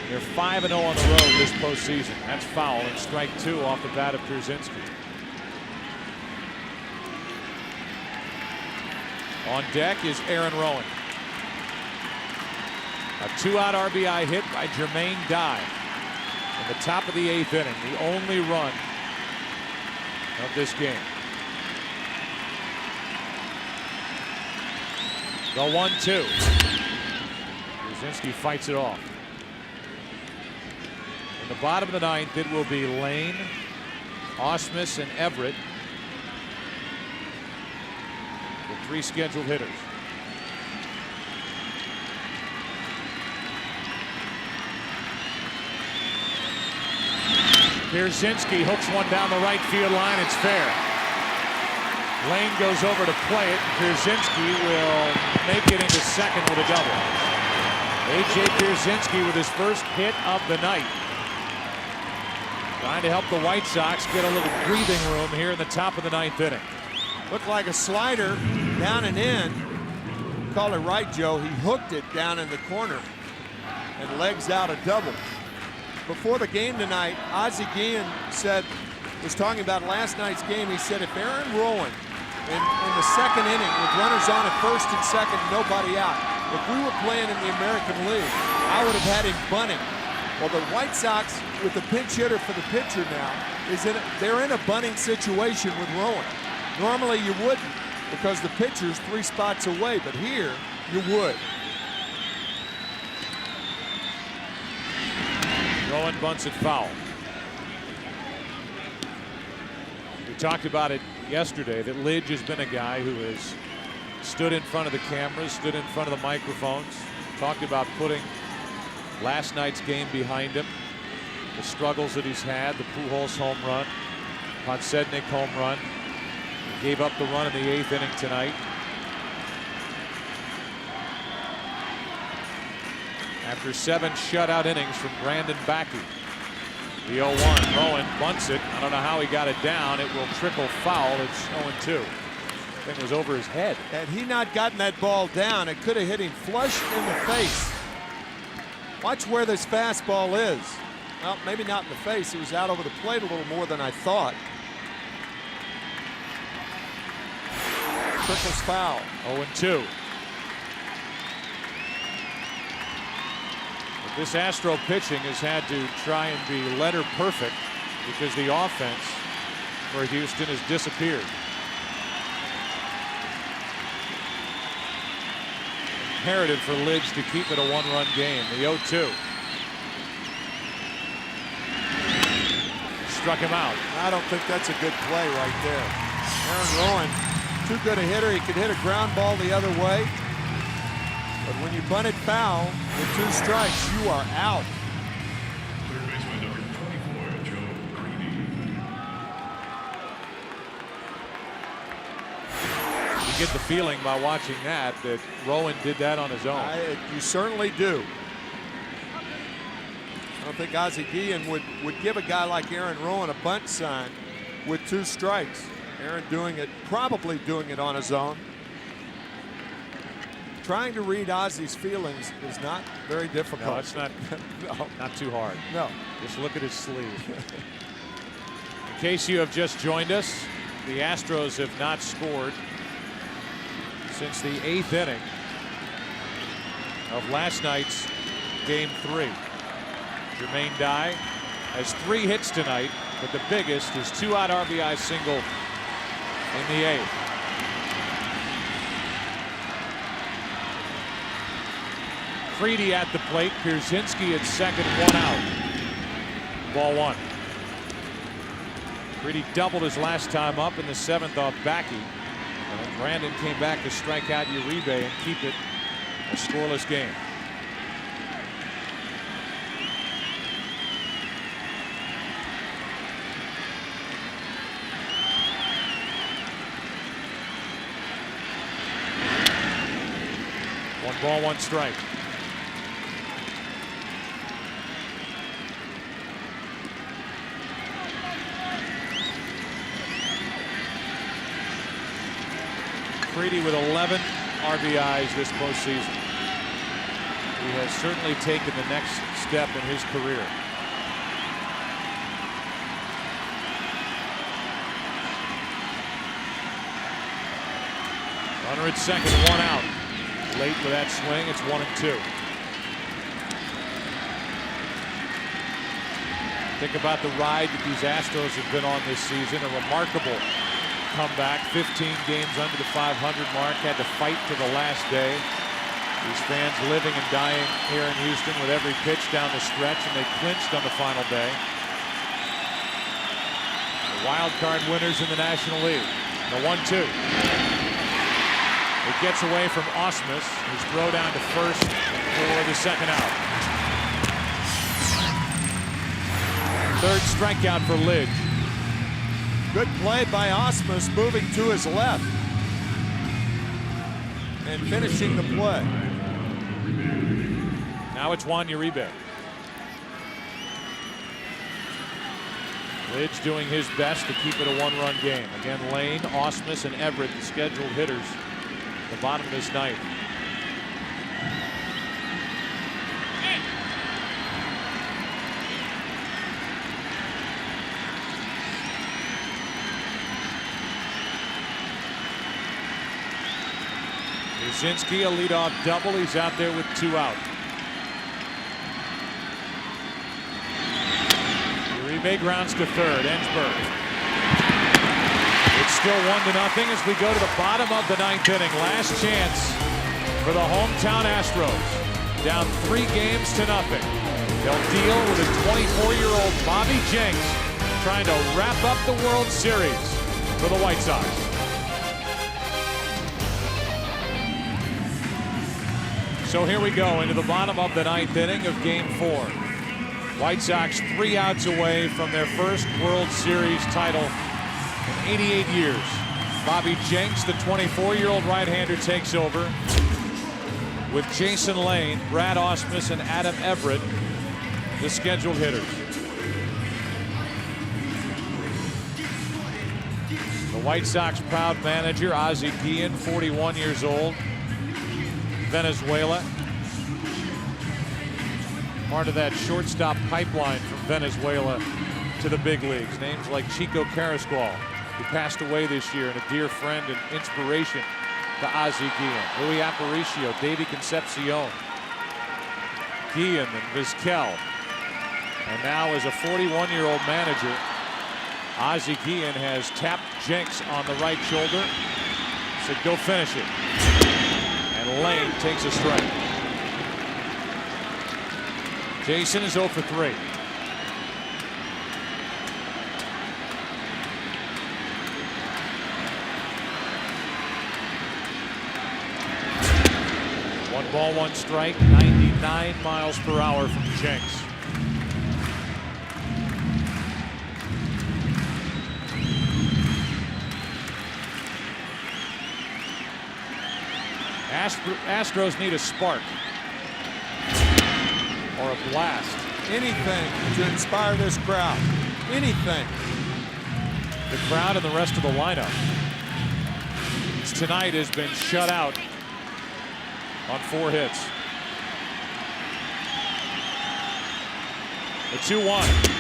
A: They're 5-0 on the road this postseason. That's foul, and strike 2 off the bat of Pierzynski. On deck is Aaron Rowan. A 2-out RBI hit by Jermaine Dye in the top of the 8th inning, the only run of this game. The 1-2. Pierzynski fights it off. In the bottom of the 9th, it will be Lane, Ausmus, and Everett, the 3 scheduled hitters. Pierzynski hooks one down the right field line. It's fair. Lane goes over to play it. Pierzynski will make it into second with a double. A.J. Pierzynski with his first hit of the night. Trying to help the White Sox get a little breathing room here in the top of the 9th inning.
C: Looked like a slider down and in. Call it right, Joe. He hooked it down in the corner and legs out a double. Before the game tonight, Ozzie Guillen was talking about last night's game. He said if Aaron Rowan in the 2nd inning with runners on at first and second, nobody out, if we were playing in the American League, I would have had him bunting. Well, the White Sox, with the pinch hitter for the pitcher now, they're in a bunting situation with Rowan. Normally you wouldn't, because the pitcher's 3 spots away, but here you would.
A: Rowan bunts it foul. We talked about it yesterday that Lidge has been a guy who has stood in front of the cameras, stood in front of the microphones, talked about putting last night's game behind him, the struggles that he's had, the Pujols home run, Podsednik home run. He gave up the run in the 8th inning tonight. After 7 shutout innings from Brandon Backe. The 0-1. Rowan bunts it. I don't know how he got it down. It will trickle foul. It's 0-2. Thing was over his head.
C: Had he not gotten that ball down, it could have hit him flush in the face. Watch where this fastball is. Well, maybe not in the face. He was out over the plate a little more than I thought. Trickles foul.
A: 0-2. This Astro pitching has had to try and be letter perfect because the offense for Houston has disappeared. imperative for Lidge to keep it a one-run game. The 0-2. Struck him out.
C: I don't think that's a good play right there. Aaron Rowan, too good a hitter. He could hit a ground ball the other way. But when you bunt it foul with 2 strikes, you are out.
J: Third baseman number 24, Joe Greedy.
A: You get the feeling by watching that Rowan did that on his own.
C: You certainly do. I don't think Ozzie Guillen would give a guy like Aaron Rowan a bunt sign with 2 strikes. Aaron probably doing it on his own. Trying to read Ozzie's feelings is not very difficult.
A: No, it's not. No, not too hard.
C: No.
A: Just look at his sleeve. In case you have just joined us, the Astros have not scored since the 8th inning of last night's Game 3. Jermaine Dye has 3 hits tonight, but the biggest is 2-out RBI single in the 8th. Freedy at the plate. Pierzynski at second, 1 out. Ball 1. Freedy doubled his last time up in the 7th off Backe. And then Brandon came back to strike out Uribe and keep it a scoreless game. One ball, 1 strike. Freedy with 11 RBIs this postseason. He has certainly taken the next step in his career. Runner at second, 1 out. Late with that swing, it's 1-2. Think about the ride that these Astros have been on this season. A remarkable comeback, 15 games under the 500 mark, had to fight to the last day. These fans living and dying here in Houston with every pitch down the stretch, and they clinched on the final day. The wild card winners in the National League. The 1-2. It gets away from Osmus, who's throw down to first for the second out. 3rd strikeout for Lidge.
C: Good play by Osmus, moving to his left and finishing the play.
A: Now it's Juan Uribe. Lidge doing his best to keep it a 1-run game. Again, Lane, Osmus, and Everett, the scheduled hitters at the bottom of this ninth. Pierzynski, a leadoff double. He's out there with 2 out. Uribe grounds to third. Ensberg. It's still 1-0 as we go to the bottom of the 9th inning. Last chance for the hometown Astros. Down 3 games to nothing. They'll deal with a 24-year-old Bobby Jenks trying to wrap up the World Series for the White Sox. So here we go into the bottom of the 9th inning of Game 4. White Sox 3 outs away from their first World Series title in 88 years. Bobby Jenks, the 24-year-old right-hander, takes over with Jason Lane, Brad Osmus, and Adam Everett, the scheduled hitters. The White Sox proud manager, Ozzie Guillen, 41 years old. Venezuela. Part of that shortstop pipeline from Venezuela to the big leagues. Names like Chico Carrasqual, who passed away this year, and a dear friend and inspiration to Ozzie Guillen. Louis Aparicio, Davey Concepcion, Guillen and Vizquel. And now as a 41-year-old manager, Ozzie Guillen has tapped Jenks on the right shoulder. Said, go finish it. And And Lane takes a strike. Jason is 0 for 3. One ball, one strike, 99 miles per hour from Jenks. Astros need a spark or a blast.
C: Anything to inspire this crowd. Anything.
A: The crowd and the rest of the lineup tonight has been shut out on 4 hits. The 2-1.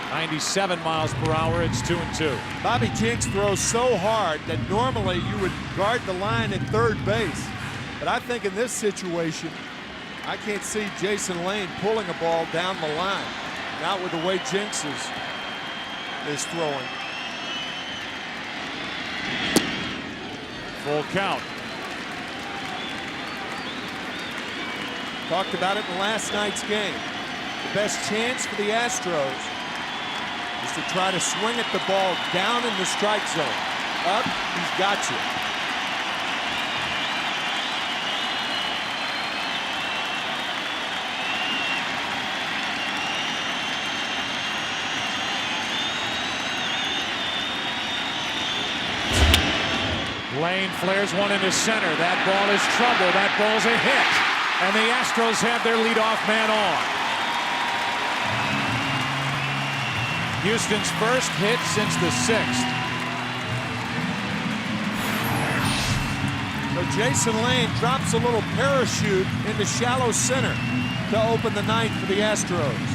A: 97 miles per hour. It's 2-2.
C: Bobby Jenks throws so hard that normally you would guard the line at third base. But I think in this situation, I can't see Jason Lane pulling a ball down the line. Not with the way Jenks is throwing.
A: Full count.
C: Talked about it in last night's game. The best chance for the Astros is to try to swing at the ball down in the strike zone. Up, he's got you.
A: Lane flares one into center. That ball is trouble. That ball's a hit. And the Astros have their leadoff man on. Houston's first hit since the 6th.
C: So Jason Lane drops a little parachute into shallow center to open the ninth for the Astros.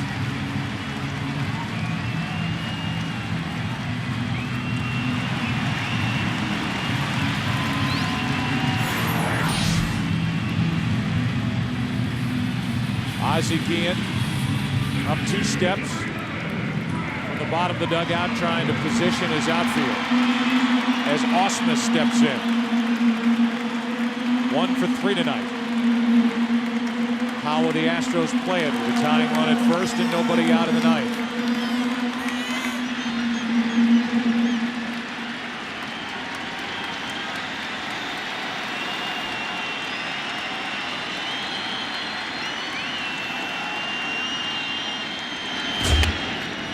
A: Ozzie Guillen up 2 steps from the bottom of the dugout, trying to position his outfield as Ausmus steps in. 1 for 3 tonight. How will the Astros play it with a tying run at first and nobody out in the ninth?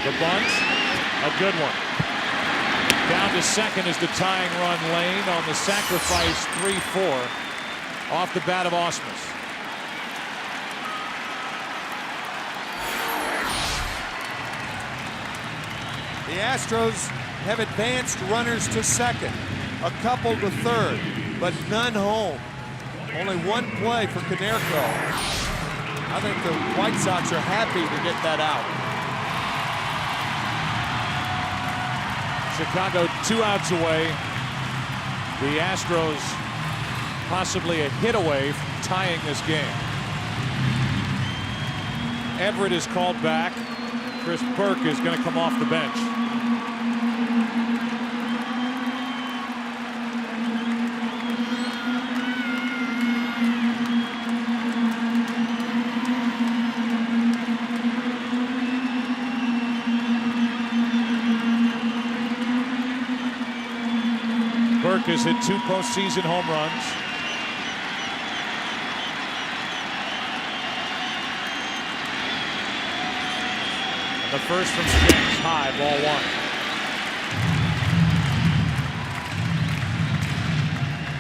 A: The bunt, a good one. Down to second is the tying run. Lane on the sacrifice 3-4 off the bat of Ausmus.
C: The Astros have advanced runners to second, a couple to third, but none home. Only one play for Konerko. I think the White Sox are happy to get that out.
A: Chicago 2 outs away. The Astros possibly a hit away from tying this game. Everett is called back. Chris Burke is going to come off the bench. Burke has hit 2 postseason home runs. And the first from Jenks, high, ball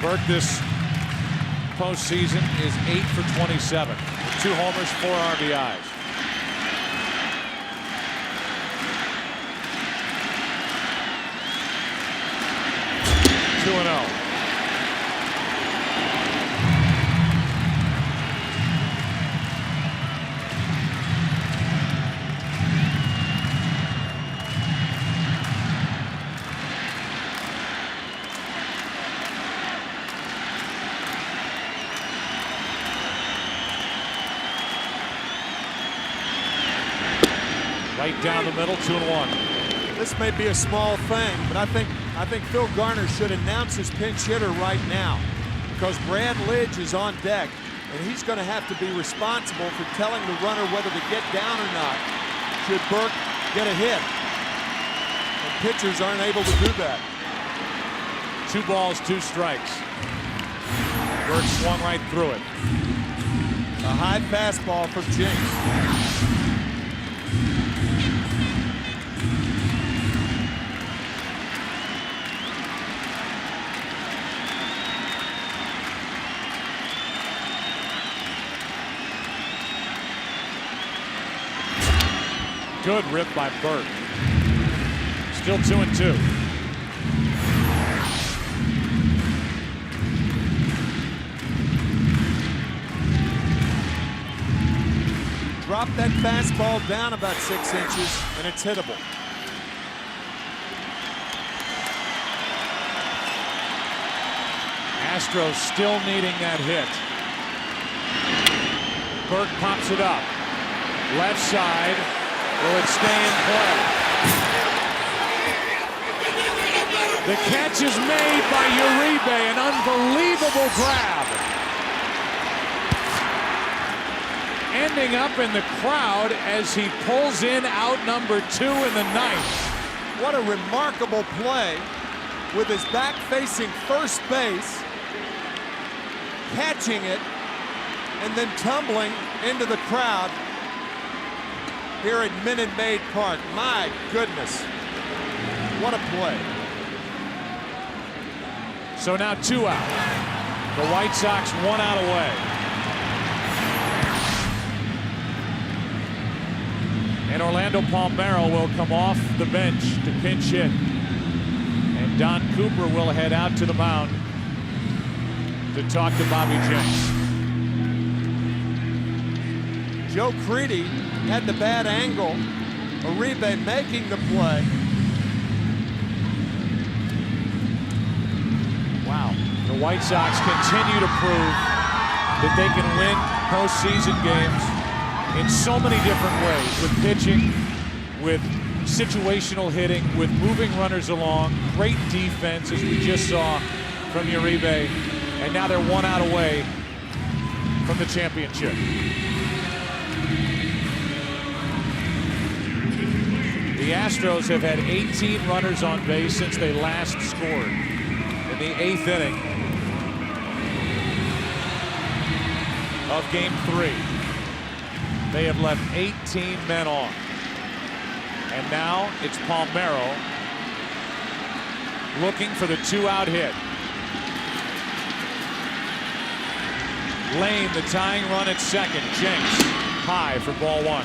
A: 1. Burke this postseason is 8 for 27. 2 homers, 4 RBIs. 2-0. Right down the middle, 2-1.
C: This may be a small thing, but I think Phil Garner should announce his pinch hitter right now. because Brad Lidge is on deck, and he's going to have to be responsible for telling the runner whether to get down or not should Burke get a hit. And pitchers aren't able to do that.
A: 2 balls, 2 strikes. Burke swung right through it.
C: A high fastball from Jinx.
A: Good rip by Burke. Still 2-2.
C: Drop that fastball down about 6 inches, and it's hittable.
A: Astros still needing that hit. Burke pops it up. Left side. Will it stay in play? The catch is made by Uribe, an unbelievable grab. Ending up in the crowd as he pulls in out number 2 in the 9th.
C: What a remarkable play with his back facing first base, catching it, and then tumbling into the crowd here at Minute Maid Park. My goodness, what a play.
A: So now 2 out. The White Sox 1 out away. And Orlando Palmeiro will come off the bench to pinch hit. And Don Cooper will head out to the mound to talk to Bobby Jenks.
C: Joe Crede had the bad angle. Uribe making the play.
A: Wow. The White Sox continue to prove that they can win postseason games in so many different ways, with pitching, with situational hitting, with moving runners along, great defense, as we just saw from Uribe, and now they're 1 out away from the championship. The Astros have had 18 runners on base since they last scored in the 8th inning of Game 3. They have left 18 men on. And now it's Palmeiro looking for the 2-out hit. Lane, the tying run at second. Jenks high for ball 1.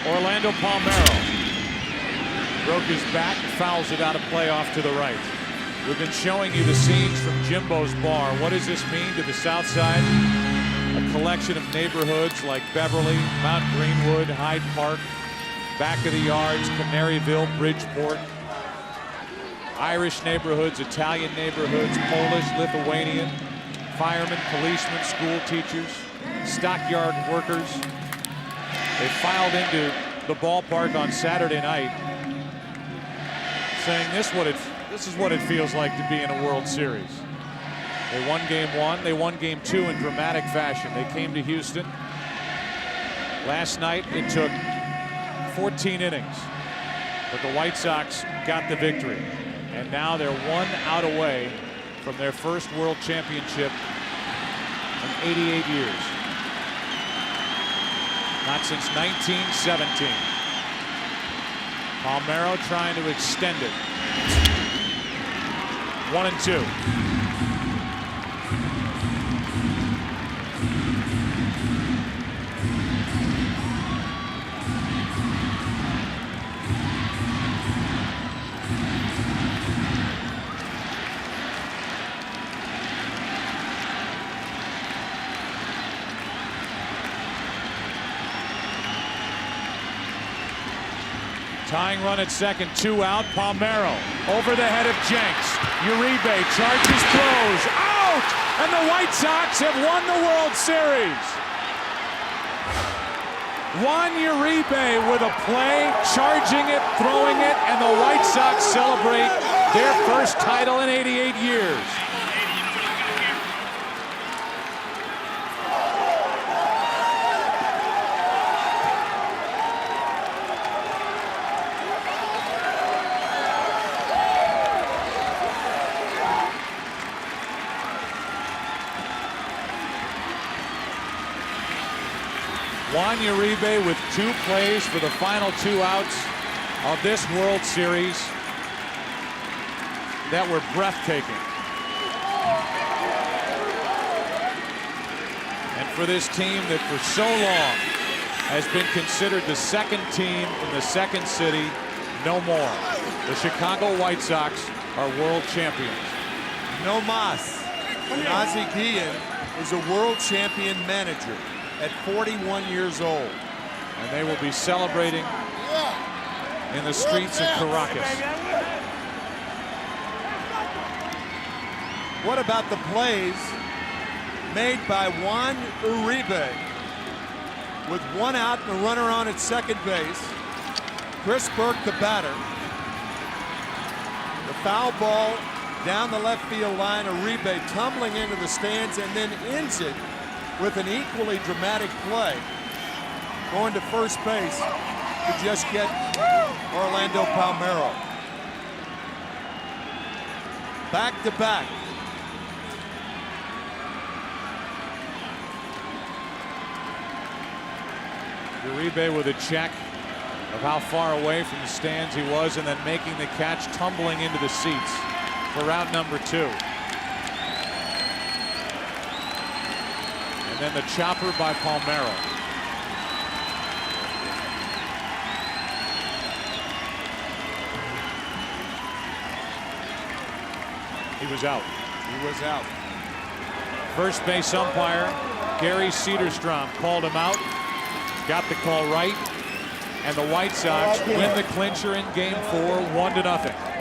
A: Orlando Palmeiro broke his back, fouls it out of play off to the right. We've been showing you the scenes from Jimbo's bar. What does this mean to the South Side? A collection of neighborhoods like Beverly, Mount Greenwood, Hyde Park, Back of the Yards, Canaryville, Bridgeport. Irish neighborhoods, Italian neighborhoods, Polish, Lithuanian, firemen, policemen, school teachers, stockyard workers. They filed into the ballpark on Saturday night saying this is what it feels like to be in a World Series. They won Game 1. They won Game 2 in dramatic fashion. They came to Houston. Last night it took 14 innings, but the White Sox got the victory. And now they're 1 out away from their first World Championship in 88 years. Not since 1917. Palmeiro trying to extend it. 1-2. Tying run at second, 2 out. Palmeiro over the head of Jenks. Uribe charges, throws. Oh! out, and the White Sox have won the World Series. Juan Uribe with a play, charging it, throwing it, and the White Sox celebrate their first title in 88 years. Juan Uribe with 2 plays for the final 2 outs of this World Series that were breathtaking. And for this team that for so long has been considered the second team in the second city, no more. The Chicago White Sox are world champions.
C: No mas. Ozzie Guillen is a world champion manager at 41 years old.
A: And they will be celebrating in the streets of Caracas.
C: What about the plays made by Juan Uribe? With 1 out and a runner on at second base. Chris Burke, the batter. The foul ball down the left field line. Uribe tumbling into the stands and then ends it with an equally dramatic play, going to first base to just get Orlando Palmeiro. Back to back.
A: Uribe with a check of how far away from the stands he was, and then making the catch, tumbling into the seats for round number 2. And then the chopper by Palmeiro. He was out.
C: He was out.
A: First base umpire Gary Cederstrom called him out. Got the call right. And the White Sox win the clincher in Game 4, 1-0.